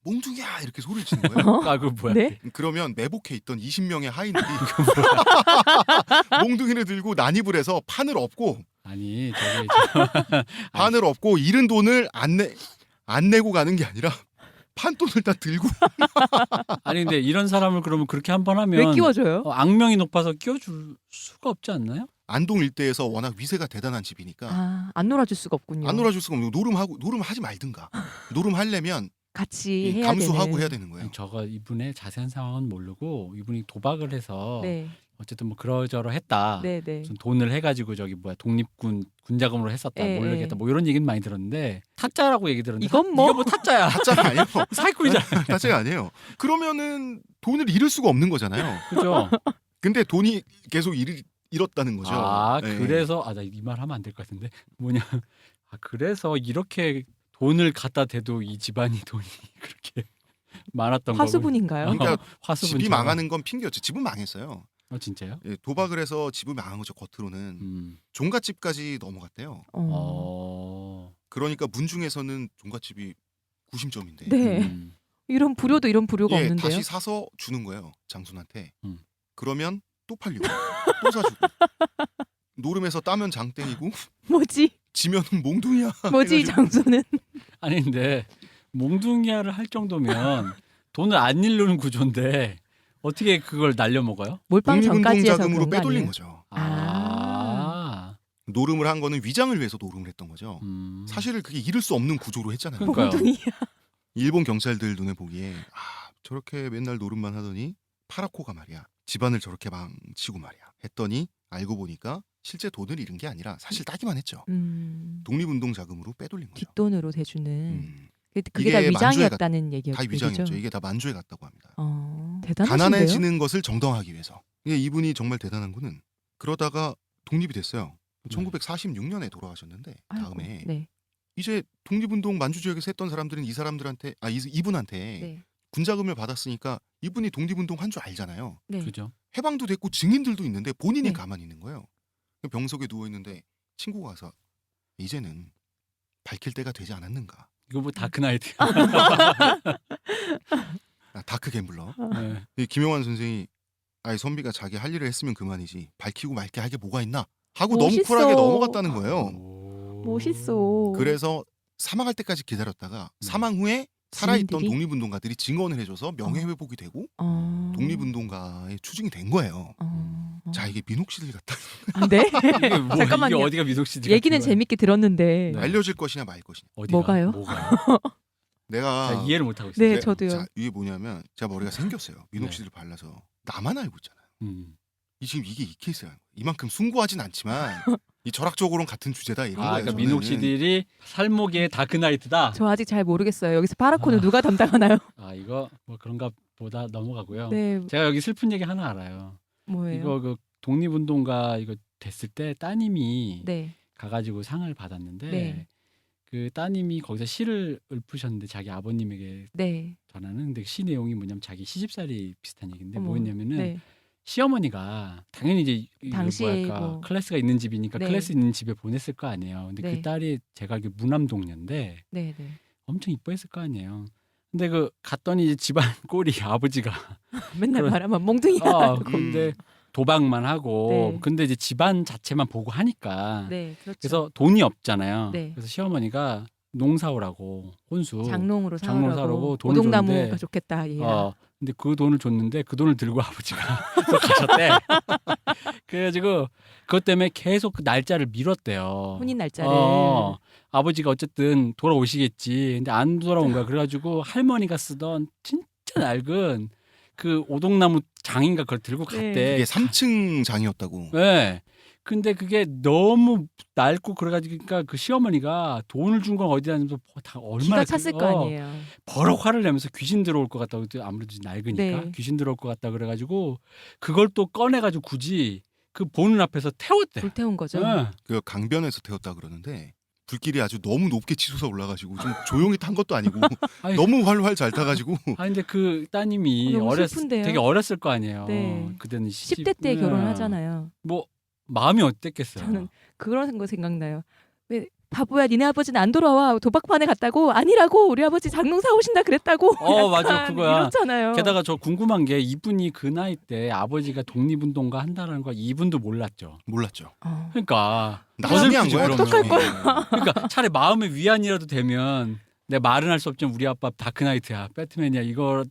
몽둥이야 이렇게 소리를 치는 거예요. 아, 그 뭐야? 네? 그러면 매복해 있던 20명의 하인들이 몽둥이를 들고 난입을 해서 판을 엎고 아니 저기 판을 엎고 잃은 돈을 안 내고 가는 게 아니라 판돈을 다 들고 아니 근데 이런 사람을 그러면 그렇게 한 번 하면 왜 끼워줘요? 악명이 높아서 끼워줄 수가 없지 않나요? 안동 일대에서 워낙 위세가 대단한 집이니까 안 놀아줄 수가 없군요. 안 놀아줄 수가 없고 노름하지 말든가 노름하려면 같이 해야 감수하고 되는. 해야 되는 거예요. 아니, 저거 이분의 자세한 상황은 모르고 이분이 도박을 해서 네, 어쨌든 뭐 그러저러 했다. 네, 네. 무슨 돈을 해가지고 저기 뭐야 독립군 군자금으로 했었다 예, 모르겠다 예. 뭐 이런 얘기는 많이 들었는데 타짜라고 얘기 들었는데 이건 뭐? 이거 뭐 타짜야 타짜가 아니에요. 사기꾼이잖아. 타짜가 아니에요. 그러면은 돈을 잃을 수가 없는 거잖아요. 그죠? 근데 돈이 계속 잃었다는 거죠. 아 예. 그래서 나 이 말 하면 안 될 것 같은데 뭐냐 그래서 이렇게 돈을 갖다 대도 이 집안이 돈이 그렇게 많았던 거고 화수분인가요? 그러니까 화수분 집이 망하는 건 핑계였죠. 집은 망했어요. 진짜요? 예, 도박을 해서 집을 망한 거죠. 겉으로는 종갓집까지 넘어갔대요. 그러니까 문중에서는 종갓집이 구심점인데 네. 이런 불효도 이런 불효가 예, 없는데요. 다시 사서 주는 거예요. 장순한테. 음. 그러면 또 팔리고 또 사주고 노름에서 따면 장땡이고 뭐지? 지면은 몽둥이야. 뭐지 이 장소는? 아니 근데 몽둥이야를 할 정도면 돈을 안 잃는 구조인데 어떻게 그걸 날려 먹어요? 몰빵 독립운동 전까지에서 자금으로 그런 거 빼돌린 아니에요? 거죠. 노름을 한 거는 위장을 위해서 노름을 했던 거죠. 사실은 그게 잃을 수 없는 구조로 했잖아요. 그러니까요. 몽둥이야. 일본 경찰들 눈에 보기에 저렇게 맨날 노름만 하더니 파라코가 말이야. 집안을 저렇게 망치고 말이야. 했더니 알고 보니까 실제 돈을 잃은 게 아니라 사실 따기만 했죠. 독립운동 자금으로 빼돌린 거죠. 뒷돈으로 대주는. 그게 이게 다 만주에 위장이었다는 다 얘기죠. 위장이었죠. 이게 다 만주에 갔다고 합니다. 대단하신데요? 가난해지는 것을 정당화하기 위해서. 이분이 정말 대단한 거는 그러다가 독립이 됐어요. 1946년에 돌아가셨는데 다음에 네. 이제 독립운동 만주 지역에서 했던 사람들은 이분한테 네. 군자금을 받았으니까 이분이 독립운동 한 줄 알잖아요. 네. 그죠? 해방도 됐고 증인들도 있는데 본인이 네. 가만히 있는 거예요. 병석에 누워 있는데 친구가 와서 이제는 밝힐 때가 되지 않았는가. 이거 뭐 다크나이트. 다크 갬블러. 네. 이 김용환 선생이 선비가 자기 할 일을 했으면 그만이지 밝히고 말게 할 게 뭐가 있나 하고 멋있어. 너무 쿨하게 넘어갔다는 거예요. 멋있어. 그래서 사망할 때까지 기다렸다가 사망 후에 살아있던 증인들이? 독립운동가들이 증언을 해줘서 명예회복이 되고 독립운동가의 추징이 된 거예요. 자 이게 민옥씨들 같다. 네? 이게 뭐, 잠깐만요. 이게 어디가 미독시지? 얘기는 재밌게 들었는데 네. 알려질 것이냐 말 것이냐. 어디가? 뭐가요? 내가 자, 이해를 못 하고 있어요. 네, 저도요. 자, 이게 뭐냐면 제가 머리가 생겼어요. 민옥씨들 발라서 나만 알고 있잖아요. 지금 이게 이 케이스야. 이만큼 숭고하진 않지만 이 절학적으로는 같은 주제다 이런 거예요. 그러니까 저는. 민옥씨들이 살목의 다크나이트다. 저 아직 잘 모르겠어요. 여기서 파라콘을 누가 담당하나요? 이거 뭐 그런가 보다 넘어가고요. 네, 제가 여기 슬픈 얘기 하나 알아요. 뭐예요? 이거 그 독립운동가 이거 됐을 때 따님이 네, 가가지고 상을 받았는데 네. 그 따님이 거기서 시를 읊으셨는데 자기 아버님에게 네. 전하는 근데 시 내용이 뭐냐면 자기 시집살이 비슷한 얘기인데 어머, 뭐였냐면은 네. 시어머니가 당연히 이제 이거 당시에 뭐랄까 뭐- 클래스가 있는 집이니까 네. 클래스 있는 집에 보냈을 거 아니에요. 근데 네. 그 딸이 제가 알기로 무남동녀인데 네, 네. 엄청 이뻐했을 거 아니에요. 근데 그 갔더니 이제 집안 꼴이 아버지가 맨날 그런- 말하면 몽둥이야. 근데 도박만 하고 네. 근데 이제 집안 자체만 보고 하니까 네, 그렇죠. 그래서 돈이 없잖아요. 네. 그래서 시어머니가 농사오라고 혼수 장롱으로 장롱 사라고 사오라고 돈을 오동나무가 줬는데 좋겠다. 예. 근데 그 돈을 줬는데 그 돈을 들고 아버지가 또 가셨대. 그래가지고 그것 때문에 계속 그 날짜를 미뤘대요. 혼인 날짜를. 아버지가 어쨌든 돌아오시겠지. 근데 안 돌아온 거야. 그래가지고 할머니가 쓰던 진짜 낡은 그 오동나무 장인가 그걸 들고 갔대. 네. 이게 3층 장이었다고. 네. 근데 그게 너무 낡고 그래가지고 그러니까 그 시어머니가 돈을 준 건 어디다 냐면서 다 얼마나 기가 찼을 거 아니에요. 버럭 화를 내면서 귀신 들어올 것 같다고 아무래도 낡으니까 네. 귀신 들어올 것 같다 그래가지고 그걸 또 꺼내가지고 굳이 그 보는 앞에서 태웠대. 불태운 거죠. 네. 그 강변에서 태웠다 그러는데 불길이 아주 너무 높게 치솟아 올라가지고 좀 조용히 탄 것도 아니고 아니, 너무 활활 잘 타가지고 근데 그 따님이 너무 슬픈데요? 되게 어렸을 거 아니에요. 네. 그때는 시집 10대 때 네. 결혼을 하잖아요. 뭐 마음이 어땠겠어요. 저는 그런 거 생각나요. 왜 바보야 니네 아버지는 안 돌아와 도박판에 갔다고 아니라고 우리 아버지 장롱 사오신다 그랬다고. 맞아, 약간 그거야. 이렇잖아요. 게다가 저 궁금한 게 이분이 그 나이 때 아버지가 독립운동가 한다는 거 이분도 몰랐죠. 몰랐죠. 그러니까 남이 한 거야. 어떡할 그러면. 그러니까 차라리 마음의 위안이라도 되면 내가 말은 할 수 없지만 우리 아빠 다크나이트야, 배트맨이야 이거면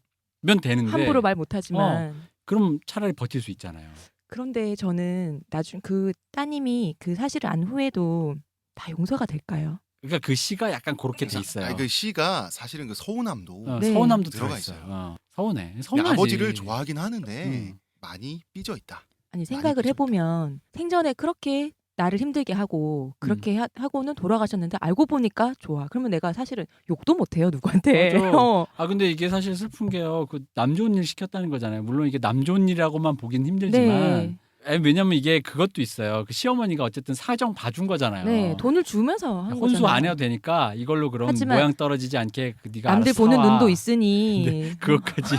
되는데 함부로 말 못하지만. 그럼 차라리 버틸 수 있잖아요. 그런데 저는 나중 그 따님이 그 사실을 안 후에도 다 용서가 될까요? 그러니까 그 시가 약간 그렇게 돼 있어요. 아니, 그 시가 사실은 그 서운함도 네. 서운함도 들어가 들어가 있어요. 있어요. 서운해. 근데 서운하지. 아버지를 좋아하긴 하는데 음. 많이 삐져 있다. 아니 생각을 삐졌다. 해보면 생전에 그렇게 나를 힘들게 하고 그렇게 하고는 돌아가셨는데 알고 보니까 좋아. 그러면 내가 사실은 욕도 못해요 누구한테. 맞아. 근데 이게 사실 슬픈 게요. 그 남 좋은 일 시켰다는 거잖아요. 물론 이게 남 좋은 일이라고만 보긴 힘들지만 네. 왜냐면 이게 그것도 있어요. 그 시어머니가 어쨌든 사정 봐준 거잖아요. 네, 돈을 주면서 한 혼수 거잖아요. 안 해도 되니까 이걸로 그럼 하지만 모양 떨어지지 않게 네가 남들 알아서 보는 사와. 눈도 있으니 그것까지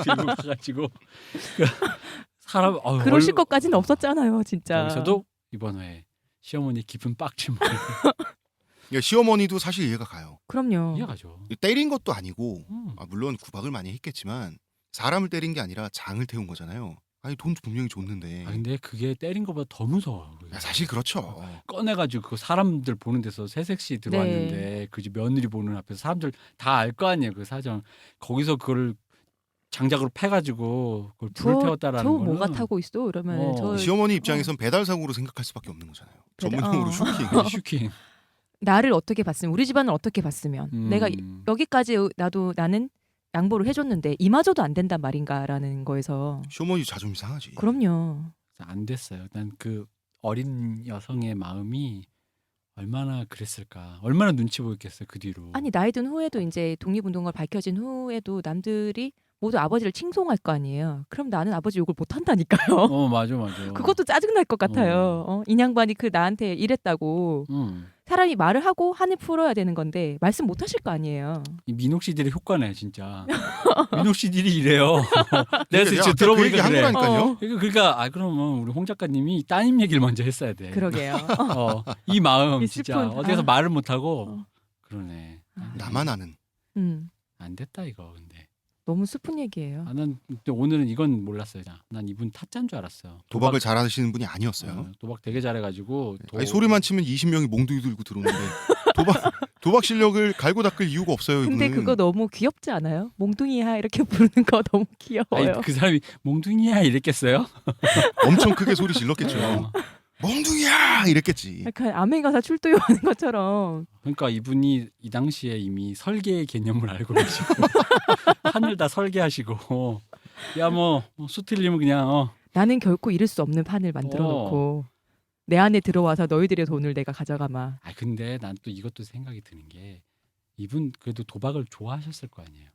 들고 가가지고 그 사람 그러실 것까지는 없었잖아요, 진짜. 여기서도 이번 회에 시어머니 깊은 빡침을 그러니까 시어머니도 사실 이해가 가요. 그럼요. 이해가죠. 때린 것도 아니고 음. 물론 구박을 많이 했겠지만 사람을 때린 게 아니라 장을 태운 거잖아요. 아니 돈 분명히 줬는데. 근데 그게 때린 것보다 더 무서워. 야, 사실 그렇죠. 꺼내가지고 그 사람들 보는 데서 새색시 들어왔는데 네. 그 집 며느리 보는 앞에서 사람들 다 알 거 아니에요 그 사정. 거기서 그걸 장작으로 패가지고 그걸 불을 태웠다라는 저 거는 뭐가 타고 있어? 이러면 저 시어머니 입장에선 배달 사고로 생각할 수밖에 없는 거잖아요. 전문용어로 슈킹. 슈킹. 나를 어떻게 봤으면 우리 집안을 어떻게 봤으면 내가 여기까지 나는 양보를 해줬는데 이마저도 안 된단 말인가라는 거에서 시어머니 자존심 상하지. 그럼요. 안 됐어요. 난 그 어린 여성의 마음이 얼마나 그랬을까. 얼마나 눈치 보였겠어요 그 뒤로. 아니 나이 든 후에도 이제 독립운동가 밝혀진 후에도 남들이 모두 아버지를 칭송할 거 아니에요. 그럼 나는 아버지 욕을 못 한다니까요. 맞아. 그것도 짜증 날 것 같아요. 인양반이 그 나한테 이랬다고. 사람이 말을 하고 한을 풀어야 되는 건데 말씀 못 하실 거 아니에요. 이 민옥씨들의 효과네 진짜. 민옥씨들이 이래요. 내가 내가 진짜 아까 그 들어보니까 얘기 한 그래. 거라니까요. 그러니까 그러면 우리 홍 작가님이 따님 얘기를 먼저 했어야 돼. 그러게요. 이 마음 이 진짜 슬픈, 어디서 말을 못 하고 그러네. 나만 아는. 안 됐다 이거 근데. 너무 슬픈 얘기예요. 난 근데 오늘은 이건 몰랐어요. 난 이분 타짜인 줄 알았어요. 도박을 잘하시는 분이 아니었어요. 도박 되게 잘해가지고. 아니, 소리만 치면 20명이 몽둥이 들고 들어오는데 도박 실력을 갈고 닦을 이유가 없어요. 근데 이분은. 그거 너무 귀엽지 않아요? 몽둥이야 이렇게 부르는 거 너무 귀여워요. 아니, 그 사람이 몽둥이야 이랬겠어요? 엄청 크게 소리 질렀겠죠. 몽둥이야 이랬겠지. 약간 아메리카사 출두요하는 것처럼. 그러니까 이분이 이 당시에 이미 설계의 개념을 알고 계시고 판을 다 설계하시고 야 뭐 수틀리면 그냥 나는 결코 잃을 수 없는 판을 만들어 놓고 내 안에 들어와서 너희들의 돈을 내가 가져가마. 근데 난 또 이것도 생각이 드는 게 이분 그래도 도박을 좋아하셨을 거 아니에요.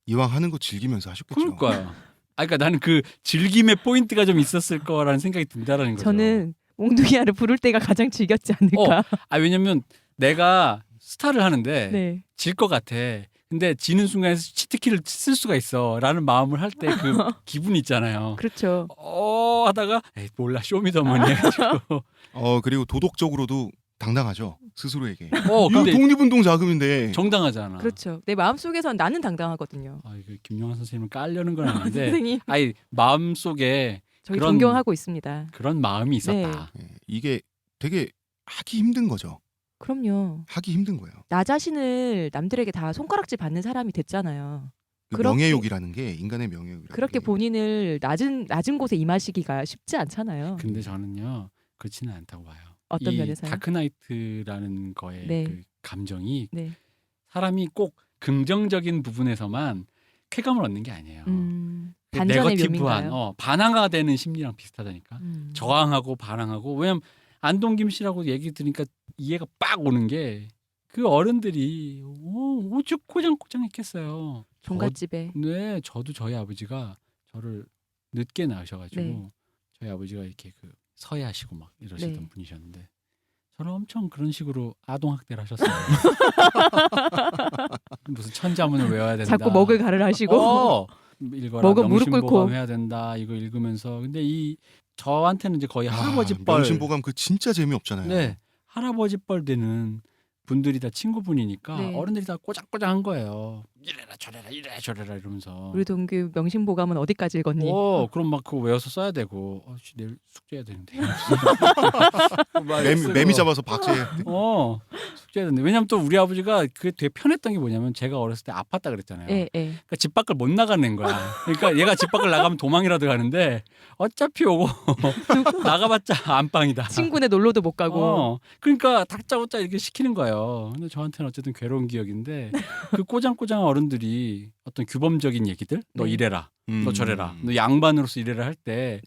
이왕 하는 거 즐기면서 하셨겠죠. 그러니까요. 그러니까 나는 그 즐김의 포인트가 좀 있었을 거라는 생각이 든다라는 거죠. 저는 몽둥이야를 부를 때가 가장 즐겼지 않을까. 왜냐면 내가 스타를 하는데 네. 질 것 같아. 근데 지는 순간에 치트키를 쓸 수가 있어라는 마음을 할 때 그 기분 있잖아요. 그렇죠. 하다가 에이 몰라 쇼미더머니 해가지고 그리고 도덕적으로도 당당하죠. 스스로에게. 근데 이거 독립운동 자금인데. 정당하잖아. 그렇죠. 내 마음 속에선 나는 당당하거든요. 이거 김영환 선생님을 깔려는 건 아닌데 선생님. 마음 속에 저희 그런- 존경하고 있습니다. 그런 마음이 있었다. 예, 이게 되게 하기 힘든 거죠. 그럼요. 하기 힘든 거예요. 나 자신을 남들에게 다 손가락질 받는 사람이 됐잖아요. 그 그렇게- 명예욕이라는 게 인간의 명예욕이라는 그렇게 게 본인을 낮은 곳에 임하시기가 쉽지 않잖아요. 근데 저는요 그렇지는 않다고 봐요. 어떤 이 면에서요? 다크나이트라는 거의 네. 그 감정이 네. 사람이 꼭 긍정적인 부분에서만 쾌감을 얻는 게 아니에요. 그 반전의 네거티브한 묘미인가요? 반항가 되는 심리랑 비슷하다니까. 음. 저항하고 반항하고. 왜냐면 안동김 씨라고 얘기 들으니까 이해가 빡 오는 게 그 어른들이 오죽 꼬장꼬장했겠어요. 종갓집에 네, 저도 저희 아버지가 저를 늦게 낳으셔가지고 네. 저희 아버지가 이렇게 그 서예하시고 막 이러시던 네. 분이셨는데 저를 엄청 그런 식으로 아동 학대를 하셨어요. 무슨 천자문을 외워야 된다. 자꾸 먹을 가를 하시고 읽어라. 먹은 무릎 꿇고. 명심보감 해야 된다. 이거 읽으면서 근데 이 저한테는 이제 거의 할아버지 뻘. 명심보감 그 진짜 재미없잖아요. 네, 할아버지 뻘 되는 분들이 다 친구분이니까 네. 어른들이 다 꼬작꼬작한 거예요. 이래라 저래라 이래라 저래라 이러면서. 우리 동규 명심보감은 어디까지 읽었니? 그럼 막 그거 외워서 써야 되고 내일 숙제해야 되는데. 막 매미 쓰고. 잡아서 박제해야 돼. 숙제해야 되는데 왜냐면 또 우리 아버지가 그게 되게 편했던 게 뭐냐면 제가 어렸을 때 아팠다 그랬잖아요. 예, 예. 그러니까 집 밖을 못 나가는 거야. 그러니까 얘가 집 밖을 나가면 도망이라도 가는데 어차피 오고 나가봤자 안방이다. 친구네 놀러도 못 가고. 그러니까 다짜고짜 이렇게 시키는 거예요. 근데 저한테는 어쨌든 괴로운 기억인데 그 꼬장꼬장한 어른들이 어떤 규범적인 얘기들, 너 네. 이래라, 너 저래라, 음. 너 양반으로서 이래라 할 때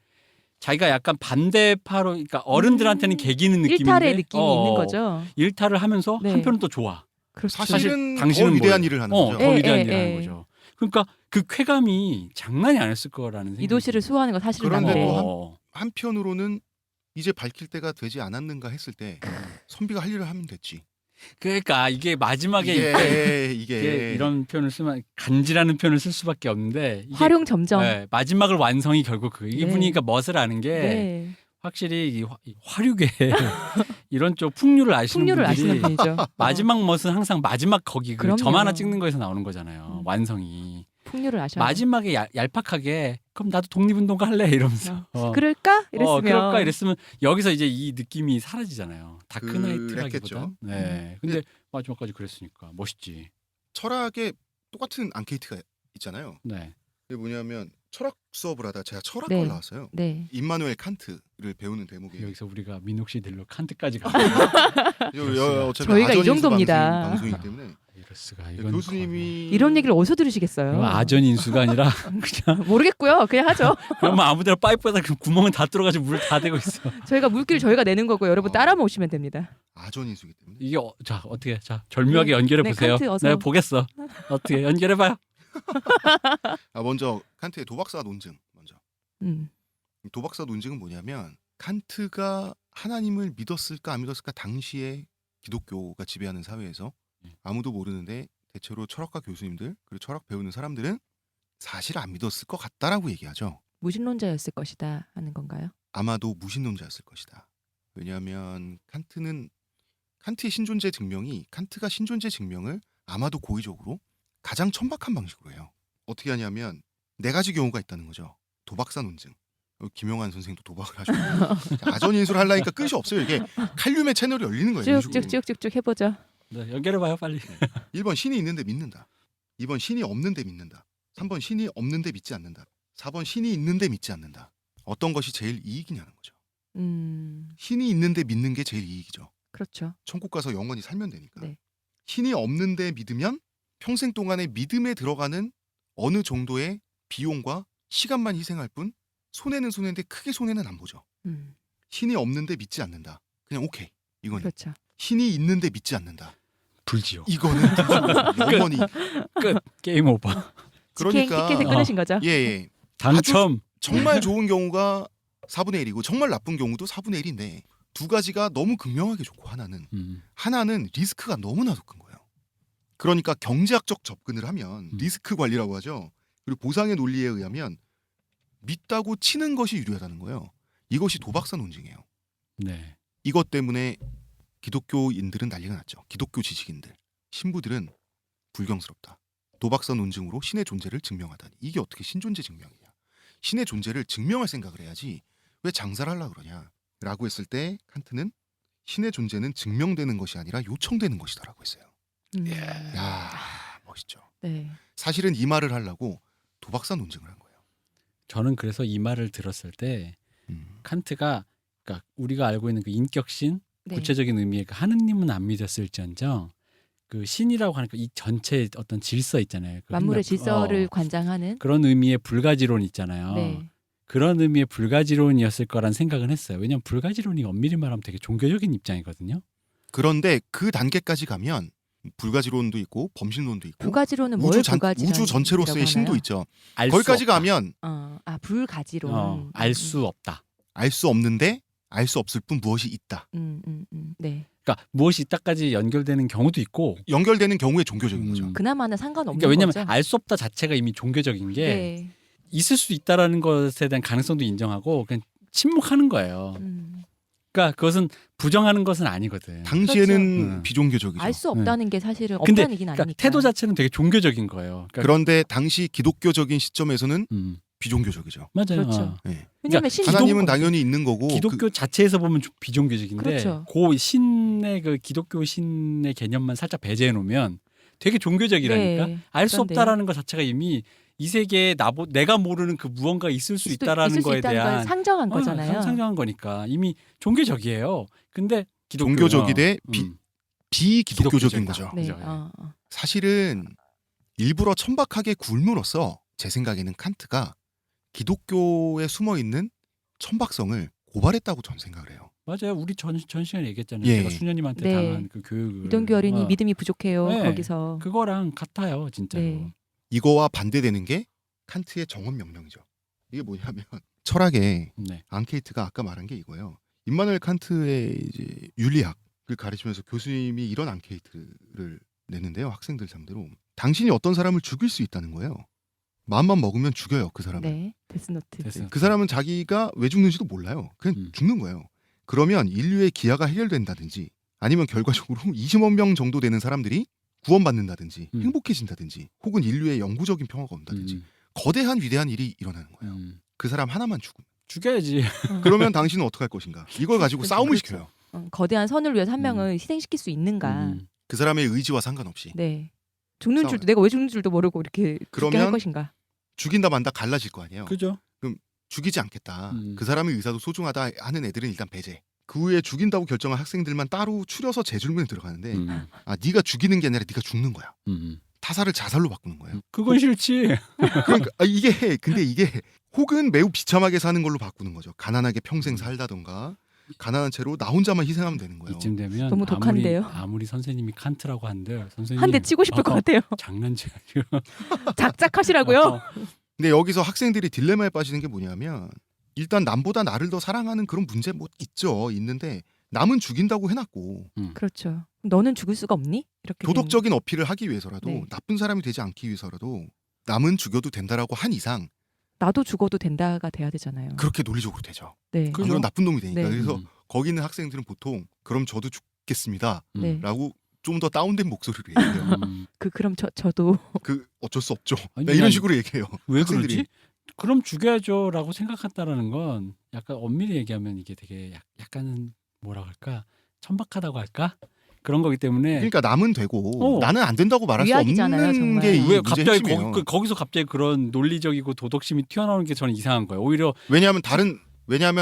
자기가 약간 반대파로, 그러니까 어른들한테는 개기는 느낌인데 일탈의 느낌이 있는 거죠. 일탈을 하면서 네. 한편은 또 좋아. 그렇죠. 사실은 더 당신은 위대한 뭐예요? 일을 하는 더 거죠. 예, 위대한 예, 일을 예. 하는 거죠. 그러니까 그 쾌감이 장난이 아니었을 거라는 생각이 이도시를 수호하는 거 사실은 그런데 남들. 또 한편으로는 이제 밝힐 때가 되지 않았는가 했을 때 선비가 할 일을 하면 됐지. 그러니까 이게 마지막에 이게 이게 이런 표현을 쓰면 간지라는 표현을 쓸 수밖에 없는데 이게 활용 점정. 네, 마지막을 완성이 결국 이게 네. 분위기가 멋을 아는 게 네. 확실히 이 화류계 이런 쪽 풍류를 아시는 풍류를 분들이 아시는 분이죠. 마지막 멋은 항상 마지막 거기 그 그럼요. 점 하나 찍는 거에서 나오는 거잖아요. 완성이 풍류를 아셔. 마지막에 얄팍하게 그럼 나도 독립운동가 할래 이러면서 그럴까? 이랬으면. 그럴까 이랬으면 여기서 이제 이 느낌이 사라지잖아요. 다크나이트라기보다. 했겠죠. 네. 근데 마지막까지 그랬으니까 멋있지. 철학에 똑같은 앙케이트가 있잖아요. 네. 그게 뭐냐면 철학 수업을 하다 제가 철학과를 네. 나왔어요. 네. 임마누엘 칸트를 배우는 대목이 여기서 우리가 민옥 씨들로 칸트까지 가. 어차피 저희가 이 아전인수 정도입니다. 방송이기 때문에 이럴 수가. 이건 교수님이 이런 얘기를 어디서 들으시겠어요? 이건 아전인수가 아니라 그냥 모르겠고요. 그냥 하죠. 그러면 아무데나 파이프에다 그 구멍은 다 뚫어가지고 물을 다 대고 있어. 저희가 물길 저희가 내는 거고 여러분 따라 모시면 됩니다. 아전인수기 때문에 이게 자 어떻게 자 절묘하게 네. 연결해 네, 보세요. 칸트 어서. 내가 보겠어. 어떻게 연결해봐요. 먼저 칸트의 도박사 논증 먼저. 음. 도박사 논증은 뭐냐면 칸트가 하나님을 믿었을까 안 믿었을까 당시에 기독교가 지배하는 사회에서 아무도 모르는데 대체로 철학과 교수님들 그리고 철학 배우는 사람들은 사실 안 믿었을 것 같다라고 얘기하죠. 무신론자였을 것이다 하는 건가요? 아마도 무신론자였을 것이다. 왜냐하면 칸트의 신존재 증명이 칸트가 신존재 증명을 아마도 고의적으로 가장 천박한 방식으로 해요. 어떻게 하냐면 네 가지 경우가 있다는 거죠. 도박사 논증. 김용환 선생도 도박을 하시고 아전인수를 하려니까 끝이 없어요. 이게 칼륨의 채널이 열리는 거예요. 이런 식으로. 쭉쭉쭉쭉 해보죠. 네, 연결해봐요 빨리. 1번 신이 있는데 믿는다. 2번 신이 없는데 믿는다. 3번 신이 없는데 믿지 않는다. 4번 신이 있는데 믿지 않는다. 어떤 것이 제일 이익이냐는 거죠. 신이 있는데 믿는 게 제일 이익이죠. 그렇죠. 천국 가서 영원히 살면 되니까. 네. 신이 없는데 믿으면 평생 동안에 믿음에 들어가는 어느 정도의 비용과 시간만 희생할 뿐 손해는 손해인데 크게 손해는 안 보죠. 신이 없는데 믿지 않는다. 그냥 오케이. 이거는. 그렇죠. 신이 있는데 믿지 않는다. 불지옥. 이거는 영원히 끝. 게임 오버. 그러니까 티켓을 끊으신 거죠? 예. 당첨. 정말 좋은 경우가 4분의 1이고 정말 나쁜 경우도 4분의 1인데 두 가지가 너무 극명하게 좋고 하나는 리스크가 너무나도 큰 거예요. 그러니까 경제학적 접근을 하면 리스크 관리라고 하죠. 그리고 보상의 논리에 의하면 믿다고 치는 것이 유리하다는 거예요. 이것이 도박사 논증이에요. 네. 이것 때문에 기독교인들은 난리가 났죠. 기독교 지식인들, 신부들은 불경스럽다. 도박사 논증으로 신의 존재를 증명하다니. 이게 어떻게 신존재 증명이냐. 신의 존재를 증명할 생각을 해야지 왜 장사를 하려고 그러냐 라고 했을 때 칸트는 신의 존재는 증명되는 것이 아니라 요청되는 것이다라고 했어요. 야, 멋있죠. 네. 사실은 이 말을 하려고 도박사 논증을 한 거예요. 저는 그래서 이 말을 들었을 때 음. 칸트가 그러니까 우리가 알고 있는 그 인격신 네. 구체적인 의미의 그 하느님은 안 믿었을지언정 그 신이라고 하는 이 전체 어떤 질서 있잖아요. 그 만물의 흔히 질서를 관장하는. 그런 의미의 불가지론 있잖아요. 네. 그런 의미의 불가지론이었을 거란 생각은 했어요. 왜냐하면 불가지론이 엄밀히 말하면 되게 종교적인 입장이거든요. 그런데 그 단계까지 가면 불가지론도 있고 범신론도 있고 불가지론은 뭘 불가지론? 우주 전체로서의 신도 있죠. 거기까지 가면 불가지론. 알 수 없다. 알 수 없는데 알 수 없을 뿐 무엇이 있다. 네. 그러니까 무엇이 있다까지 연결되는 경우도 있고 연결되는 경우에 종교적인 거죠. 그나마는 상관없는 그러니까 왜냐하면 거죠. 알 수 없다 자체가 이미 종교적인 게 네. 있을 수 있다라는 것에 대한 가능성도 인정하고 그냥 침묵하는 거예요. 그러니까 그것은 부정하는 것은 아니거든. 당시에는 그렇죠. 비종교적이죠. 알 수 없다는 게 사실은 근데 없다는 얘기는 그러니까 아니니까. 태도 자체는 되게 종교적인 거예요. 그러니까 그런데 당시 기독교적인 시점에서는 비종교적이죠. 맞아요. 그렇죠. 네. 왜냐면 신 하나님은 당연히 있는 거고 기독교 자체에서 보면 비종교적인데 그렇죠. 그 신의 그 기독교 신의 개념만 살짝 배제해 놓으면 되게 종교적이라니까. 네. 알 수 그런데. 없다라는 것 자체가 이미 이 세계에 내가 모르는 그 무언가 있을 수 있다라는 있을 수 거에 있다는 걸 대한 상정한 거잖아요. 상정한 거니까 이미 종교적이에요. 근데 기독교, 종교적이되 비기독교적인 기독교적이다. 거죠. 네. 그죠. 사실은 일부러 천박하게 굴물어서 제 생각에는 칸트가 기독교에 숨어 있는 천박성을 고발했다고 전 생각을 해요. 맞아요. 우리 전 시간에 얘기했잖아요. 예. 제가 수녀님한테 네. 당한 그 교육을. 이동규 어린이 믿음이 부족해요. 네. 거기서. 그거랑 같아요, 진짜로. 네. 이거와 반대되는 게 칸트의 정언 명령이죠. 이게 뭐냐면 철학의 네. 앙케이트가 아까 말한 게 이거예요. 임마누엘 칸트의 이제 윤리학을 가르치면서 교수님이 이런 앙케이트를 내는데요. 학생들 상대로 당신이 어떤 사람을 죽일 수 있다는 거예요. 마음만 먹으면 죽여요, 그 사람을. 네. 데스노트. 데스노트. 그 사람은 자기가 왜 죽는지도 몰라요. 그냥 죽는 거예요. 그러면 인류의 기아가 해결된다든지 아니면 결과적으로 20억 명 정도 되는 사람들이 구원받는다든지 행복해진다든지 혹은 인류의 영구적인 평화가 온다든지 거대한 위대한 일이 일어나는 거예요. 그 사람 하나만 죽음. 죽여야지. 그러면 당신은 어떻게 할 것인가? 이걸 가지고 싸움을 그렇죠. 시켜요. 거대한 선을 위해서 한 명을 희생시킬 수 있는가? 그 사람의 의지와 상관없이. 네. 죽는 싸워요. 줄도 내가 왜 죽는 줄도 모르고 이렇게 죽게 할 그러면 것인가? 죽인다 만다 갈라질 거 아니에요. 그죠? 그럼 죽이지 않겠다. 그 사람의 의사도 소중하다 하는 애들은 일단 배제. 그 후에 죽인다고 결정한 학생들만 따로 추려서 재질문에 들어가는데 네가 죽이는 게 아니라 네가 죽는 거야. 타살을 자살로 바꾸는 거예요. 그건 싫지. 그러니까 근데 이게 혹은 매우 비참하게 사는 걸로 바꾸는 거죠. 가난하게 평생 살다던가 가난한 채로 나 혼자만 희생하면 되는 거예요. 이쯤 되면 너무 독한데요? 아무리 선생님이 칸트라고 한들 선생님 한 대 치고 싶을 것 같아요. 장난치고. 작작하시라고요? 근데 여기서 학생들이 딜레마에 빠지는 게 뭐냐면 일단 남보다 나를 더 사랑하는 그런 문제 뭐 있죠. 있는데 남은 죽인다고 해놨고 그렇죠. 너는 죽을 수가 없니? 이렇게 도덕적인 어필을 하기 위해서라도 네. 나쁜 사람이 되지 않기 위해서라도 남은 죽여도 된다라고 한 이상 나도 죽어도 된다가 돼야 되잖아요. 그렇게 논리적으로 되죠. 네. 그죠? 그런 나쁜 놈이 되니까. 네. 그래서 거기 있는 학생들은 보통 그럼 저도 죽겠습니다. 네. 라고 좀 더 다운된 목소리로 얘기해요. 그럼 저도 그 어쩔 수 없죠. 아니, 네, 이런 난 식으로 얘기해요. 왜 학생들이. 그러지? 그럼 죽여야죠라고 생각한다라는 건 약간 엄밀히 얘기하면 이게 되게 약간은 뭐라 할까 천박하다고 할까 그런 거기 때문에 그러니까 남은 되고 나는 안 된다고 말할 수 위약이잖아요, 없는 정말. 게 이 왜 문제의 갑자기 핵심이에요. 거기서 갑자기 그런 논리적이고 도덕심이 튀어나오는 게 저는 이상한 거예요. 오히려 왜냐하면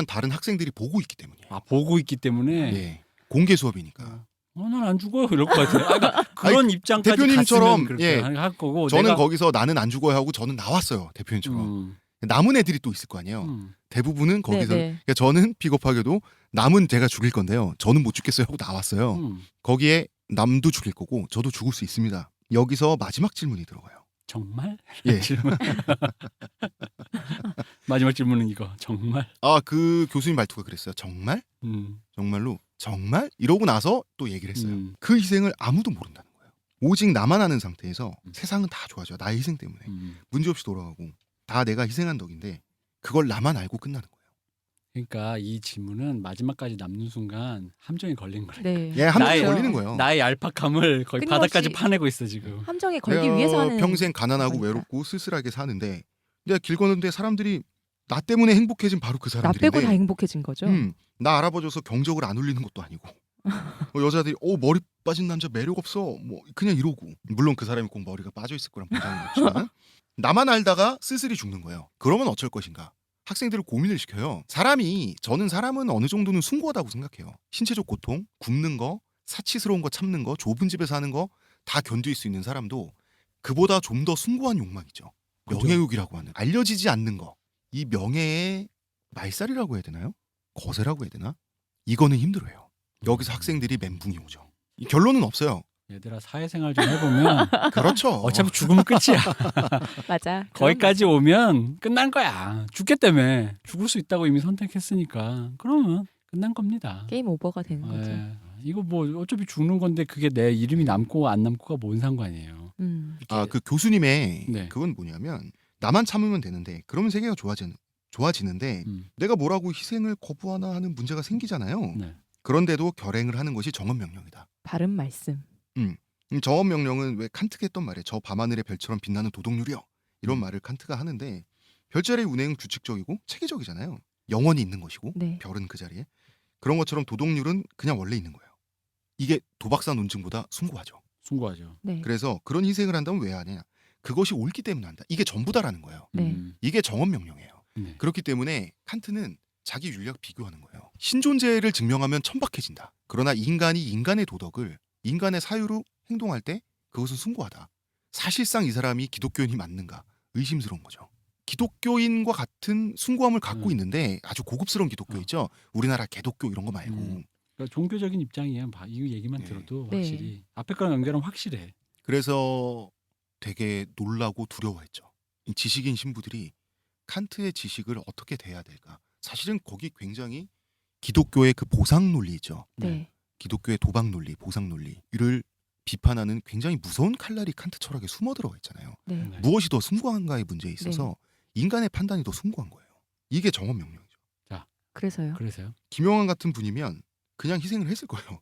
다른 학생들이 보고 있기 때문이에요. 보고 있기 때문에 예. 공개 수업이니까. 난 안 죽어요 이럴 것 같아요. 그러니까 그런 입장까지 대표님처럼, 갔으면 그렇게 예. 할 거고 저는 내가 거기서 나는 안 죽어야 하고 저는 나왔어요. 대표님처럼. 남은 애들이 또 있을 거 아니에요. 대부분은 거기서 그러니까 저는 비겁하게도 남은 제가 죽일 건데요. 저는 못 죽겠어요 하고 나왔어요. 거기에 남도 죽일 거고 저도 죽을 수 있습니다. 여기서 마지막 질문이 들어가요. 정말? 예. 질문. 마지막 질문은 이거 정말? 그 교수님 말투가 그랬어요. 정말? 정말로 정말? 이러고 나서 또 얘기를 했어요. 그 희생을 아무도 모른다는 거예요. 오직 나만 아는 상태에서 세상은 다 좋아져. 나의 희생 때문에. 문제없이 돌아가고 다 내가 희생한 덕인데 그걸 나만 알고 끝나는 거예요. 그러니까 이 질문은 마지막까지 남는 순간 함정에 걸린 거래. 네. 예, 함정에 나의- 걸리는 거예요. 나의 얄팍함을 거의 끊임없이- 바닥까지 파내고 있어 지금. 함정에 걸기 위해서 하는 평생 가난하고 거니까. 외롭고 쓸쓸하게 사는데 내가 길 걷는데 사람들이 나 때문에 행복해진 바로 그 나 사람들인데 빼고 다 행복해진 거죠. 나 알아봐줘서 경적을 안 울리는 것도 아니고 여자들이 머리 빠진 남자 매력 없어 뭐 그냥 이러고 물론 그 사람이 꼭 머리가 빠져 있을 거란 보장은 없지만 나만 알다가 쓸쓸히 죽는 거예요. 그러면 어쩔 것인가? 학생들을 고민을 시켜요. 저는 사람은 어느 정도는 숭고하다고 생각해요. 신체적 고통, 굶는 거, 사치스러운 거 참는 거, 좁은 집에 사는 거 다 견딜 수 있는 사람도 그보다 좀 더 숭고한 욕망이죠. 그죠. 명예욕이라고 하는 알려지지 않는 거. 이 명예의 말살이라고 해야 되나요? 거세라고 해야 되나? 이거는 힘들어요. 여기서 학생들이 멘붕이 오죠. 이 결론은 없어요. 얘들아 사회생활 좀 해보면 그렇죠. 어차피 죽으면 끝이야. 맞아. 거기까지 오면 끝난 거야. 죽겠다며. 죽을 수 있다고 이미 선택했으니까. 그러면 끝난 겁니다. 게임 오버가 되는 거죠. 예. 이거 뭐 어차피 죽는 건데 그게 내 이름이 남고 안 남고가 뭔 상관이에요. 그 교수님의 네. 그건 뭐냐면 나만 참으면 되는데 그러면 세계가 좋아지는데 내가 뭐라고 희생을 거부하나 하는 문제가 생기잖아요. 네. 그런데도 결행을 하는 것이 정언명령이다. 바른 말씀. 정언명령은 왜 칸트가 했던 말이에요. 저 밤하늘의 별처럼 빛나는 도덕률이요. 이런 말을 칸트가 하는데 별자리의 운행은 규칙적이고 체계적이잖아요. 영원히 있는 것이고 네. 별은 그 자리에. 그런 것처럼 도덕률은 그냥 원래 있는 거예요. 이게 도박사 논증보다 숭고하죠. 숭고하죠. 네. 그래서 그런 희생을 한다면 왜 하냐? 그것이 옳기 때문에 한다. 이게 전부다라는 거예요. 네. 이게 정언명령이에요. 네. 그렇기 때문에 칸트는 자기 윤리학 비교하는 거예요. 신존재를 증명하면 천박해진다. 그러나 인간이 인간의 도덕을 인간의 사유로 행동할 때 그것은 숭고하다. 사실상 이 사람이 기독교인이 맞는가 의심스러운 거죠. 기독교인과 같은 숭고함을 갖고 있는데 아주 고급스러운 기독교 있죠. 우리나라 개독교 이런 거 말고. 그러니까 종교적인 입장이에요. 이 얘기만 네. 들어도 네. 확실히 앞에 거랑 연결하면 확실해. 그래서 되게 놀라고 두려워했죠. 이 지식인 신부들이 칸트의 지식을 어떻게 대해야 될까? 사실은 거기 굉장히 기독교의 그 보상 논리 있죠. 네. 기독교의 도박 논리, 보상 논리를 비판하는 굉장히 무서운 칼날이 칸트 철학에 숨어 들어가 있잖아요. 네. 네. 무엇이 더 숭고한가의 문제에 있어서 인간의 판단이 더 숭고한 거예요. 이게 정언명령이죠. 그래서요. 그래서요. 김영환 같은 분이면 그냥 희생을 했을 거예요.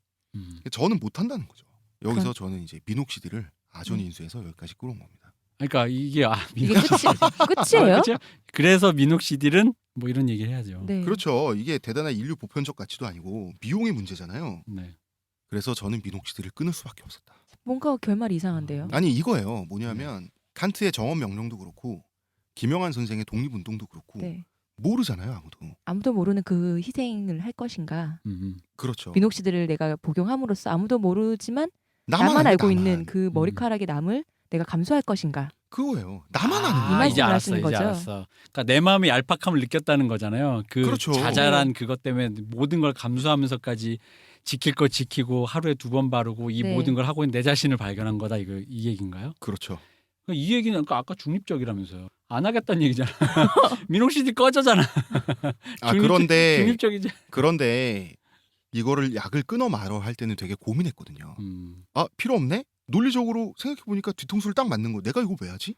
저는 못한다는 거죠. 여기서 저는 이제 민옥시디를 아전인수해서 여기까지 끌어온 겁니다. 그러니까 이게 이게 끝이에요? 그렇죠? 그래서 민옥시딜은 뭐 이런 얘기를 해야죠. 네. 그렇죠. 이게 대단한 인류 보편적 가치도 아니고 미용의 문제잖아요. 네. 그래서 저는 민옥시디를 끊을 수밖에 없었다. 뭔가 결말이 이상한데요. 아니 이거예요. 뭐냐면 칸트의 정언명령도 그렇고 김영환 선생의 독립운동도 그렇고 네. 모르잖아요 아무도. 아무도 모르는 그 희생을 할 것인가. 그렇죠. 민옥시들을 내가 복용함으로써 아무도 모르지만 나만 나만 알고 나만. 있는 그 머리카락의 남을 내가 감수할 것인가. 그거예요. 나만 아는 이 거예요. 말씀을 이제 알았어. 하시는 이제 거죠? 알았어. 그러니까 내 마음의 얄팍함을 느꼈다는 거잖아요. 그 그렇죠. 자잘한 그것 때문에 모든 걸 감수하면서까지 지킬 거 지키고 하루에 2번 바르고 이 네. 모든 걸 하고 있는 내 자신을 발견한 거다. 이 얘기인가요? 그렇죠. 이 얘기는 아까 중립적이라면서요. 안 하겠다는 얘기잖아. 민옥시디 꺼져잖아. 중립적이지. 그런데 이거를 약을 끊어 말어 할 때는 되게 고민했거든요. 음. 아 필요 없네? 논리적으로 생각해 보니까 뒤통수를 딱 맞는 거. 내가 이거 왜 하지?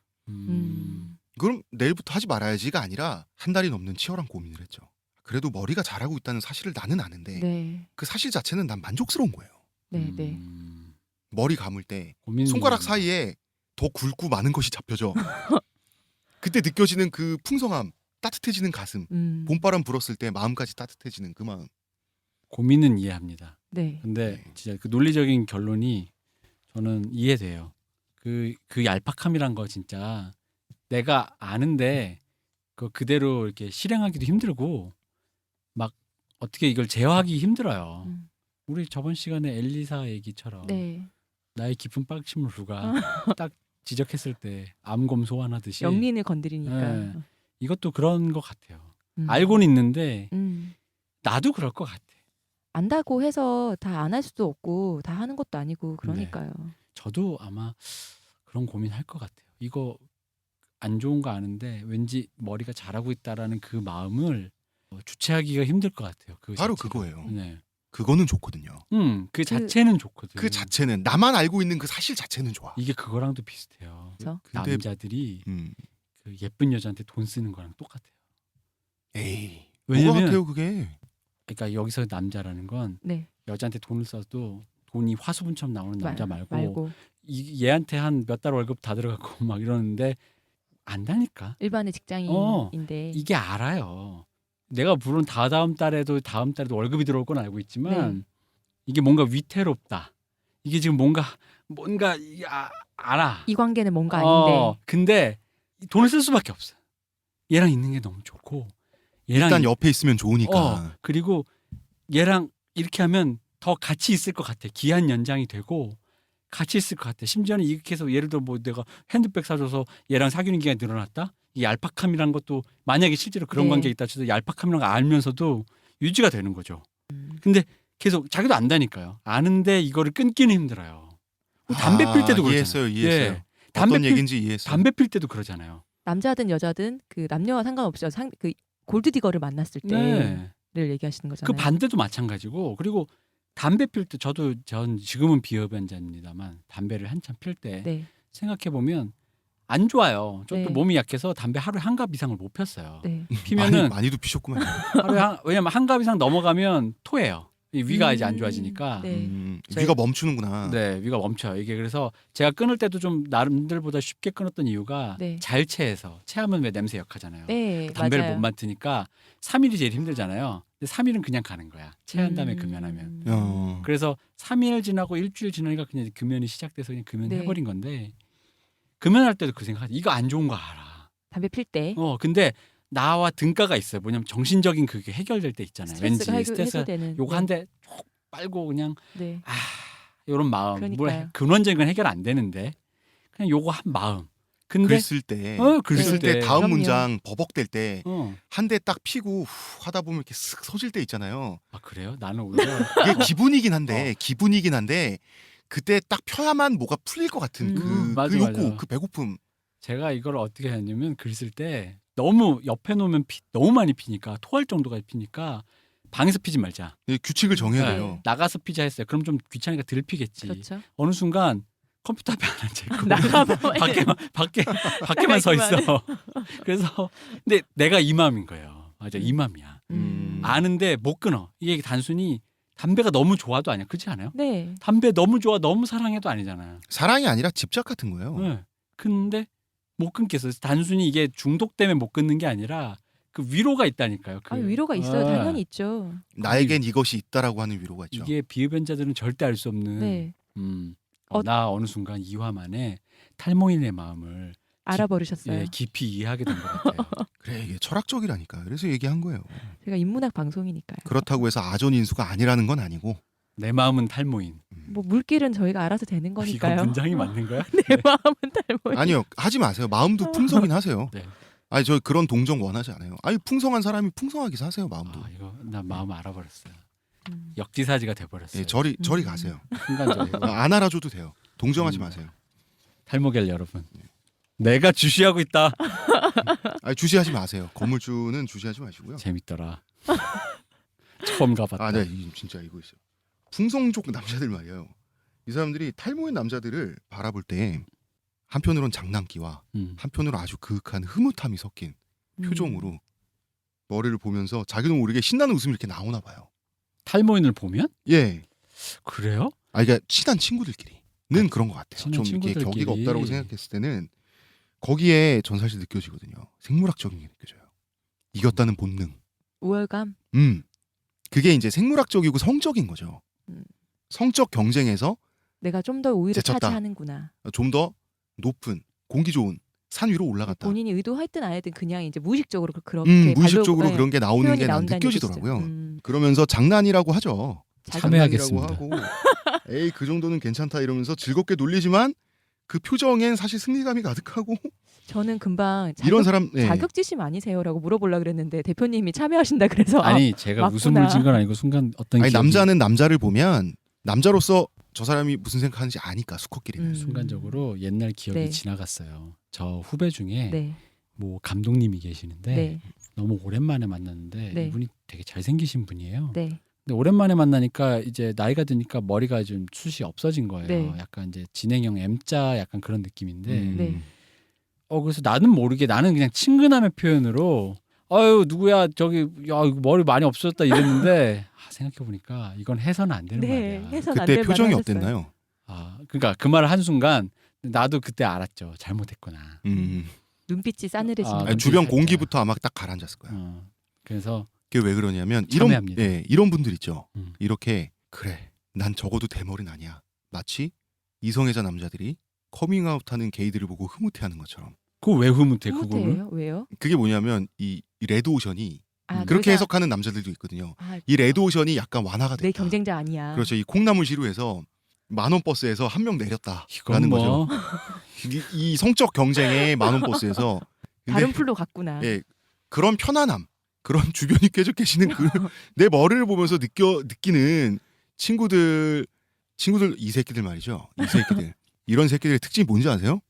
그럼 내일부터 하지 말아야지가 아니라 한 달이 넘는 치열한 고민을 했죠. 그래도 머리가 잘하고 있다는 사실을 나는 아는데 네. 그 사실 자체는 난 만족스러운 거예요. 네. 네. 머리 감을 때 고민 손가락 사이에 더 굵고 많은 것이 잡혀져. 그때 느껴지는 그 풍성함, 따뜻해지는 가슴, 봄바람 불었을 때 마음까지 따뜻해지는 그 마음. 고민은 이해합니다. 네. 근데 진짜 그 논리적인 결론이 저는 이해돼요. 그 얄팍함이란 거 진짜 내가 아는데 그대로 이렇게 실행하기도 힘들고 막 어떻게 이걸 제어하기 힘들어요. 우리 저번 시간에 엘리사 얘기처럼 네. 나의 깊은 빡침을 누가 딱 지적했을 때 암검 소환하듯이 영린을 건드리니까. 네. 이것도 그런 것 같아요. 알고는 있는데 나도 그럴 것 같아. 안다고 해서 다 안 할 수도 없고 다 하는 것도 아니고 그러니까요. 저도 아마 그런 고민할 것 같아요. 이거 안 좋은 거 아는데 왠지 머리가 잘하고 있다라는 그 마음을 주체하기가 힘들 것 같아요. 바로 자체가. 그거예요. 네. 그거는 좋거든요. 그 자체는 좋거든. 그 자체는 나만 알고 있는 그 사실 자체는 좋아. 이게 그거랑도 비슷해요. 그렇죠? 근데 남자들이 음. 그 예쁜 여자한테 돈 쓰는 거랑 똑같아요. 에이. 왜냐면 뭐가 같아요 그게? 그러니까 여기서 남자라는 건 네. 여자한테 돈을 써도 돈이 화수분처럼 나오는 남자 말고 말고. 얘한테 한 몇 달 월급 다 들어갔고 막 이러는데 안다니까. 일반의 직장인인데 이게 알아요. 내가 물론 다음 달에도 월급이 들어올 건 알고 있지만 네. 이게 뭔가 위태롭다. 이게 지금 뭔가 이게 알아. 이 관계는 뭔가 아닌데 근데 돈을 쓸 수밖에 없어. 얘랑 있는 게 너무 좋고 얘랑 일단 옆에 있으면 좋으니까. 그리고 얘랑 이렇게 하면 더 같이 있을 것 같아. 기한 연장이 되고 같이 있을 것 같아. 심지어는 이렇게 해서 예를 들어 뭐 내가 핸드백 사줘서 얘랑 사귀는 기간이 늘어났다. 이 얄팍함이라는 것도 만약에 실제로 그런 네. 관계가 있다 쳐도 얄팍함이라는 걸 알면서도 유지가 되는 거죠. 근데 계속 자기도 안다니까요. 아는데 이거를 끊기는 힘들어요. 담배 필 때도 그러잖아요. 이해했어요. 예. 담배 어떤 필 얘기인지 이해했어요. 담배 필 때도 그러잖아요. 남자든 여자든 그 남녀와 상관없이 그 골드디거를 만났을 때를 네. 얘기하시는 그 거잖아요. 반대도 마찬가지고 전 지금은 비흡연자입니다만 담배를 한참 필 때 네. 생각해 보면 안 좋아요. 저도 네. 몸이 약해서 담배 하루에 한 갑 이상을 못 폈어요. 네. 피면은 많이도 피셨구만. 왜냐면 한 갑 이상 넘어가면 토해요. 이 위가 이제 안 좋아지니까. 네. 위가 멈추는구나. 네, 위가 멈춰요. 이게 그래서 제가 끊을 때도 좀 남들보다 쉽게 끊었던 이유가 네. 잘 체해서 체하면 왜 냄새 역하잖아요. 네, 담배를 맞아요. 못 맡으니까 3일이 제일 힘들잖아요. 근데 3일은 그냥 가는 거야. 체한 다음에 금연하면. 그래서 3일 지나고 일주일 지나니까 그냥 금연이 시작돼서 그냥 금연해버린 건데 금연할 때도 그 생각하지. 이거 안 좋은 거 알아. 담배 필 때 근데 나와 등가가 있어요. 뭐냐면 정신적인 그게 해결될 때 있잖아요. 스트레스가 왠지 스트레스 해소되는 요거 한 대 쭉 빨고 그냥 네. 이런 마음. 그러니까요. 근원적인 건 해결 안 되는데 그냥 요거 한 마음. 근데 글 쓸 때. 글 쓸 때 다음 그럼요. 문장 버벅댈 때 한 어. 대 딱 피고 후 하다 보면 이렇게 쓱 서질 때 있잖아요. 아 그래요? 나는 오히려 그게 기분이긴 한데 그때 딱 펴야만 뭐가 풀릴 것 같은 그 맞아, 욕구, 맞아. 그 배고픔. 제가 이걸 어떻게 했냐면 글 쓸 때 너무 옆에 놓으면 너무 많이 피니까 토할 정도까지 피니까 방에서 피지 말자. 규칙을 정해야 네, 돼요. 나가서 피자 했어요. 그럼 좀 귀찮으니까 덜 피겠지. 그렇죠. 어느 순간 컴퓨터 앞에 안 앉아있고 나가면 밖에만 서 있어. 그래서 근데 내가 이 마음인 거예요. 맞아, 이 마음이야. 아는데 못 끊어. 이게 단순히 담배가 너무 좋아도 아니야. 그렇지 않아요? 네. 담배 너무 좋아, 너무 사랑해도 아니잖아요. 사랑이 아니라 집착 같은 거예요. 네. 근데 못 끊겠어. 단순히 이게 중독 때문에 못 끊는 게 아니라 그 위로가 있다니까요. 위로가 있어요. 네. 당연히 있죠. 나에겐 이것이 있다라고 하는 위로가 있죠. 이게 비흡연자들은 절대 알 수 없는. 네. 나 어느 순간 2화 만에 탈모인의 마음을 알아버리셨어요. 깊이 이해하게 된 것 같아요. 그래 이게 철학적이라니까. 그래서 얘기한 거예요. 제가 인문학 방송이니까요. 그렇다고 해서 아전인수가 아니라는 건 아니고. 내 마음은 탈모인. 뭐 물길은 저희가 알아서 되는 이거 거니까요. 문장이 맞는 거야? 내 마음은 탈모인. 아니요 하지 마세요. 마음도 풍성인 하세요. 네. 아니 저 그런 동정 원하지 않아요. 아니 풍성한 사람이 풍성하게 사세요 마음도. 이거 나 마음 알아버렸어요. 음. 역지사지가 돼버렸어요. 예, 저리 가세요. 순간적으로. 안 알아줘도 돼요. 동정하지 마세요. 탈모겔 여러분. 내가 주시하고 있다. 아니 주시하지 마세요. 건물주는 주시하지 마시고요. 재밌더라. 처음 가봤다. 네, 진짜 이거 있어요. 풍성족 남자들 말이에요. 이 사람들이 탈모인 남자들을 바라볼 때 한편으론 장난기와 한편으로 아주 그윽한 흐뭇함이 섞인 표정으로 머리를 보면서 자기도 모르게 신나는 웃음이 이렇게 나오나 봐요. 탈모인을 보면? 예. 그래요? 그러니까 친한 친구들끼리는 그런 것 같아요. 친한 좀 이렇게 친구들끼리. 격의가 없다라고 생각했을 때는 거기에 전 사실 느껴지거든요. 생물학적인 게 느껴져요. 이겼다는 본능. 우월감. 그게 이제 생물학적이고 성적인 거죠. 성적 경쟁에서 내가 좀 더 우위를 제쳤다. 차지하는구나. 좀 더 높은 공기 좋은 산 위로 올라갔다. 본인이 의도했든 안 했든 그냥 이제 무의식적으로 그렇게 무의식적으로 발로- 그런 게 나오는 표현이 게 난 나온다는 느껴지더라고요. 얘기시죠. 그러면서 장난이라고 하죠. 참여하겠습니다. 장난이라고 하고 에이 그 정도는 괜찮다 이러면서 즐겁게 놀리지만 그 표정엔 사실 승리감이 가득하고 저는 금방 이런 사람 자격지심 아니세요라고 물어보려고 그랬는데 대표님이 참여하신다 그래서 아니 제가 맞구나. 웃음을 진 건 아니고 순간 어떤 아니 기억이 남자는 남자를 보면 남자로서 저 사람이 무슨 생각하는지 아니까 수컷끼리는. 순간적으로 옛날 기억이 네. 지나갔어요. 저 후배 중에 네. 뭐 감독님이 계시는데 네. 너무 오랜만에 만났는데 네. 이분이 되게 잘생기신 분이에요. 네. 근데 오랜만에 만나니까 이제 나이가 드니까 머리가 좀 숱이 없어진 거예요. 네. 약간 이제 진행형 M자 약간 그런 느낌인데 네. 그래서 나는 모르게 나는 그냥 친근함의 표현으로 아유 누구야 저기 야 이거 머리 많이 없어졌다 이랬는데 생각해 보니까 이건 해서는 안 되는 네. 말이야. 해서는 안 그때 될 표정이 말을 하셨어요. 어땠나요? 그러니까 그 말을 한 순간 나도 그때 알았죠. 잘못했구나. 눈빛이 싸늘해지는. 아, 아니, 눈빛이 주변 살짝. 공기부터 아마 딱 가라앉았을 거야. 그래서 그게 왜 그러냐면 참여합니다. 이런 분들 있죠. 음. 이렇게 그래 난 적어도 대머리는 아니야. 마치 이성애자 남자들이 커밍아웃하는 게이들을 보고 흐뭇해하는 것처럼. 그거 왜 흐뭇해 그거는? 흐뭇해요? 왜요? 그게 뭐냐면 이 레드오션이 아, 그렇게 그러니까- 해석하는 남자들도 있거든요. 아, 이 레드오션이 약간 완화가 됐다. 내 경쟁자 아니야. 그렇죠. 이 콩나물 시루에서 만원 버스에서 한 명 내렸다라는 이건 뭐 거죠. 이 성적 경쟁의 만원 버스에서 근데 다른 풀로 갔구나. 예, 그런 편안함, 그런 주변이 꿰적 계시는 내 머리를 보면서 느끼는 친구들 이 새끼들 말이죠. 이 새끼들 이런 새끼들의 특징이 뭔지 아세요?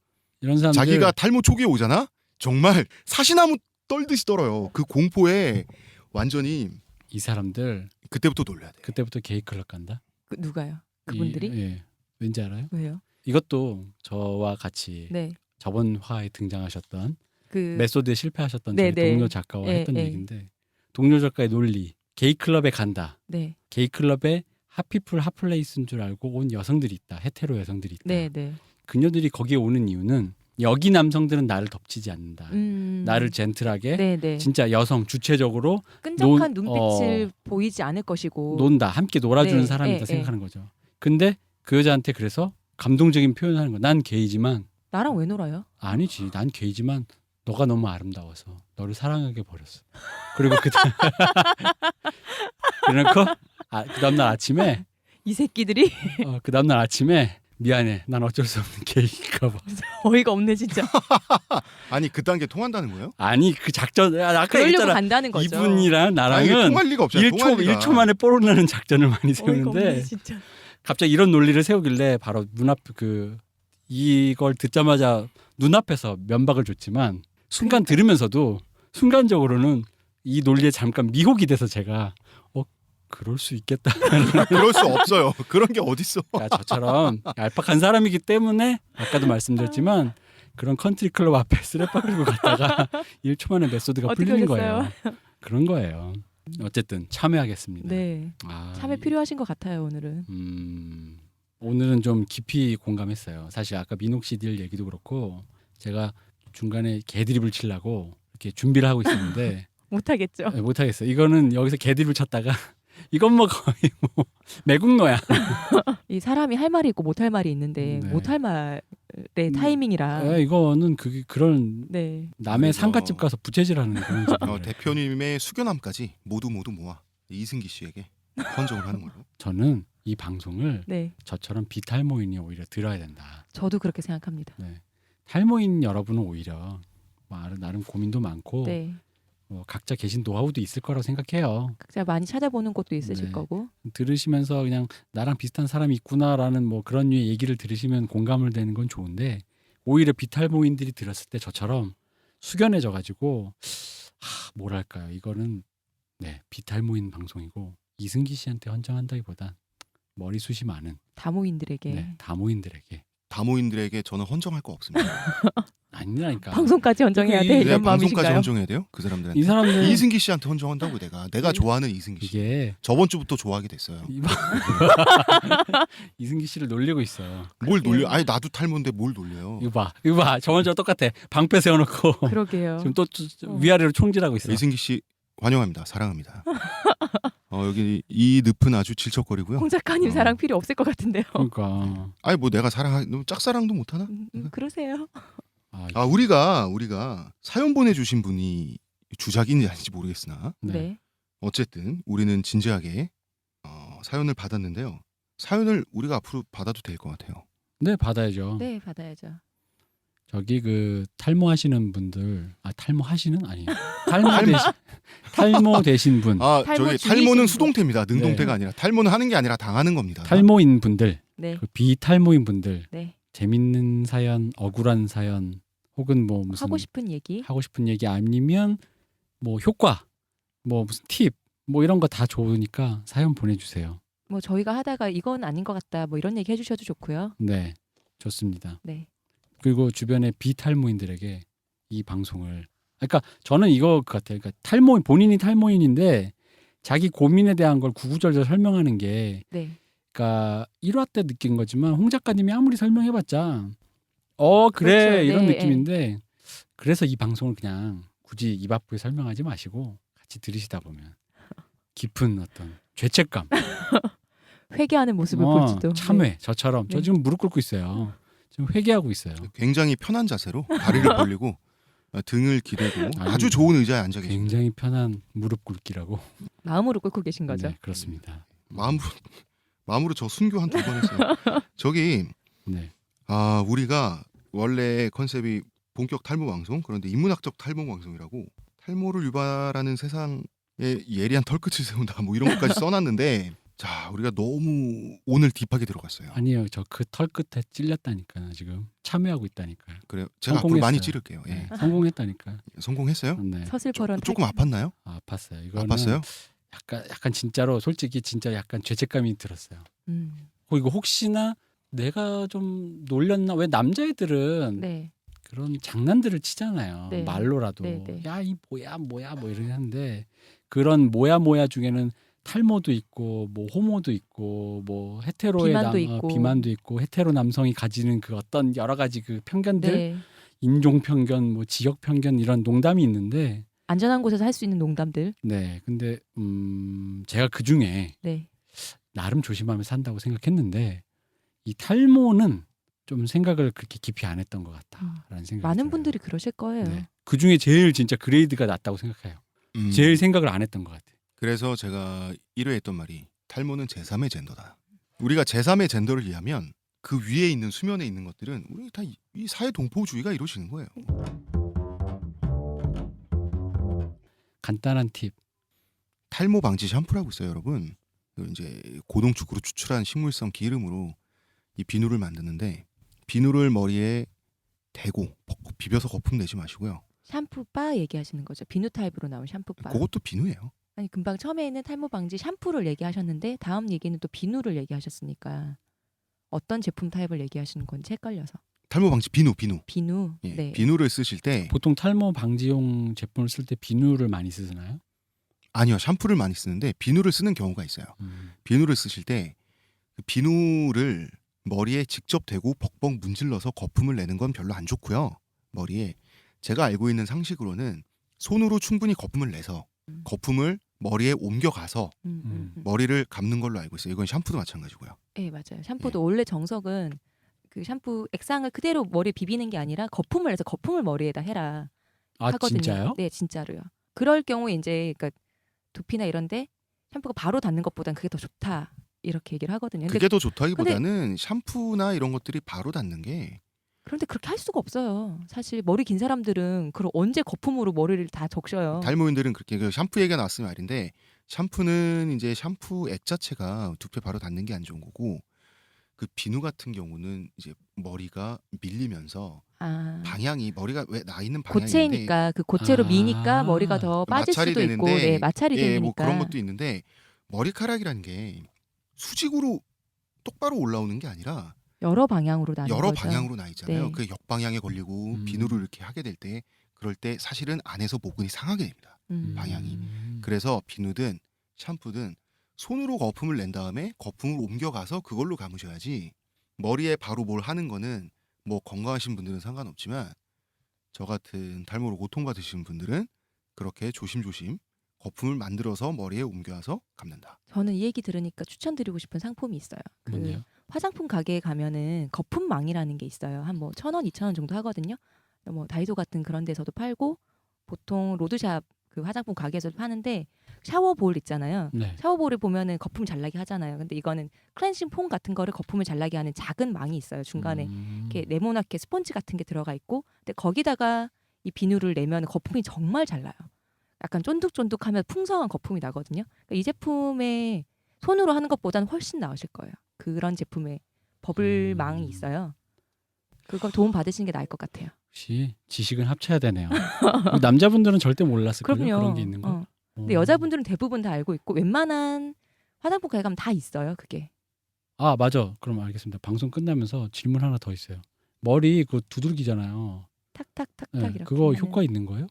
이런 사람들 자기가 탈모 초기에 오잖아. 정말 사시나무 떨듯이 떨어요. 그 공포에 완전히 이 사람들 그때부터 놀라야 돼. 그때부터 게이 클럽 간다. 누가요? 그분들이? 예. 왠지 알아요? 왜요? 이것도 저와 같이 네. 저번 화에 등장하셨던 그 메소드에 실패하셨던 네, 저희 네. 동료 작가와 예, 했던 예. 얘기인데 동료 작가의 논리 게이 클럽에 간다. 네. 게이 클럽에 핫피플 핫플레이스인 줄 알고 온 여성들이 있다. 헤테로 여성들이 있다. 네, 네. 그녀들이 거기에 오는 이유는 여기 남성들은 나를 덮치지 않는다. 나를 젠틀하게 네, 네. 진짜 여성 주체적으로 끈적한 논- 눈빛을 보이지 않을 것이고. 논다. 함께 놀아주는 네, 사람이다 예, 생각하는 거죠. 근데 그 여자한테 그래서 감동적인 표현을 하는 거야. 난 게이지만 나랑 왜 놀아요? 아니지. 난 게이지만 너가 너무 아름다워서 너를 사랑하게 버렸어. 그리고 그래놓고 그 다음날 아침에 이 새끼들이 그 다음날 아침에 미안해. 난 어쩔 수 없는 게이인가 봐. 어이가 없네 진짜. 아니 그 단계 통한다는 거예요? 아니 그 작전 아까 그러려고 얘기했잖아. 간다는 거죠. 이분이랑 아니, 이게 나랑은 통할 리가 없잖아. 통할 리가. 1초 만에 뽀록나는 작전을 많이 어이가 없네 세우는데 진짜. 갑자기 이런 논리를 세우길래 바로 눈앞 이걸 듣자마자 눈앞에서 면박을 줬지만 순간 들으면서도 순간적으로는 이 논리에 잠깐 미혹이 돼서 제가 그럴 수 있겠다. 그럴 수 없어요. 그런 게 어딨어. 야, 저처럼 얄팍한 사람이기 때문에 아까도 말씀드렸지만 그런 컨트리 클럽 앞에 쓰레빠 끌고 갔다가 1초 만에 메소드가 어떻게 풀리는 오셨어요? 거예요. 그런 거예요. 어쨌든 참여하겠습니다. 네. 참여 필요하신 것 같아요 오늘은. 오늘은 좀 깊이 공감했어요. 사실 아까 민옥 씨들 얘기도 그렇고 제가 중간에 개드립을 치려고 이렇게 준비를 하고 있었는데 못하겠죠. 못하겠어요. 이거는 여기서 개드립을 쳤다가 이건 뭐 거의 뭐 매국노야. 이 사람이 할 말이 있고 못할 말이 있는데 네. 못할 말의 타이밍이라. 이거는 그런 네. 남의 그래서- 상갓집 가서 부채질하는 그런 기분. 대표님의 수견함까지 모두 모아 이승기 씨에게 헌정을 하는 걸로. 저는 이 방송을 네. 저처럼 비탈모인이 오히려 들어야 된다. 저도 그렇게 생각합니다. 네. 탈모인 여러분은 오히려 나름 고민도 많고 네. 각자 계신 노하우도 있을 거라고 생각해요. 각자 많이 찾아보는 것도 있으실 네. 거고. 들으시면서 그냥 나랑 비슷한 사람이 있구나라는 뭐 그런 류의 얘기를 들으시면 공감을 되는 건 좋은데 오히려 비탈모인들이 들었을 때 저처럼 숙연해져 가지고 뭐랄까요. 이거는 비탈모인 방송이고 이승기 씨한테 헌정한다기보다 머리숱이 많은 다모인들에게 다모인들에게 다모인들에게 저는 헌정할 거 없습니다. 아니라니까. 방송까지 헌정해야 돼 네, 내가 이런 방송까지 마음이신가요? 헌정해야 돼요? 그 사람들한테. 이 사람들 이승기 씨한테 헌정한다고 내가 좋아하는 이승기 씨. 이게 저번 주부터 좋아하게 됐어요. 이승기 씨를 놀리고 있어. 뭘 놀려? 아니 나도 탈모인데 뭘 놀려요? 이거 봐. 저번 주와 똑같아. 방패 세워놓고 그러게요. 지금 또 위아래로 총질하고 있어. 이승기 씨 환영합니다. 사랑합니다. 여기 이 늪은 아주 질척거리고요. 홍 작가님 사랑 필요 없을 것 같은데요. 그러니까 아니 뭐 내가 너 짝사랑도 못 하나? 그러세요. 우리가 사연 보내주신 분이 주작인지 아닌지 모르겠으나 네. 어쨌든 우리는 진지하게 사연을 받았는데요. 사연을 우리가 앞으로 받아도 될 것 같아요. 네, 받아야죠. 네, 받아야죠. 저기 탈모하시는 분들 탈모하시는 아니에요. 탈모 되신 분, 탈모 저기 중이신 탈모는 분. 수동태입니다. 능동태가 네. 아니라 탈모는 하는 게 아니라 당하는 겁니다. 탈모인 분들, 네. 비탈모인 분들, 네. 재밌는 사연, 억울한 사연, 혹은 뭐 무슨 하고 싶은 얘기. 하고 싶은 얘기 아니면 뭐 효과, 뭐 무슨 팁, 뭐 이런 거 다 좋으니까 사연 보내주세요. 뭐 저희가 하다가 이건 아닌 것 같다. 뭐 이런 얘기 해주셔도 좋고요. 네, 좋습니다. 네. 그리고 주변의 비탈모인들에게 이 방송을 그러니까 저는 이거 같아요. 그러니까 본인이 탈모인인데 자기 고민에 대한 걸 구구절절 설명하는 게 네. 그러니까 1화 때 느낀 거지만 홍 작가님이 아무리 설명해봤자 그래 그렇죠. 이런 네, 느낌인데 그래서 이 방송을 그냥 굳이 입 아프게 설명하지 마시고 같이 들으시다 보면 깊은 어떤 죄책감, 회개하는 모습을 볼지도. 참회, 네. 저처럼 저 네. 지금 무릎 꿇고 있어요. 지금 회개하고 있어요. 굉장히 편한 자세로 다리를 벌리고 등을 기대고 아니, 아주 좋은 의자에 앉아 계십니다. 굉장히 편한 무릎 꿇기라고. 마음으로 꿇고 계신 거죠. 네, 그렇습니다. 마음으로 저 순교 한 2번 했어요. 저기 네. 우리가 원래 컨셉이 본격 탈모 방송, 그런데 인문학적 탈모 방송이라고 탈모를 유발하는 세상에 예리한 털끝을 세운다 뭐 이런 것까지 써놨는데 자 우리가 너무 오늘 딥하게 들어갔어요. 아니요, 저 그 털 끝에 찔렸다니까요. 지금 참여하고 있다니까요. 그래요. 제가 앞으로 많이 성공했어요. 찌를게요. 예. 네, 성공했다니까. 성공했어요? 네. 서슬퍼런 조금 아팠나요? 아팠어요. 이거는 아팠어요? 약간 진짜로 솔직히 진짜 약간 죄책감이 들었어요. 이거 혹시나 내가 좀 놀렸나? 왜 남자애들은 네. 그런 장난들을 치잖아요. 네. 말로라도 네, 네. 야 이 뭐야 뭐 이러긴 하는데 그런 뭐야 중에는 탈모도 있고 뭐 호모도 있고 뭐 헤테로의 비만도 있고 헤테로 남성이 가지는 그 어떤 여러 가지 그 편견들, 네. 인종 편견, 뭐 지역 편견 이런 농담이 있는데 안전한 곳에서 할 수 있는 농담들. 네. 근데 제가 그 중에 네. 나름 조심하면서 산다고 생각했는데 이 탈모는 좀 생각을 그렇게 깊이 안 했던 것 같다라는 생각이 많은 들어요. 분들이 그러실 거예요. 네. 그 중에 제일 진짜 그레이드가 낮다고 생각해요. 제일 생각을 안 했던 것 같아요. 그래서 제가 1회 했던 말이 탈모는 제3의 젠더다. 우리가 제3의 젠더를 이해하면 그 위에 있는 수면에 있는 것들은 우리 다 이 사회 동포주의가 이루어지는 거예요. 간단한 팁. 탈모 방지 샴푸라고 있어요, 여러분. 이제 고농축으로 추출한 식물성 기름으로 이 비누를 만드는데 비누를 머리에 대고 비벼서 거품 내지 마시고요. 샴푸바 얘기하시는 거죠. 비누 타입으로 나온 샴푸바. 그것도 비누예요. 아니 금방 처음에는 탈모 방지 샴푸를 얘기하셨는데 다음 얘기는 또 비누를 얘기하셨으니까 어떤 제품 타입을 얘기하시는 건지 헷갈려서. 탈모 방지 비누. 비누. 예, 네. 비누를 쓰실 때 보통 탈모 방지용 제품을 쓸 때 비누를 많이 쓰나요? 아니요, 샴푸를 많이 쓰는데 비누를 쓰는 경우가 있어요. 비누를 쓰실 때 그 비누를 머리에 직접 대고 벅벅 문질러서 거품을 내는 건 별로 안 좋고요. 머리에 제가 알고 있는 상식으로는 손으로 충분히 거품을 내서 거품을 머리에 옮겨가서 머리를 감는 걸로 알고 있어요. 이건 샴푸도 마찬가지고요. 네, 맞아요. 샴푸도 원래 정석은 그 샴푸 액상을 그대로 머리에 비비는 게 아니라 거품을 내서 거품을 머리에다 해라 하거든요. 진짜요? 네, 진짜로요. 그럴 경우에 이제 그러니까 두피나 이런데 샴푸가 바로 닿는 것보단 그게 더 좋다 이렇게 얘기를 하거든요. 근데 그게 더 좋다기보다는 샴푸나 이런 것들이 바로 닿는 게 그런데 그렇게 할 수가 없어요. 사실 머리 긴 사람들은 그걸 언제 거품으로 머리를 다 적셔요. 탈모인들은 그렇게 그 샴푸 얘기가 나왔으면 말인데 샴푸는 이제 샴푸 액 자체가 두피에 바로 닿는 게 안 좋은 거고 그 비누 같은 경우는 이제 머리가 밀리면서 방향이 머리가 왜 나 있는 방향인데 고체니까 그 고체로 미니까 머리가 더 빠질 마찰이 수도 있고 되는데 네, 마찰이 되니까 뭐 그런 것도 있는데 머리카락이라는 게 수직으로 똑바로 올라오는 게 아니라 여러 방향으로 나는 여러 거죠. 방향으로 나 있잖아요. 네. 그 역방향에 걸리고 비누를 이렇게 하게 될 때 그럴 때 사실은 안에서 모근이 상하게 됩니다. 방향이. 그래서 비누든 샴푸든 손으로 거품을 낸 다음에 거품을 옮겨가서 그걸로 감으셔야지 머리에 바로 뭘 하는 거는 뭐 건강하신 분들은 상관없지만 저 같은 탈모로 고통받으시는 분들은 그렇게 조심조심 거품을 만들어서 머리에 옮겨와서 감는다. 저는 이 얘기 들으니까 추천드리고 싶은 상품이 있어요. 그 뭔데요? 화장품 가게에 가면은 거품망이라는 게 있어요. 한 뭐 1,000원, 2,000원 정도 하거든요. 뭐 다이소 같은 그런 데서도 팔고 보통 로드샵 그 화장품 가게에서도 파는데 샤워볼 있잖아요. 네. 샤워볼을 보면은 거품 잘 나게 하잖아요. 근데 이거는 클렌징 폼 같은 거를 거품을 잘 나게 하는 작은 망이 있어요. 중간에 이렇게 네모나게 스펀지 같은 게 들어가 있고 근데 거기다가 이 비누를 내면 거품이 정말 잘 나요. 약간 쫀득쫀득하면 풍성한 거품이 나거든요. 그러니까 이 제품에 손으로 하는 것보다는 훨씬 나으실 거예요. 그런 제품에 버블망이 있어요. 그거 도움 받으시는 게 나을 것 같아요. 역시 지식은 합쳐야 되네요. 남자분들은 절대 몰랐을걸요. 그럼요. 그런 게 있는 거. 근데 여자분들은 대부분 다 알고 있고 웬만한 화장품 가게 가면 다 있어요. 그게. 아 맞아. 그럼 알겠습니다. 방송 끝나면서 질문 하나 더 있어요. 머리 그 두들기잖아요. 탁탁탁탁 네, 이렇게. 그거 하는 효과 있는 거예요?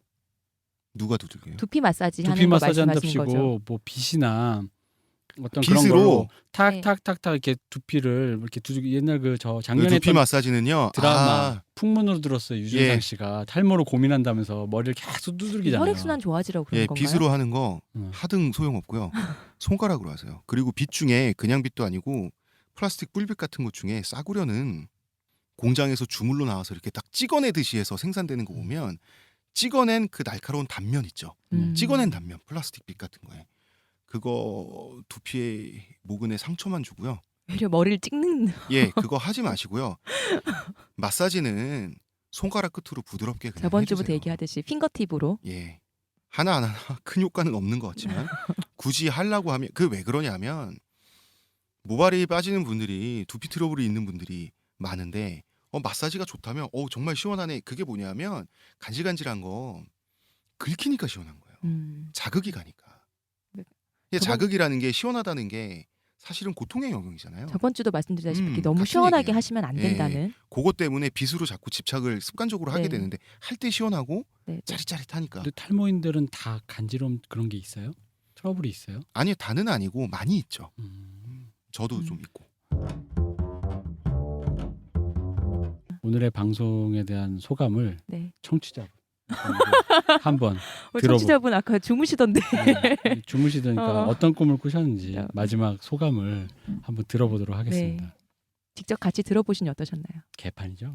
누가 두들겨요? 두피 마사지 두피 하는 거 마사지 말씀하시는 거죠. 한답시고 뭐 빗이나 어떤 그런 빗으로 걸로 탁탁탁탁 이렇게 두피를 이렇게 옛날 저 그 작년에 두피 했던 마사지는요. 드라마 풍문으로 들었어요. 유준상 예. 씨가 탈모로 고민한다면서 머리를 계속 두들기잖아요. 혈액순환 좋아지라고 그런 예, 건가요? 빗으로 하는 거 음. 하등 소용없고요. 손가락으로 하세요. 그리고 빗 중에 그냥 빗도 아니고 플라스틱 뿔빗 같은 것 중에 싸구려는 공장에서 주물로 나와서 이렇게 딱 찍어내듯이 해서 생산되는 거 보면 찍어낸 그 날카로운 단면 있죠. 찍어낸 단면 플라스틱 빗 같은 거에 그거 두피에 모근에 상처만 주고요. 오히려 머리를 찍는 예, 그거 하지 마시고요. 마사지는 손가락 끝으로 부드럽게 그냥 저번 주부터 해주세요. 얘기하듯이 핑거팁으로. 예, 하나하나 큰 효과는 없는 것 같지만 굳이 하려고 하면 그 왜 그러냐면 모발이 빠지는 분들이 두피 트러블이 있는 분들이 많은데 마사지가 좋다면 정말 시원하네. 그게 뭐냐면 간질간질한 거 긁히니까 시원한 거예요. 자극이 가니까. 네. 예, 저번- 자극이라는 게 시원하다는 게 사실은 고통의 영역이잖아요. 저번 주도 말씀드렸다시피 너무 같은 시원하게 얘기예요. 하시면 안 예. 된다는. 그것 때문에 빗으로 자꾸 집착을 습관적으로 하게 네. 되는데 할 때 시원하고 네. 짜릿짜릿하니까. 근데 탈모인들은 다 간지럼 그런 게 있어요? 트러블이 있어요? 아니요, 다는 아니고 많이 있죠. 음. 저도 음. 좀 있고. 오늘의 방송에 대한 소감을 네. 청취자분 한번 들어보- 청취자분 아까 주무시던데. 주무시더니까 어떤 꿈을 꾸셨는지 네. 마지막 소감을 한번 들어보도록 하겠습니다. 직접 같이 들어보시니 어떠셨나요? 개판이죠?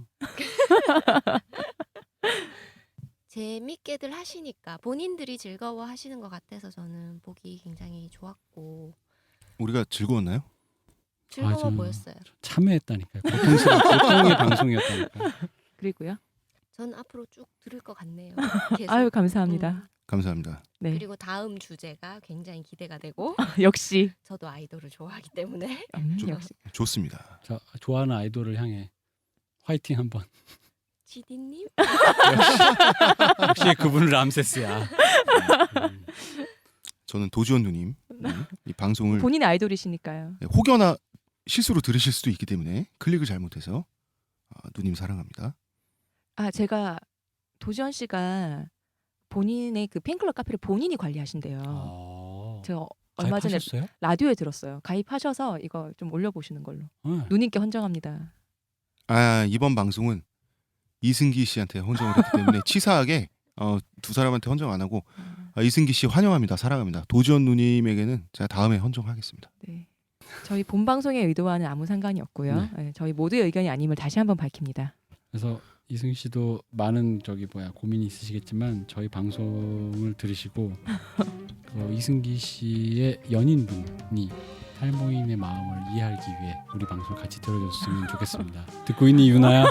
재밌게들 하시니까 본인들이 즐거워하시는 것 같아서 저는 보기 굉장히 좋았고 우리가 즐거웠나요? 즐거워 저는 보였어요. 참여했다니까요. 고통의 방송이었다니까요. 그리고요. 전 앞으로 쭉 들을 것 같네요. 계속. 아유 감사합니다. 감사합니다. 네. 그리고 다음 주제가 굉장히 기대가 되고 역시. 저도 아이돌을 좋아하기 때문에 역시. 좋습니다. 저 좋아하는 아이돌을 향해 화이팅 한번. 지디님 역시 그분은 람세스야. 저는 도지원 누님 이 방송을 본인의 아이돌이시니까요. 혹여나 실수로 들으실 수도 있기 때문에 클릭을 잘못해서 누님 사랑합니다. 제가 도지원 씨가 본인의 그 팬클럽 카페를 본인이 관리하신대요. 제가 얼마 전에 가입하셨어요? 라디오에 들었어요. 가입하셔서 이거 좀 올려보시는 걸로. 네. 누님께 헌정합니다. 이번 방송은 이승기 씨한테 헌정을 했기 때문에 치사하게 두 사람한테 헌정 안 하고 이승기 씨 환영합니다. 사랑합니다. 도지원 누님에게는 제가 다음에 헌정하겠습니다. 네. 저희 본 방송의 의도와는 아무 상관이 없고요. 네. 네, 저희 모두의 의견이 아님을 다시 한번 밝힙니다. 그래서 이승기 씨도 많은 고민이 있으시겠지만 저희 방송을 들으시고 이승기 씨의 연인분이 탈모인의 마음을 이해하기 위해 우리 방송 같이 들어줬으면 좋겠습니다. 듣고 있니 유나야?